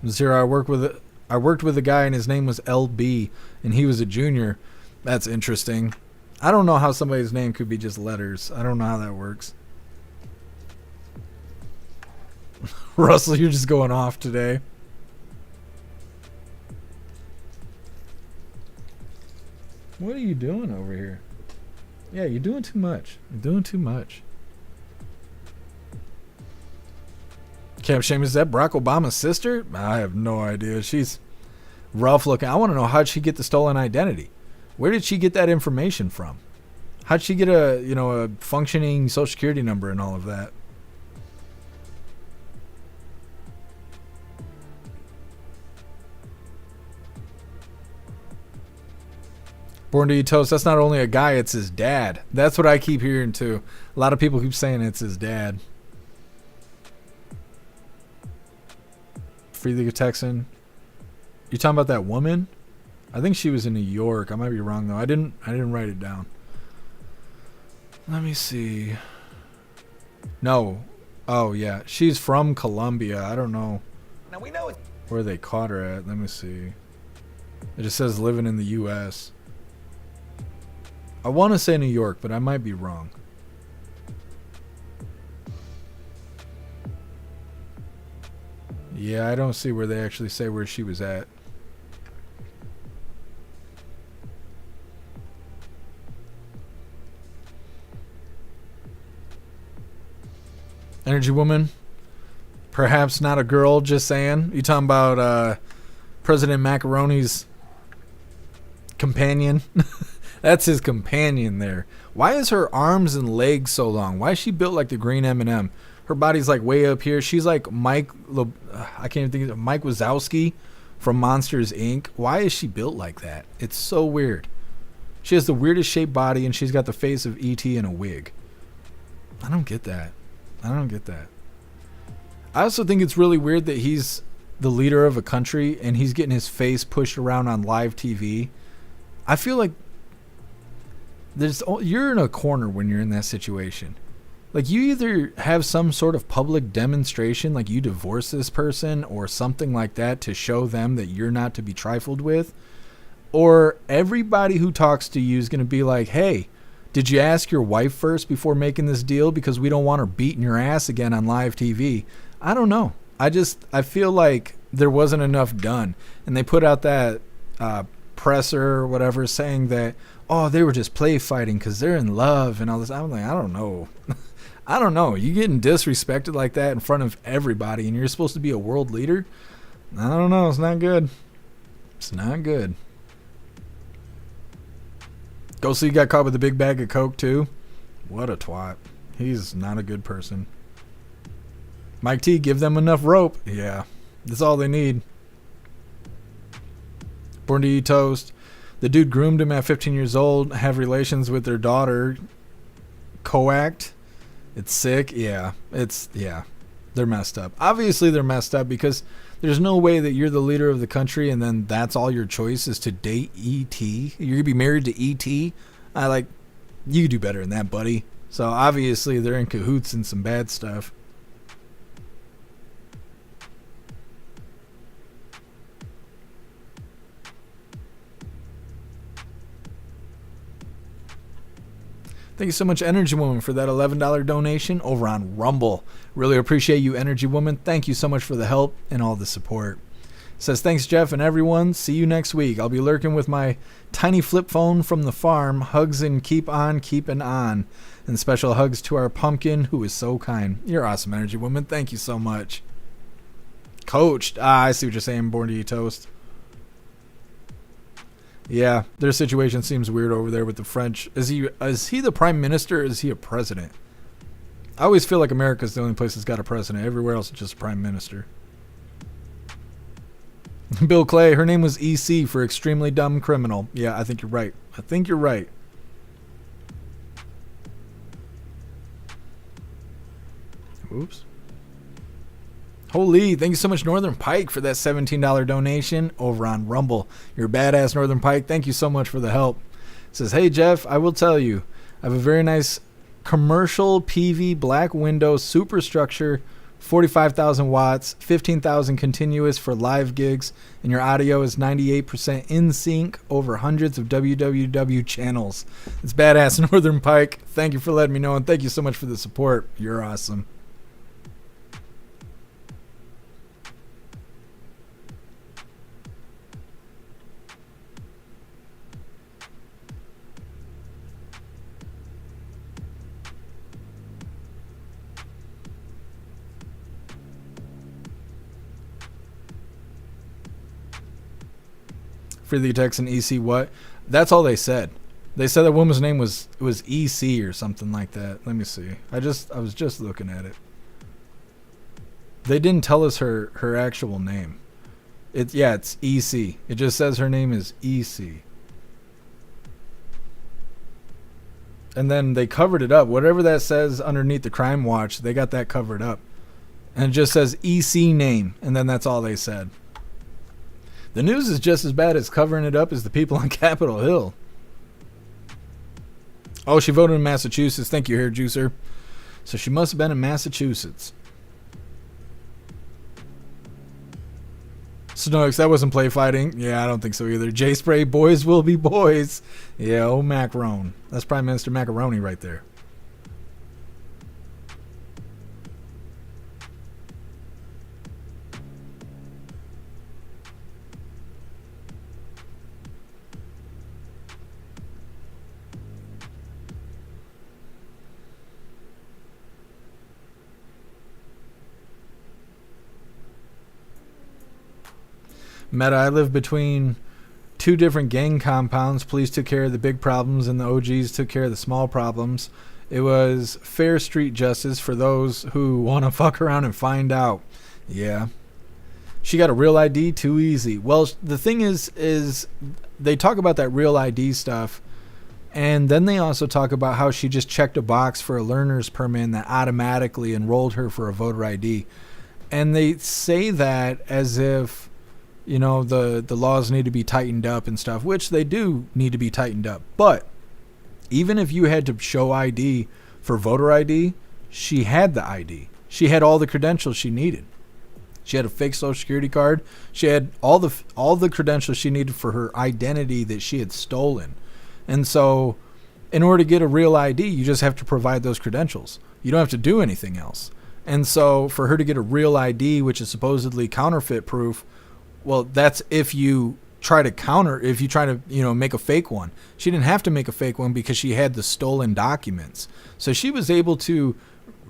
Zero, I worked with a guy and his name was LB and he was a junior. That's interesting. I don't know how somebody's name could be just letters. I don't know how that works. Russell, you're just going off today. What are you doing over here? Yeah, you're doing too much. You're doing too much. Camp Shame, is that Barack Obama's sister? I have no idea. She's rough looking. I want to know, how'd she get the stolen identity? Where did she get that information from? How'd she get a functioning social security number and all of that? Born to Eat Toast, that's not only a guy, it's his dad. That's what I keep hearing too. A lot of people keep saying it's his dad. Free the Texan. You talking about that woman? I think she was in New York. I might be wrong though. I didn't write it down. Let me see. No. Oh yeah, she's from Colombia. I don't know. Now we know it. Where they caught her at. Let me see. It just says living in the U.S. I want to say New York, but I might be wrong. Yeah, I don't see where they actually say where she was at. Energy Woman. Perhaps not a girl, just saying. You talking about President Macaroni's companion? That's his companion there. Why is her arms and legs so long? Why is she built like the green M&M? Her body's like way up here. She's like Mike Wazowski from Monsters Inc. Why is she built like that? It's so weird. She has the weirdest shaped body and she's got the face of E.T. in a wig. I don't get that. I also think it's really weird that he's the leader of a country and he's getting his face pushed around on live TV. I feel like you're in a corner when you're in that situation. Like, you either have some sort of public demonstration, like you divorce this person or something like that to show them that you're not to be trifled with, or everybody who talks to you is going to be like, hey, did you ask your wife first before making this deal? Because we don't want her beating your ass again on live TV. I don't know. I feel like there wasn't enough done. And they put out that presser or whatever saying that, oh, they were just play fighting because they're in love and all this. I'm like, I don't know. I don't know. You getting disrespected like that in front of everybody and you're supposed to be a world leader? I don't know. It's not good. It's not good. Ghostly got caught with a big bag of coke too. What a twat. He's not a good person. Mike T, give them enough rope. Yeah, that's all they need. Born to Eat Toast. The dude groomed him at 15 years old, have relations with their daughter. Coact. It's sick. Yeah, they're messed up. Obviously they're messed up because there's no way that you're the leader of the country and then that's all your choice is to date E.T. You're gonna be married to E.T. You do better than that, buddy. So obviously they're in cahoots and some bad stuff. Thank you so much, Energy Woman, for that $11 donation over on Rumble. Really appreciate you, Energy Woman. Thank you so much for the help and all the support. Says, thanks, Jeff and everyone. See you next week. I'll be lurking with my tiny flip phone from the farm. Hugs and keep on keeping on. And special hugs to our pumpkin, who is so kind. You're awesome, Energy Woman. Thank you so much. Coached. I see what you're saying, Born to Eat Toast. Yeah, their situation seems weird over there with the French. Is he the prime minister or is he a president? I always feel like America's the only place that's got a president. Everywhere else is just a prime minister. Bill Clay, her name was EC for extremely dumb criminal. Yeah, I think you're right. Oops. Holy, thank you so much, Northern Pike, for that $17 donation over on Rumble. You're a badass, Northern Pike. Thank you so much for the help. It says, hey, Jeff, I will tell you, I have a very nice commercial PV black window superstructure, 45,000 watts, 15,000 continuous for live gigs, and your audio is 98% in sync over hundreds of www channels. It's badass, Northern Pike. Thank you for letting me know, and thank you so much for the support. You're awesome. Freely Texan EC what? That's all they said. They said that woman's name was EC or something like that. Let me see. I was just looking at it. They didn't tell us her actual name. It's EC. It just says her name is EC. And then they covered it up. Whatever that says underneath the crime watch, they got that covered up. And it just says EC name, and then that's all they said. The news is just as bad as covering it up as the people on Capitol Hill. Oh, she voted in Massachusetts. Thank you, Hair Juicer. So she must have been in Massachusetts. Snooks, that wasn't play fighting. Yeah, I don't think so either. J Spray, boys will be boys. Yeah, oh, Macron. That's Prime Minister Macaroni right there. Meta, I live between two different gang compounds. Police took care of the big problems and the OGs took care of the small problems. It was fair street justice for those who want to fuck around and find out. Yeah. She got a real ID too easy. Well, the thing is they talk about that real ID stuff, and then they also talk about how she just checked a box for a learner's permit and that automatically enrolled her for a voter ID. And they say that as if, you know, the laws need to be tightened up and stuff, which they do need to be tightened up. But even if you had to show ID for voter ID, she had the ID. She had all the credentials she needed. She had a fake social security card. She had all the credentials she needed for her identity that she had stolen. And so in order to get a real ID, you just have to provide those credentials. You don't have to do anything else. And so for her to get a real ID, which is supposedly counterfeit proof, well, that's if you try to, make a fake one. She didn't have to make a fake one because she had the stolen documents. So she was able to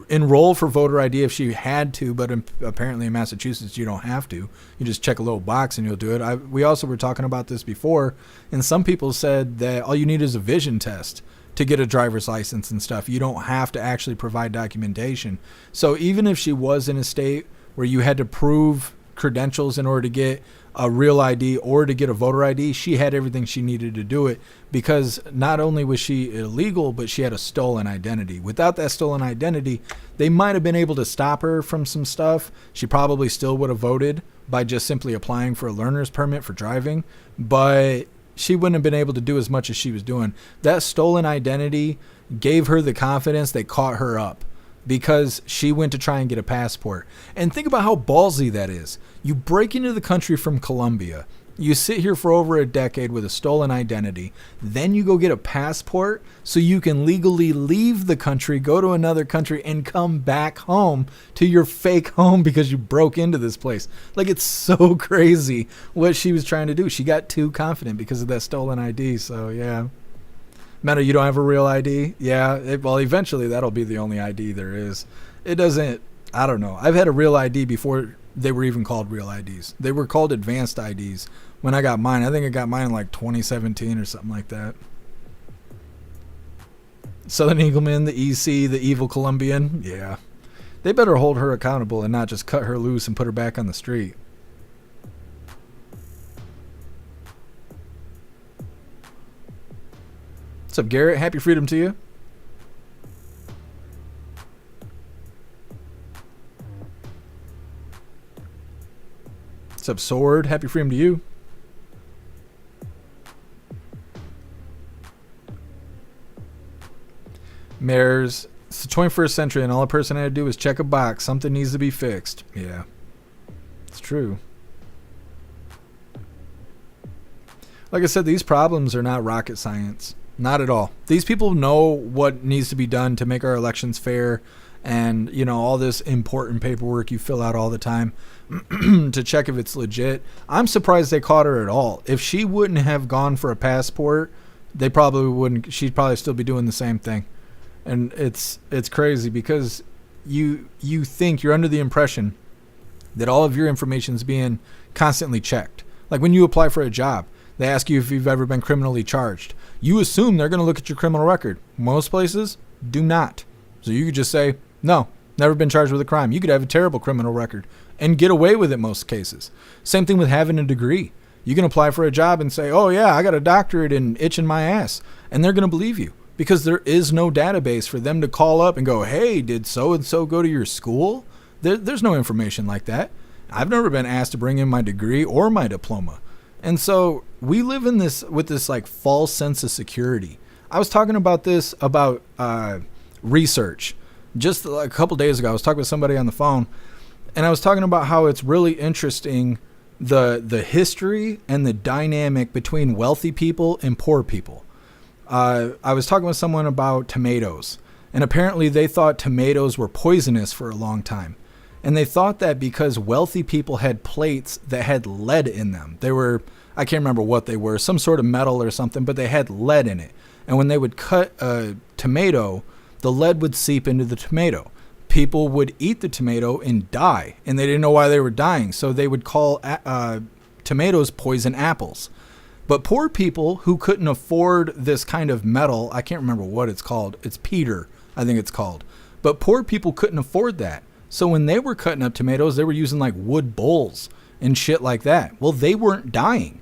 enroll for voter ID if she had to, but apparently in Massachusetts you don't have to. You just check a little box and you'll do it. We also were talking about this before, and some people said that all you need is a vision test to get a driver's license and stuff. You don't have to actually provide documentation. So even if she was in a state where you had to prove credentials in order to get a real ID or to get a voter ID, she had everything she needed to do it, because not only was she illegal, but she had a stolen identity. Without that stolen identity, they might have been able to stop her from some stuff. She probably still would have voted by just simply applying for a learner's permit for driving, but she wouldn't have been able to do as much as she was doing. That stolen identity gave her the confidence they caught her up, because she went to try and get a passport. And think about how ballsy that is. You break into the country from Colombia. You sit here for over a decade with a stolen identity. Then you go get a passport so you can legally leave the country, go to another country, and come back home to your fake home because you broke into this place. Like, it's so crazy what she was trying to do. She got too confident because of that stolen ID. So, yeah. Meta, you don't have a real ID? Yeah, well, eventually that'll be the only ID there is. It doesn't, I don't know. I've had a real ID before they were even called real IDs. They were called advanced IDs when I got mine. I think I got mine in like 2017 or something like that. Southern Eagleman, the EC, the evil Colombian. Yeah. They better hold her accountable and not just cut her loose and put her back on the street. What's up, Garrett? Happy freedom to you. What's up, Sword? Happy freedom to you. Mares, it's the 21st century and all a person had to do was check a box. Something needs to be fixed. Yeah, it's true. Like I said, these problems are not rocket science. Not at all. These people know what needs to be done to make our elections fair, and, you know, all this important paperwork you fill out all the time to check if it's legit. I'm surprised they caught her at all. If she wouldn't have gone for a passport, they probably wouldn't. She'd probably still be doing the same thing. And it's crazy because you think, you're under the impression that all of your information is being constantly checked. Like when you apply for a job, they ask you if you've ever been criminally charged. You assume they're going to look at your criminal record. Most places do not. So you could just say, no, never been charged with a crime. You could have a terrible criminal record and get away with it most cases. Same thing with having a degree. You can apply for a job and say, oh yeah, I got a doctorate in itching my ass. And they're going to believe you because there is no database for them to call up and go, hey, did so-and-so go to your school? There's no information like that. I've never been asked to bring in my degree or my diploma. And so we live in this with this like false sense of security. I was talking about this about research just a couple days ago. I was talking with somebody on the phone, and I was talking about how it's really interesting the history and the dynamic between wealthy people and poor people. I was talking with someone about tomatoes, and apparently they thought tomatoes were poisonous for a long time. And they thought that because wealthy people had plates that had lead in them. They were, I can't remember what they were, some sort of metal or something, but they had lead in it. And when they would cut a tomato, the lead would seep into the tomato. People would eat the tomato and die, and they didn't know why they were dying. So they would call tomatoes poison apples. But poor people who couldn't afford this kind of metal, I can't remember what it's called. It's Peter, I think it's called. But poor people couldn't afford that. So when they were cutting up tomatoes, they were using like wood bowls and shit like that. Well, they weren't dying.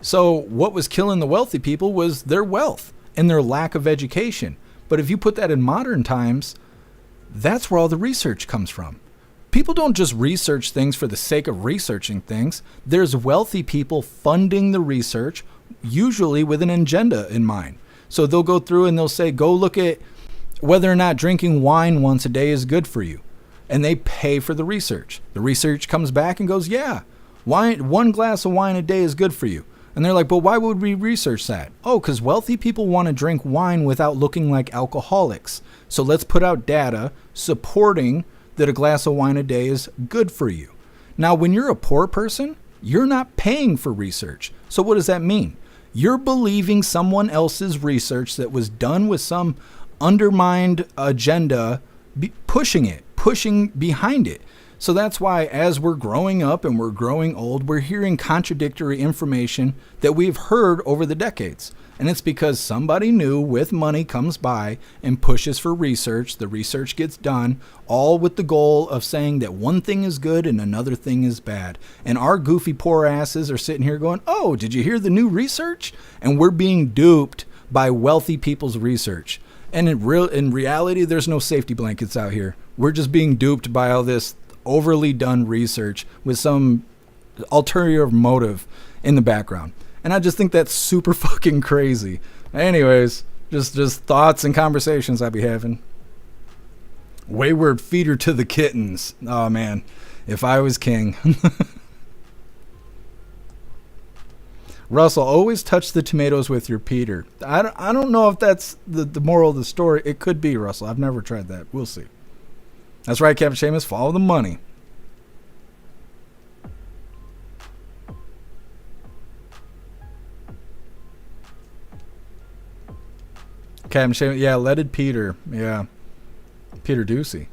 So what was killing the wealthy people was their wealth and their lack of education. But if you put that in modern times, that's where all the research comes from. People don't just research things for the sake of researching things. There's wealthy people funding the research, usually with an agenda in mind. So they'll go through and they'll say, go look at whether or not drinking wine once a day is good for you. And they pay for the research. The research comes back and goes, yeah, one glass of wine a day is good for you. And they're like, but why would we research that? Oh, because wealthy people want to drink wine without looking like alcoholics. So let's put out data supporting that a glass of wine a day is good for you. Now, when you're a poor person, you're not paying for research. So what does that mean? You're believing someone else's research that was done with some undermined agenda, pushing behind it. So that's why as we're growing up and we're growing old, we're hearing contradictory information that we've heard over the decades. And it's because somebody new with money comes by and pushes for research. The research gets done, all with the goal of saying that one thing is good and another thing is bad. And our goofy poor asses are sitting here going, oh, did you hear the new research? And we're being duped by wealthy people's research. And in reality, there's no safety blankets out here. We're just being duped by all this overly done research with some ulterior motive in the background. And I just think that's super fucking crazy. Anyways, just thoughts and conversations I'd be having. Wayward feeder to the kittens. Oh man, if I was king. Russell, always touch the tomatoes with your Peter. I don't know if that's the moral of the story. It could be, Russell. I've never tried that. We'll see. That's right, Captain Seamus. Follow the money. Captain Seamus. Yeah, leaded Peter. Yeah. Peter Ducey.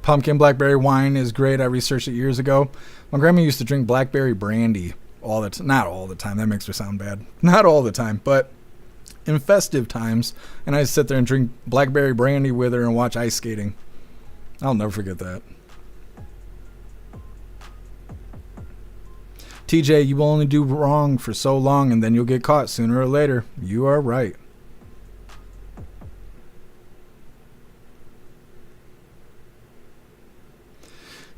Pumpkin blackberry wine is great. I researched it years ago. My grandma used to drink blackberry brandy all the time. Not all the time. That makes her sound bad. Not all the time, but in festive times. And I sit there and drink blackberry brandy with her and watch ice skating. I'll never forget that. TJ, you will only do wrong for so long and then you'll get caught sooner or later. You are right.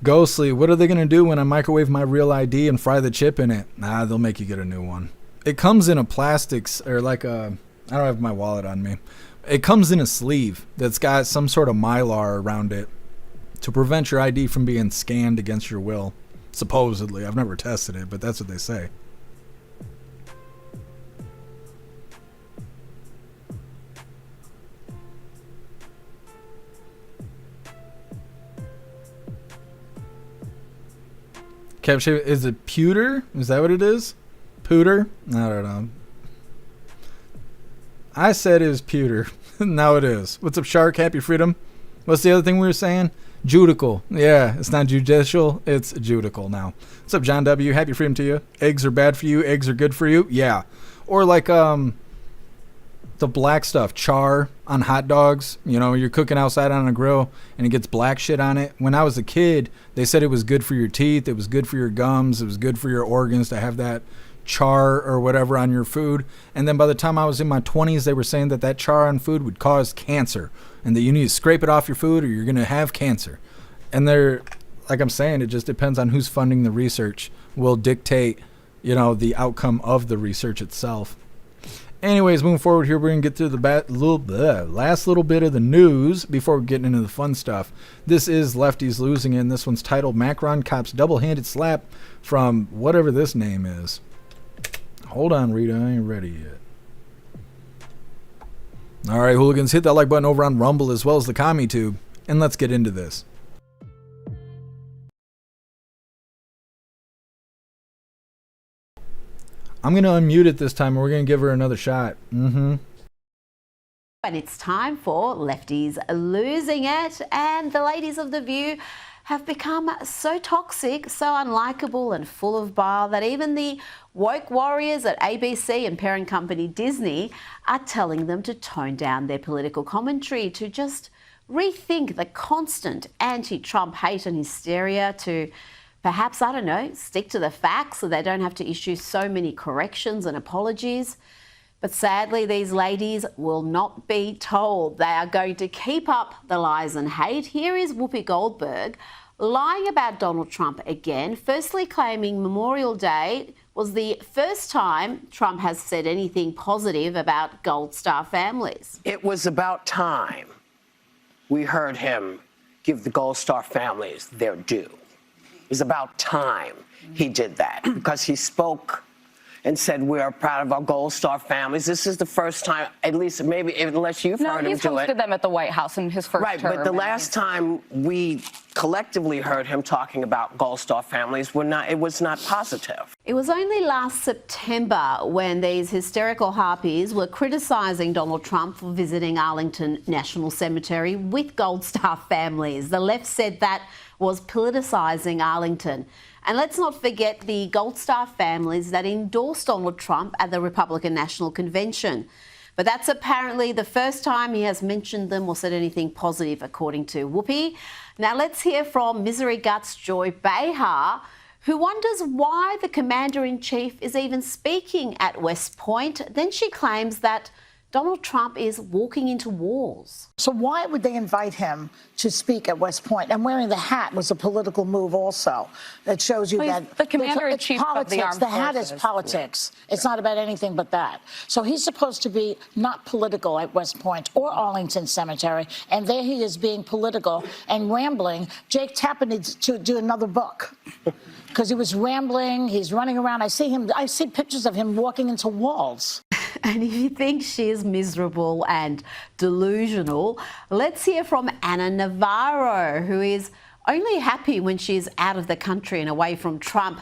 Ghostly, what are they going to do when I microwave my real ID and fry the chip in it? Nah, they'll make you get a new one. It comes in a plastics, or like a, I don't have my wallet on me. It comes in a sleeve that's got some sort of mylar around it to prevent your ID from being scanned against your will. Supposedly. I've never tested it, but that's what they say. Capture, is it pewter? Is that what it is? Pooter? I don't know. I said it was pewter. Now it is. What's up, Shark? Happy Freedom. What's the other thing we were saying? Judical. Yeah, it's not judicial. It's judical now. What's up, John W? Happy Freedom to you. Eggs are bad for you. Eggs are good for you. Yeah. Or like the black stuff, char on hot dogs. You know, you're cooking outside on a grill and it gets black shit on it. When I was a kid, they said it was good for your teeth. It was good for your gums. It was good for your organs to have that char or whatever on your food. And then by the time I was in my 20s, they were saying that that char on food would cause cancer and that you need to scrape it off your food or you're going to have cancer. And they're, like I'm saying, it just depends on who's funding the research will dictate, you know, the outcome of the research itself. Anyways, moving forward here, we're going to get through the last little bit of the news before we get into the fun stuff. This is Lefties Losing In. This one's titled Macron Cops Double-Handed Slap from whatever this name is. Hold on, Rita. I ain't ready yet. All right, hooligans, hit that like button over on Rumble as well as the CommuTube, and let's get into this. I'm going to unmute it this time, and we're going to give her another shot. And it's time for Lefties Losing It. And the ladies of The View have become so toxic, so unlikable and full of bile that even the woke warriors at ABC and parent company Disney are telling them to tone down their political commentary, to just rethink the constant anti-Trump hate and hysteria, to perhaps, I don't know, stick to the facts so they don't have to issue so many corrections and apologies. But sadly, these ladies will not be told. They are going to keep up the lies and hate. Here is Whoopi Goldberg lying about Donald Trump again, firstly claiming Memorial Day was the first time Trump has said anything positive about Gold Star families. It was about time we heard him give the Gold Star families their due. It's about time he did that because he spoke and said we are proud of our Gold Star families. This is the first time, at least maybe unless you've heard him do it. No, he's hosted them at the White House in his first term. Right, but the last time we collectively heard him talking about Gold Star families, it was not positive. It was only last September when these hysterical harpies were criticising Donald Trump for visiting Arlington National Cemetery with Gold Star families. The left said that was politicising Arlington. And let's not forget the Gold Star families that endorsed Donald Trump at the Republican National Convention. But that's apparently the first time he has mentioned them or said anything positive, according to Whoopi. Now let's hear from Misery Guts Joy Behar, who wonders why the Commander-in-Chief is even speaking at West Point. Then she claims that Donald Trump is walking into walls. So why would they invite him to speak at West Point? And wearing the hat was a political move also. That shows you that the commander-in-chief of the armed forces. The hat is politics. It's not about anything but that. So he's supposed to be not political at West Point or Arlington Cemetery, and there he is being political and rambling. Jake Tapper needs to do another book. Because he was rambling, he's running around. I see pictures of him walking into walls. And if you think she is miserable and delusional, let's hear from Anna Navarro, who is only happy when she's out of the country and away from Trump.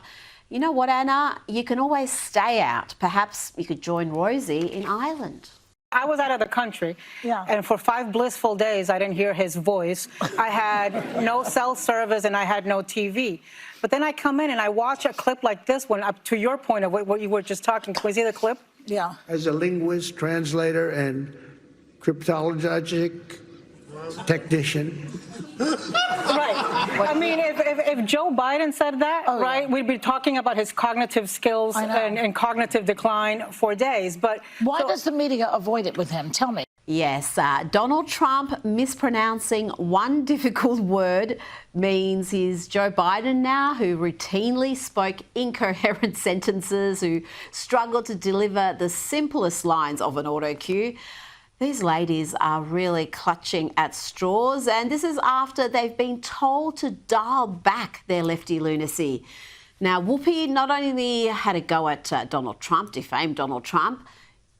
You know what, Anna? You can always stay out. Perhaps you could join Rosie in Ireland. I was out of the country, and for 5 blissful days, I didn't hear his voice. I had no cell service and I had no TV. But then I come in and I watch a clip like this one, up to your point of what you were just talking. Can we see the clip? Yeah. As a linguist, translator, and cryptologic technician. Right. I mean, if Joe Biden said that, right, we'd be talking about his cognitive skills and cognitive decline for days. But why does the media avoid it with him? Tell me. Yes, Donald Trump mispronouncing one difficult word means he's Joe Biden now, who routinely spoke incoherent sentences, who struggled to deliver the simplest lines of an auto cue. These ladies are really clutching at straws, and this is after they've been told to dial back their lefty lunacy. Now, Whoopi not only had a go at Donald Trump, defamed Donald Trump,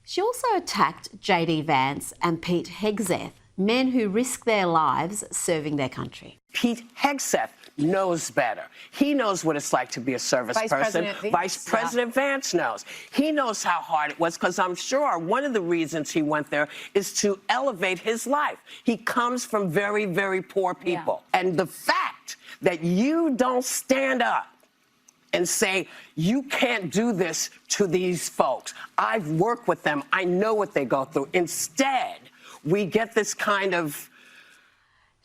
she also attacked J.D. Vance and Pete Hegseth, men who risk their lives serving their country. Pete Hegseth knows better. He knows what it's like to be a service person. Vice President Vance knows. He knows how hard it was, because I'm sure one of the reasons he went there is to elevate his life. He comes from very, very poor people. Yeah. And the fact that you don't stand up and say, you can't do this to these folks. I've worked with them. I know what they go through. Instead, we get this kind of...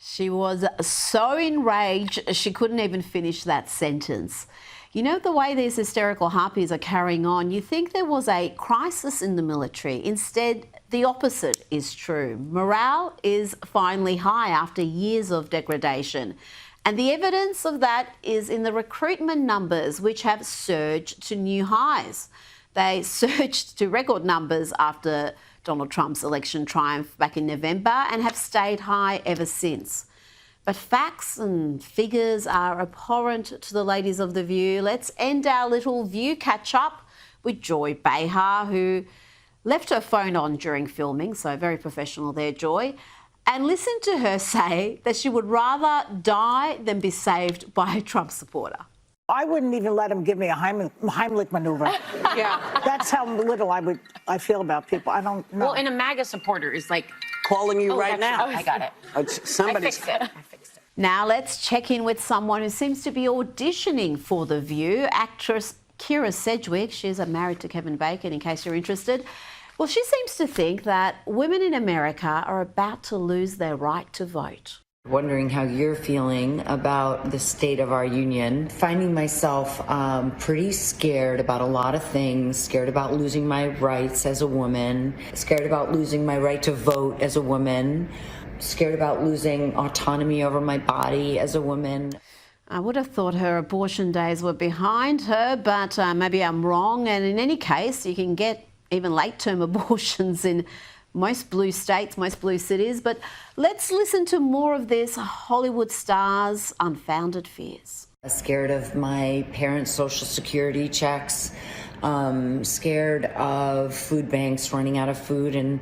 She was so enraged, she couldn't even finish that sentence. You know, the way these hysterical harpies are carrying on, you think there was a crisis in the military. Instead, the opposite is true. Morale is finally high after years of degradation. And the evidence of that is in the recruitment numbers, which have surged to new highs. They surged to record numbers after Donald Trump's election triumph back in November and have stayed high ever since. But facts and figures are abhorrent to the ladies of The View. Let's end our little View catch-up with Joy Behar, who left her phone on during filming, so very professional there, Joy. And listen to her say that she would rather die than be saved by a Trump supporter. I wouldn't even let him give me a Heimlich maneuver. Yeah. That's how little I feel about people. I don't know. Well, and a MAGA supporter is like... calling you right now. I got it. I fixed it. Now let's check in with someone who seems to be auditioning for The View, actress Kira Sedgwick. She's married to Kevin Bacon, in case you're interested. Well, she seems to think that women in America are about to lose their right to vote. Wondering how you're feeling about the state of our union. Finding myself pretty scared about a lot of things. Scared about losing my rights as a woman. Scared about losing my right to vote as a woman. Scared about losing autonomy over my body as a woman. I would have thought her abortion days were behind her, but maybe I'm wrong. And in any case, you can get even late-term abortions in most blue states, most blue cities. But let's listen to more of this Hollywood star's unfounded fears. Scared of my parents' Social Security checks. Scared of food banks running out of food and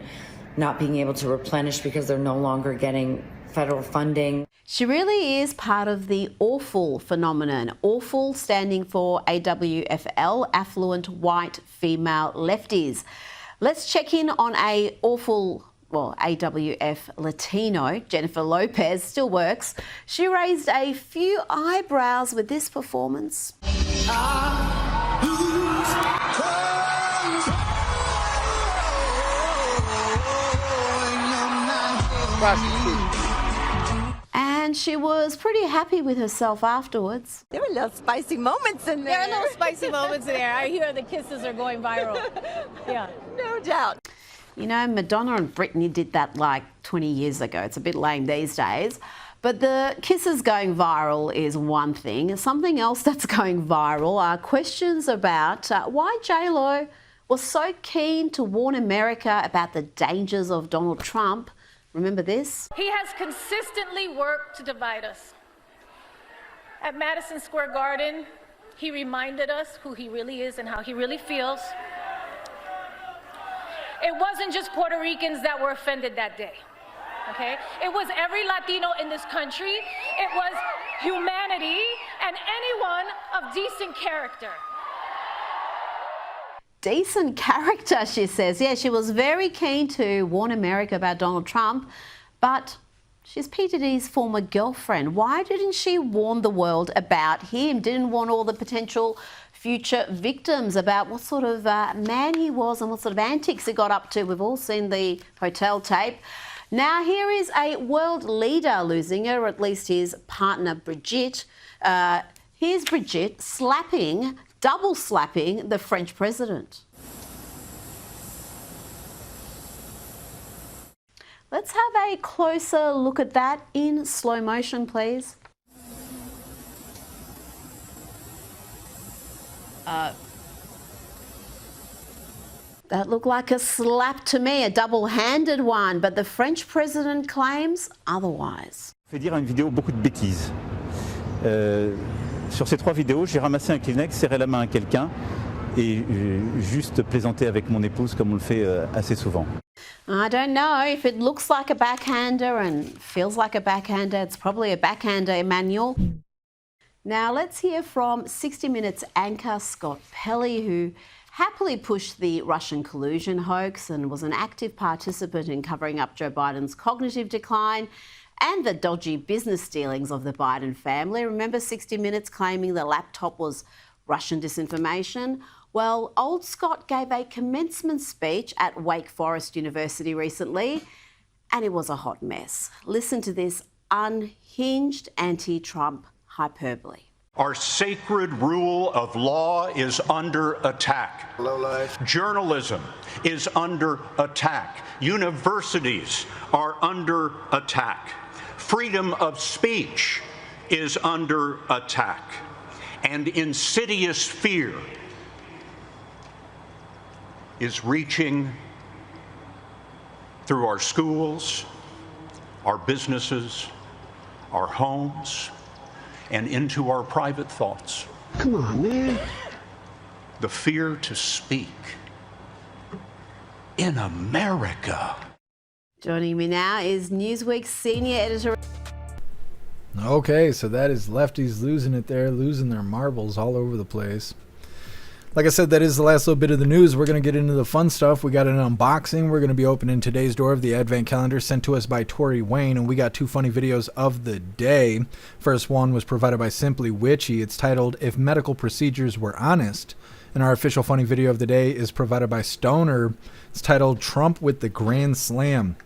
not being able to replenish because they're no longer getting federal funding. She really is part of the AWFL phenomenon. AWFL standing for AWFL, Affluent White Female Lefties. Let's check in on AWFL, AWF Latino, Jennifer Lopez, still works. She raised a few eyebrows with this performance. And she was pretty happy with herself afterwards. There were little spicy moments in there. There are little spicy moments in there. I hear the kisses are going viral. Yeah. No doubt. You know, Madonna and Britney did that like 20 years ago. It's a bit lame these days. But the kisses going viral is one thing. Something else that's going viral are questions about why J-Lo was so keen to warn America about the dangers of Donald Trump. Remember this? He has consistently worked to divide us. At Madison Square Garden, he reminded us who he really is and how he really feels. It wasn't just Puerto Ricans that were offended that day, okay? It was every Latino in this country. It was humanity and anyone of decent character. Decent character, she says. Yeah, she was very keen to warn America about Donald Trump, but she's P. Diddy's former girlfriend. Why didn't she warn the world about him? Didn't warn all the potential future victims about what sort of man he was and what sort of antics he got up to. We've all seen the hotel tape. Now here is a world leader losing her, or at least his partner Brigitte. Here's Brigitte double slapping the French president. Let's have a closer look at that in slow motion, please. That looked like a slap to me, a double-handed one, but the French president claims otherwise. Fait dire à une vidéo beaucoup de bêtises. Sur ces 3 vidéos, j'ai ramassé un Kleenex, serré la main à quelqu'un et juste plaisanté avec mon épouse comme on le fait assez souvent. I don't know if it looks like a backhander and feels like a backhander. It's probably a backhander, Emmanuel. Now let's hear from 60 Minutes anchor Scott Pelley, who happily pushed the Russian collusion hoax and was an active participant in covering up Joe Biden's cognitive decline and the dodgy business dealings of the Biden family. Remember 60 Minutes claiming the laptop was Russian disinformation? Well, old Scott gave a commencement speech at Wake Forest University recently, and it was a hot mess. Listen to this unhinged anti-Trump hyperbole. Our sacred rule of law is under attack. Journalism is under attack. Universities are under attack. Freedom of speech is under attack. And insidious fear is reaching through our schools, our businesses, our homes, and into our private thoughts. Come on, man. The fear to speak in America. Joining me now is Newsweek's senior editor. Okay, so that is lefties losing it there, losing their marbles all over the place. Like I said, that is the last little bit of the news. We're going to get into the fun stuff. We got an unboxing. We're going to be opening today's door of the Advent calendar sent to us by Tori Wayne, and we got 2 funny videos of the day. First one was provided by Simply Witchy. It's titled, If Medical Procedures Were Honest. And our official funny video of the day is provided by Stoner. It's titled, Trump with the Grand Slam.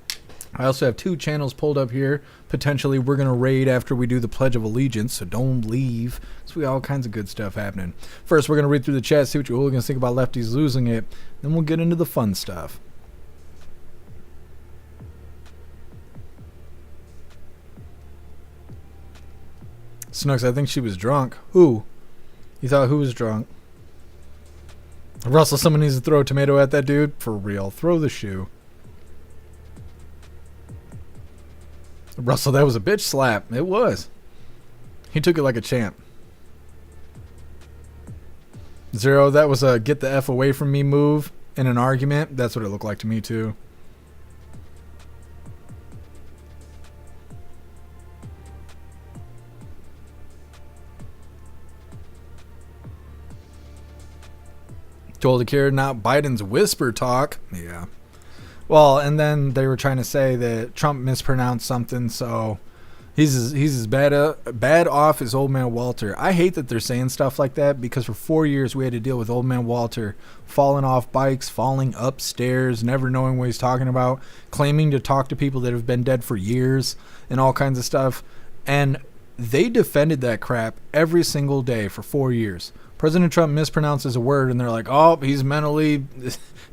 I also have 2 channels pulled up here. Potentially we're going to raid after we do the Pledge of Allegiance, so don't leave. So we got all kinds of good stuff happening. First, we're going to read through the chat, see what you hooligans think about lefties losing it. Then we'll get into the fun stuff. Snooks, I think she was drunk. Who? You thought who was drunk? Russell, someone needs to throw a tomato at that dude. For real. Throw the shoe. Russell, that was a bitch slap. It was. He took it like a champ. Zero, that was a get the F away from me move in an argument. That's what it looked like to me, too. Told the kid not Biden's whisper talk. Yeah. Well, and then they were trying to say that Trump mispronounced something, so he's as bad off as Old Man Walter. I hate that they're saying stuff like that because for 4 years we had to deal with Old Man Walter falling off bikes, falling upstairs, never knowing what he's talking about, claiming to talk to people that have been dead for years and all kinds of stuff. And they defended that crap every single day for 4 years. President Trump mispronounces a word and they're like, oh, he's mentally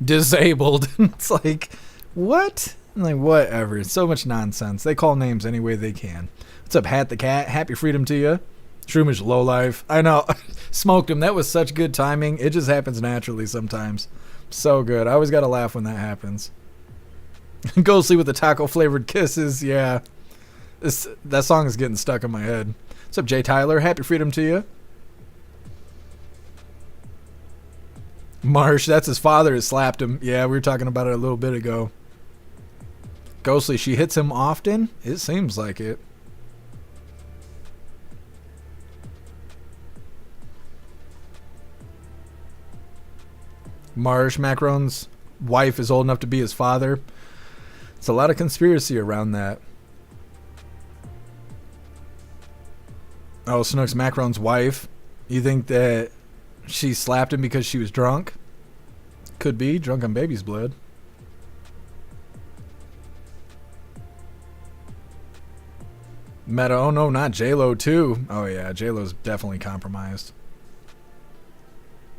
disabled. It's like, what? I'm like, whatever. It's so much nonsense. They call names any way they can. What's up, Hat the Cat? Happy freedom to you. Shroomish lowlife. I know. Smoked him. That was such good timing. It just happens naturally sometimes. So good. I always got to laugh when that happens. Ghostly with the taco flavored kisses. Yeah. That song is getting stuck in my head. What's up, Jay Tyler? Happy freedom to you. Marsh, that's his father that slapped him. Yeah, we were talking about it a little bit ago. Ghostly, she hits him often? It seems like it. Marsh, Macron's wife is old enough to be his father. It's a lot of conspiracy around that. Oh, Snooks, Macron's wife. You think that she slapped him because she was drunk? Could be. Drunk on baby's blood. Meta, oh no, not J-Lo too. Oh yeah, J-Lo's definitely compromised.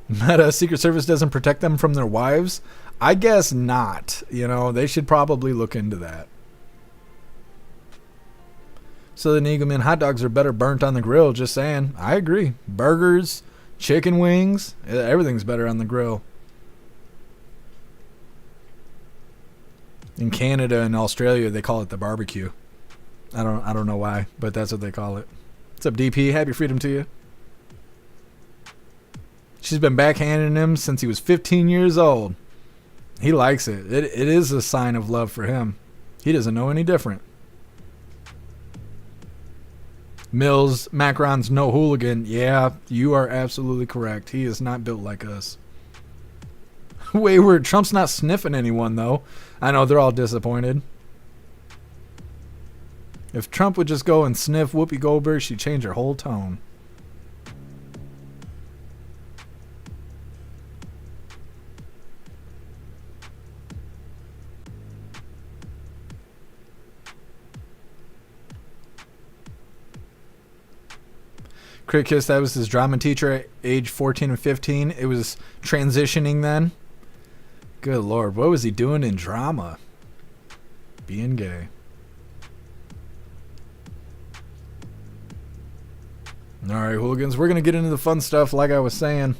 Meta, Secret Service doesn't protect them from their wives? I guess not. You know, they should probably look into that. So the Eagleman hot dogs are better burnt on the grill. Just saying. I agree. Burgers, chicken wings, everything's better on the grill. In Canada and Australia, they call it the barbecue. I don't know why, but that's what they call it. What's up, DP? Happy freedom to you. She's been backhanding him since he was 15 years old. He likes it. It is a sign of love for him. He doesn't know any different. Mills, Macron's no hooligan. Yeah, you are absolutely correct. He is not built like us. Wayward. Trump's not sniffing anyone, though. I know they're all disappointed. If Trump would just go and sniff Whoopi Goldberg, she'd change her whole tone. Crit Kiss, that was his drama teacher at age 14 and 15. It was transitioning then. Good Lord, what was he doing in drama? Being gay. Alright, hooligans, we're going to get into the fun stuff like I was saying.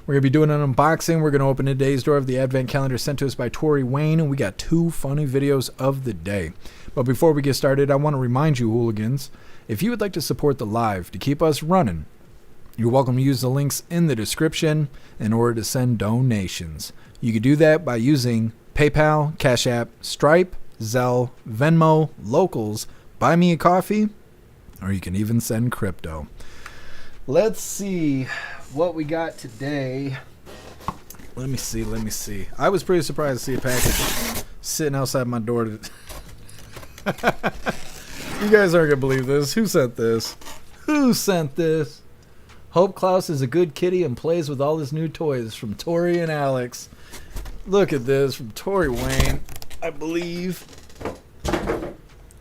We're going to be doing an unboxing. We're going to open today's door of the Advent calendar sent to us by Tori Wayne, and we got 2 funny videos of the day. But before we get started, I want to remind you, hooligans, if you would like to support the live to keep us running, you're welcome to use the links in the description in order to send donations. You can do that by using PayPal, Cash App, Stripe, Zelle, Venmo, Locals, Buy Me a Coffee, or you can even send crypto. Let's see what we got today. Let me see. I was pretty surprised to see a package sitting outside my door. You guys aren't going to believe this. Who sent this? Hope Klaus is a good kitty and plays with all his new toys, from Tori and Alex. Look at this from Tori Wayne, I believe.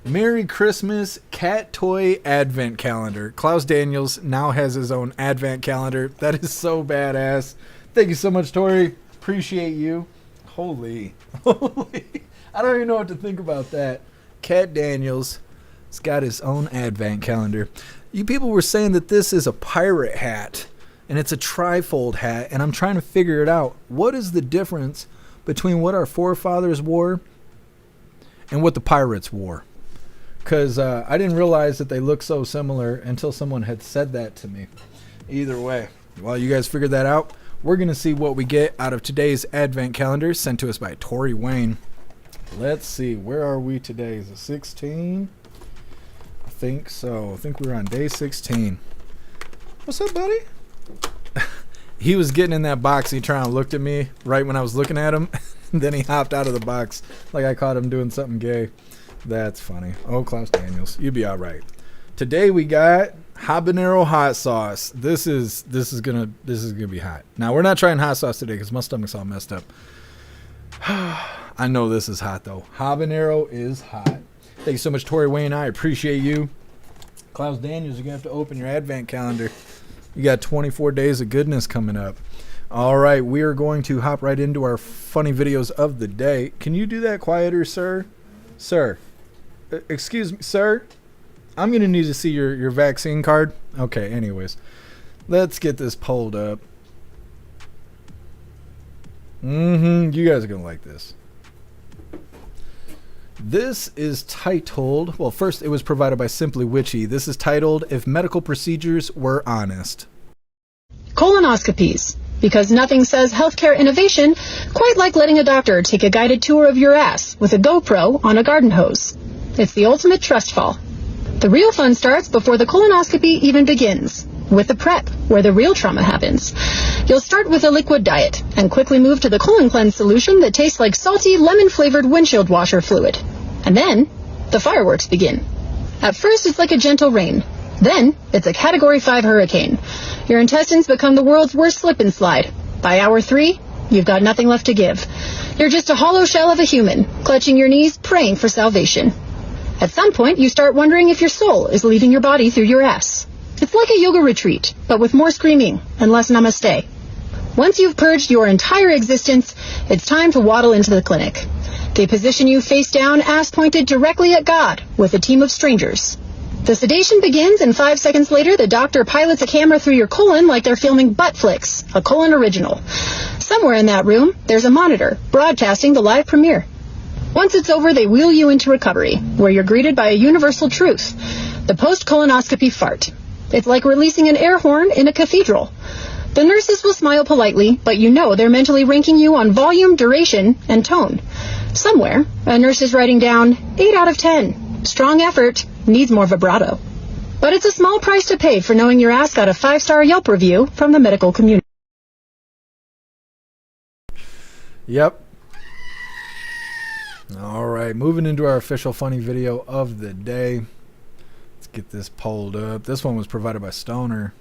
Merry Christmas Cat Toy Advent Calendar. Klaus Daniels now has his own Advent Calendar. That is so badass. Thank you so much, Tori. Appreciate you. Holy. I don't even know what to think about that. Cat Daniels has got his own Advent Calendar. You people were saying that this is a pirate hat, and it's a trifold hat, and I'm trying to figure it out. What is the difference between what our forefathers wore and what the pirates wore? Because I didn't realize that they look so similar until someone had said that to me. Either way, while you guys figure that out, we're going to see what we get out of today's Advent Calendar sent to us by Tori Wayne. Let's see. Where are we today? Is it 16? I think so. I think we're on day 16. What's up, buddy? He was getting in that box. He trying to look at me right when I was looking at him. Then he hopped out of the box like I caught him doing something gay. That's funny. Oh, Klaus Daniels, you'd be all right. Today we got habanero hot sauce. This is gonna be hot. Now we're not trying hot sauce today because my stomach's all messed up. I know this is hot though. Habanero is hot. Thank you so much, Tori Wayne. I appreciate you. Klaus Daniels, you're gonna have to open your Advent calendar. You got 24 days of goodness coming up. All right, we are going to hop right into our funny videos of the day. Can you do that quieter, sir? Sir. Excuse me, sir. I'm going to need to see your vaccine card. Okay, anyways. Let's get this pulled up. You guys are going to like this. This is titled, well, first it was provided by Simply Witchy. This is titled, If Medical Procedures Were Honest. Colonoscopies. Because nothing says healthcare innovation quite like letting a doctor take a guided tour of your ass with a GoPro on a garden hose. It's the ultimate trust fall. The real fun starts before the colonoscopy even begins, with the prep, where the real trauma happens. You'll start with a liquid diet and quickly move to the colon cleanse solution that tastes like salty, lemon-flavored windshield washer fluid. And then, the fireworks begin. At first, it's like a gentle rain. Then, it's a Category 5 hurricane. Your intestines become the world's worst slip and slide. By hour 3, you've got nothing left to give. You're just a hollow shell of a human, clutching your knees, praying for salvation. At some point, you start wondering if your soul is leaving your body through your ass. It's like a yoga retreat, but with more screaming and less namaste. Once you've purged your entire existence, it's time to waddle into the clinic. They position you face down, ass pointed directly at God, with a team of strangers. The sedation begins, and 5 seconds later, the doctor pilots a camera through your colon like they're filming Butt Flicks, a colon original. Somewhere in that room, there's a monitor broadcasting the live premiere. Once it's over, they wheel you into recovery, where you're greeted by a universal truth: the post-colonoscopy fart. It's like releasing an air horn in a cathedral. The nurses will smile politely, but you know they're mentally ranking you on volume, duration, and tone. Somewhere, a nurse is writing down 8 out of 10. Strong effort, needs more vibrato. But it's a small price to pay for knowing your ass got a 5-star Yelp review from the medical community. Yep. All right, moving into our official funny video of the day. Let's get this pulled up. This one was provided by Stoner.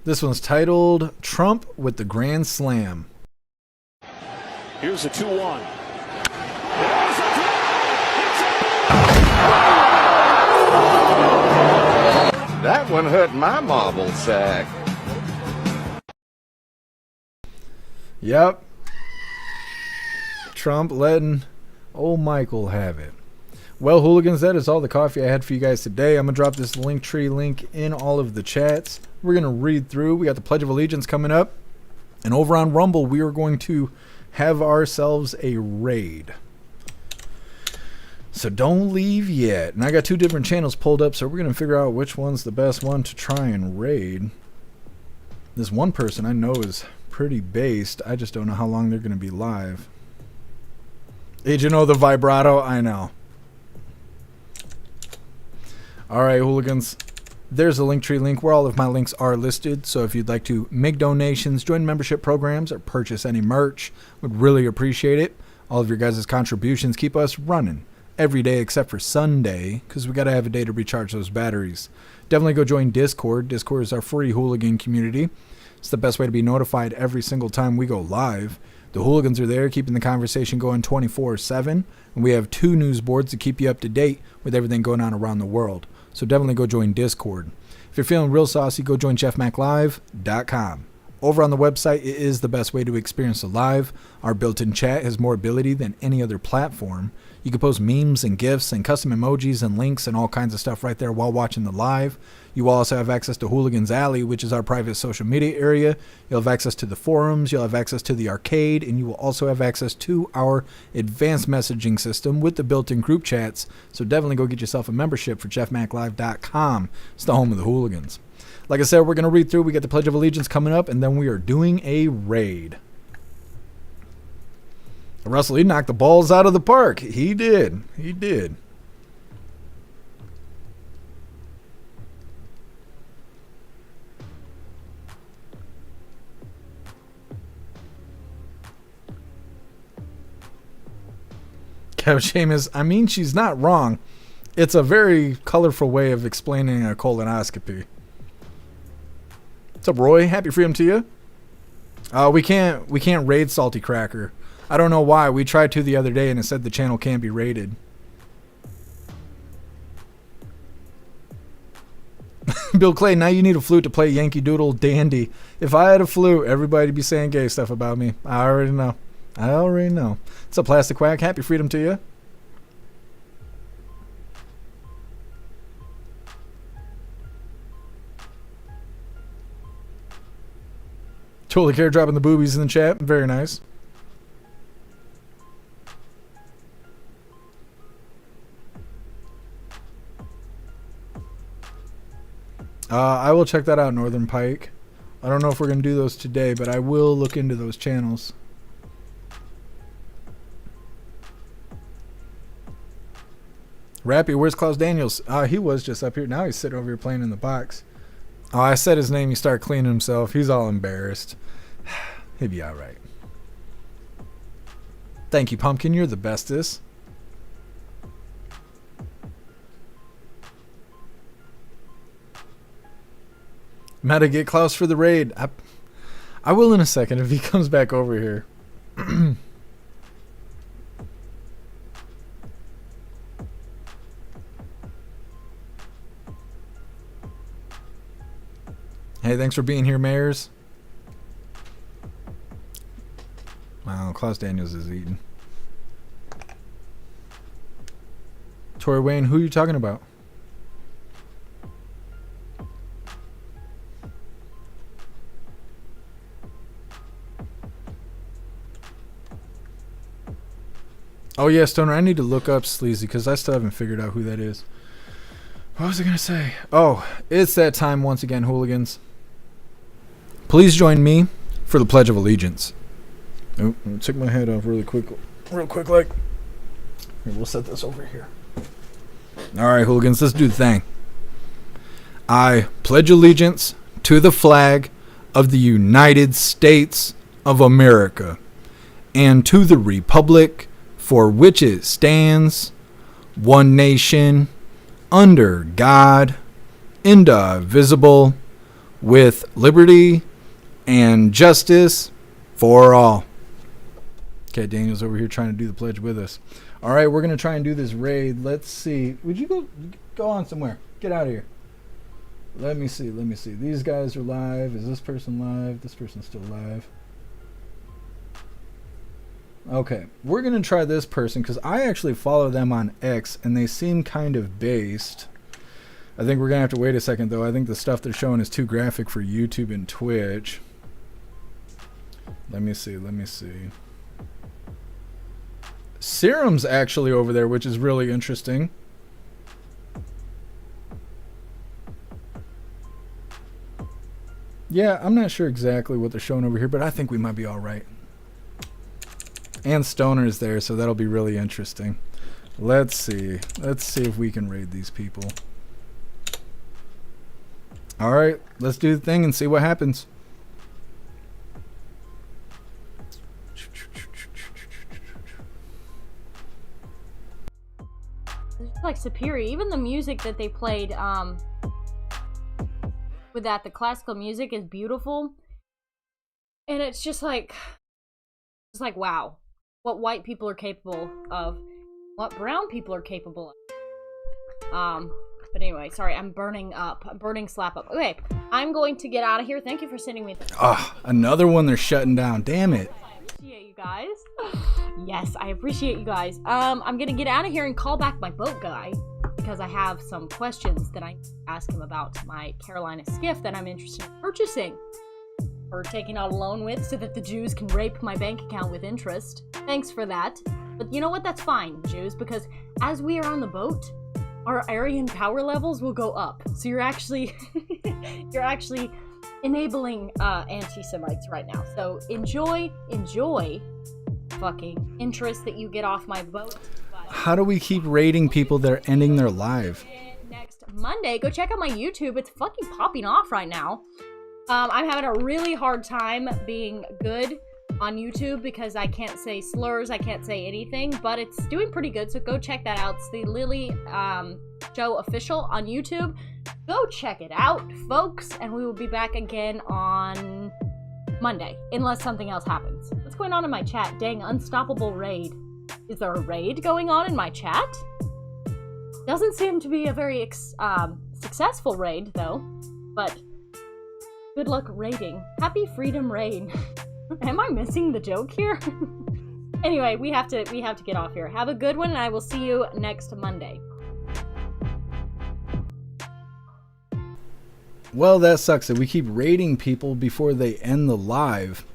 This one's titled Trump with the Grand Slam. Here's a 2-1. That one hurt my marble sack. Yep. Trump letting old Michael have it. Well, hooligans, that is all the coffee I had for you guys today. I'm going to drop this Linktree link in all of the chats. We're going to read through. We got the Pledge of Allegiance coming up. And over on Rumble, we are going to have ourselves a raid. So don't leave yet. And I got 2 different channels pulled up, so we're going to figure out which one's the best one to try and raid. This one person I know is pretty based. I just don't know how long they're going to be live. Agent O, the vibrato, I know. Alright, hooligans, there's a Linktree link where all of my links are listed. So if you'd like to make donations, join membership programs, or purchase any merch, would really appreciate it. All of your guys' contributions keep us running every day except for Sunday, because we got to have a day to recharge those batteries. Definitely go join Discord. Discord is our free hooligan community. It's the best way to be notified every single time we go live. The hooligans are there keeping the conversation going 24/7. And we have 2 news boards to keep you up to date with everything going on around the world. So definitely go join Discord. If you're feeling real saucy, go join jeffmaclive.com. Over on the website, it is the best way to experience the live. Our built-in chat has more ability than any other platform. You can post memes and GIFs and custom emojis and links and all kinds of stuff right there while watching the live. You will also have access to Hooligans Alley, which is our private social media area. You'll have access to the forums, you'll have access to the arcade, and you will also have access to our advanced messaging system with the built-in group chats. So definitely go get yourself a membership for jeffmaclive.com. It's the home of the hooligans. Like I said, we're going to read through. We got the Pledge of Allegiance coming up, and then we are doing a raid. Russell, he knocked the balls out of the park. He did. He did. Kev Seamus, I mean, she's not wrong. It's a very colorful way of explaining a colonoscopy. What's up, Roy? Happy freedom to you. We can't raid Salty Cracker. I don't know why. We tried to the other day and it said the channel can't be raided. Bill Clay, now you need a flute to play Yankee Doodle Dandy. If I had a flute, everybody'd be saying gay stuff about me. I already know. I already know. What's up, Plastic Quack? Happy freedom to you. Totally care dropping the boobies in the chat. Very nice. I will check that out, Northern Pike. I don't know if we're going to do those today, but I will look into those channels. Rappy, where's Klaus Daniels? He was just up here. Now he's sitting over here playing in the box. Oh, I said his name. He started cleaning himself. He's all embarrassed. He'll be all right. Thank you, Pumpkin. You're the bestest. I'm about to get Klaus for the raid. I will in a second if he comes back over here. Hey, thanks for being here, Mayors. No, Klaus Daniels is eating. Tori Wayne, who are you talking about? Oh yeah, Stoner, I need to look up Sleazy because I still haven't figured out who that is. What was I going to say? Oh, it's that time once again, hooligans. Please join me for the Pledge of Allegiance. Oh, I'm going to take my head off real quick like. Here, we'll set this over here. All right, hooligans, let's do the thing. I pledge allegiance to the flag of the United States of America and to the republic for which it stands, one nation, under God, indivisible, with liberty and justice for all. Okay, Daniel's over here trying to do the pledge with us. All right, we're going to try and do this raid. Let's see. Would you go on somewhere? Get out of here. Let me see. These guys are live. Is this person live? This person's still live. Okay, we're going to try this person because I actually follow them on X and they seem kind of based. I think we're going to have to wait a second though. I think the stuff they're showing is too graphic for YouTube and Twitch. Let me see. Serum's actually over there, which is really interesting. Yeah, I'm not sure exactly what they're showing over here, but I think we might be all right. And Stoner's there, so that'll be really interesting. Let's see if we can raid these people. All right, let's do the thing and see what happens. It's like superior. Even the music that they played with that, the classical music is beautiful. And it's just like wow. What white people are capable of, what brown people are capable of. But anyway, sorry, I'm burning slap up. Okay, I'm going to get out of here. Thank you for sending me. Another one they're shutting down. Damn it. I appreciate you guys. Yes, I appreciate you guys. I'm gonna get out of here and call back my boat guy because I have some questions that I ask him about my Carolina skiff that I'm interested in purchasing. Or taking out a loan with so that the Jews can rape my bank account with interest. Thanks for that. But you know what? That's fine, Jews, because as we are on the boat, our Aryan power levels will go up. So you're actually enabling anti-Semites right now. So enjoy fucking interest that you get off my boat. How do we keep raiding people that are ending their life? Next Monday, go check out my YouTube. It's fucking popping off right now. I'm having a really hard time being good on YouTube because I can't say slurs, I can't say anything, but it's doing pretty good, so go check that out. It's the Lily Show Official on YouTube. Go check it out, folks, and we will be back again on Monday, unless something else happens. What's going on in my chat? Dang, unstoppable raid. Is there a raid going on in my chat? Doesn't seem to be a very successful raid, though, but good luck raiding. Happy Freedom Raid. Am I missing the joke here? Anyway, we have to get off here. Have a good one, and I will see you next Monday. Well, that sucks that we keep raiding people before they end the live.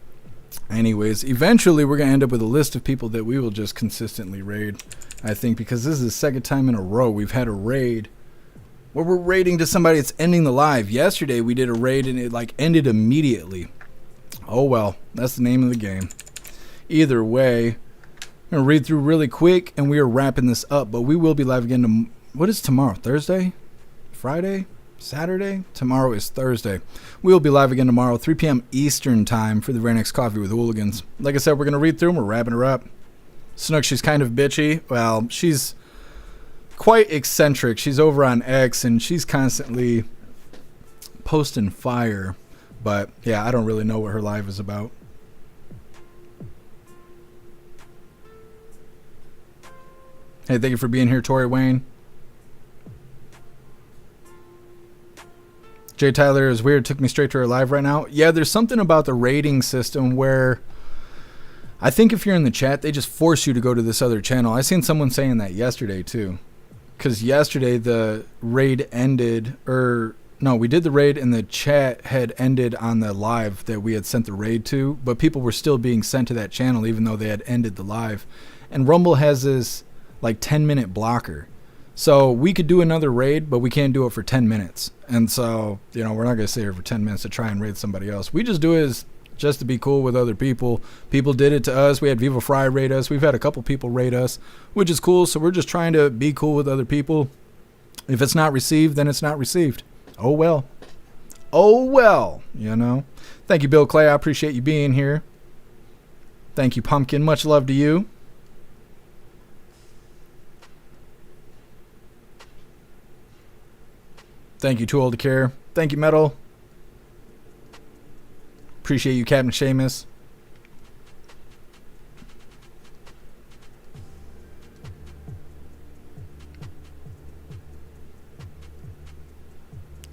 Anyways, eventually we're going to end up with a list of people that we will just consistently raid, I think, because this is the second time in a row we've had a raid where we're raiding to somebody that's ending the live. Yesterday we did a raid and it ended immediately. Oh well, that's the name of the game. Either way, I'm going to read through really quick and we are wrapping this up, but we will be live again. What is tomorrow? Thursday? Friday? Saturday? Tomorrow is Thursday. We will be live again tomorrow, 3 p.m. Eastern time for the very next Coffee with Hooligans. Like I said, we're going to read through them. We're wrapping her up. Snook, she's kind of bitchy. Well, she's quite eccentric. She's over on X and she's constantly posting fire. But yeah, I don't really know what her live is about. Hey, thank you for being here, Tori Wayne. Jay Tyler is weird. Took me straight to her live right now. Yeah, there's something about the rating system where I think if you're in the chat, they just force you to go to this other channel. I seen someone saying that yesterday too. Because yesterday the raid ended, we did the raid and the chat had ended on the live that we had sent the raid to, but people were still being sent to that channel even though they had ended the live. And Rumble has this like 10-minute blocker. So we could do another raid, but we can't do it for 10 minutes. And so, we're not going to sit here for 10 minutes to try and raid somebody else. We just do it as just to be cool with other people. People did it to us. We had Viva Fry raid us. We've had a couple people raid us, which is cool. So we're just trying to be cool with other people. If it's not received, then it's not received. Oh, well. Oh, well, Thank you, Bill Clay. I appreciate you being here. Thank you, Pumpkin. Much love to you. Thank you, Too Old to Care. Thank you, Metal. Appreciate you, Captain Seamus.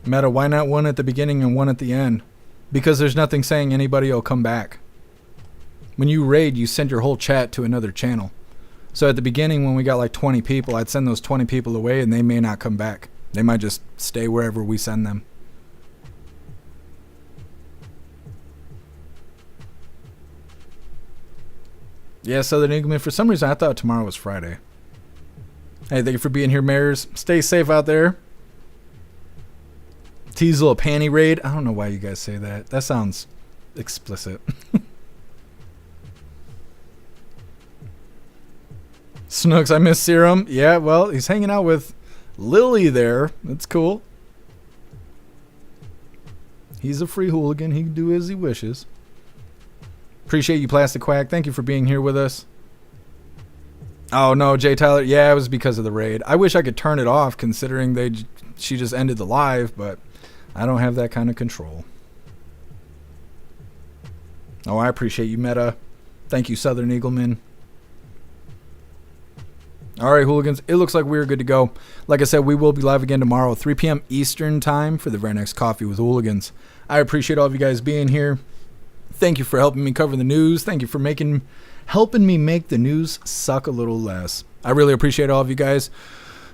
Meta, why not one at the beginning and one at the end? Because there's nothing saying anybody will come back. When you raid, you send your whole chat to another channel. So at the beginning, when we got like 20 people, I'd send those 20 people away and they may not come back. They might just stay wherever we send them. Yeah, Southern England. For some reason, I thought tomorrow was Friday. Hey, thank you for being here, Mayors. Stay safe out there. Tease a little panty raid. I don't know why you guys say that. That sounds explicit. Snooks, I miss Serum. Yeah, well, he's hanging out with Lily there. That's cool. He's a free hooligan. He can do as he wishes. Appreciate you, Plastic Quack. Thank you for being here with us. Oh, no, Jay Tyler. Yeah, it was because of the raid. I wish I could turn it off considering she just ended the live, but I don't have that kind of control. Oh, I appreciate you, Meta. Thank you, Southern Eagleman. All right, hooligans. It looks like we're good to go. Like I said, we will be live again tomorrow, 3 p.m. Eastern time for the very next Coffee with Hooligans. I appreciate all of you guys being here. Thank you for helping me cover the news. Thank you for helping me make the news suck a little less. I really appreciate all of you guys.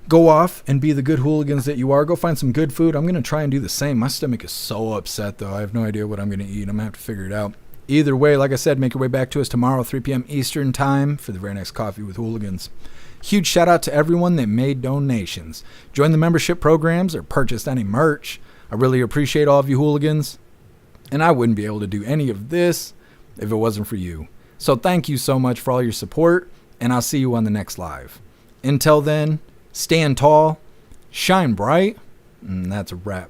Go off and be the good hooligans that you are. Go find some good food. I'm going to try and do the same. My stomach is so upset, though. I have no idea what I'm going to eat. I'm going to have to figure it out. Either way, like I said, make your way back to us tomorrow, 3 p.m. Eastern time for the very next Coffee with Hooligans. Huge shout out to everyone that made donations, joined the membership programs, or purchased any merch. I really appreciate all of you hooligans. And I wouldn't be able to do any of this if it wasn't for you. So thank you so much for all your support, and I'll see you on the next live. Until then, stand tall, shine bright, and that's a wrap.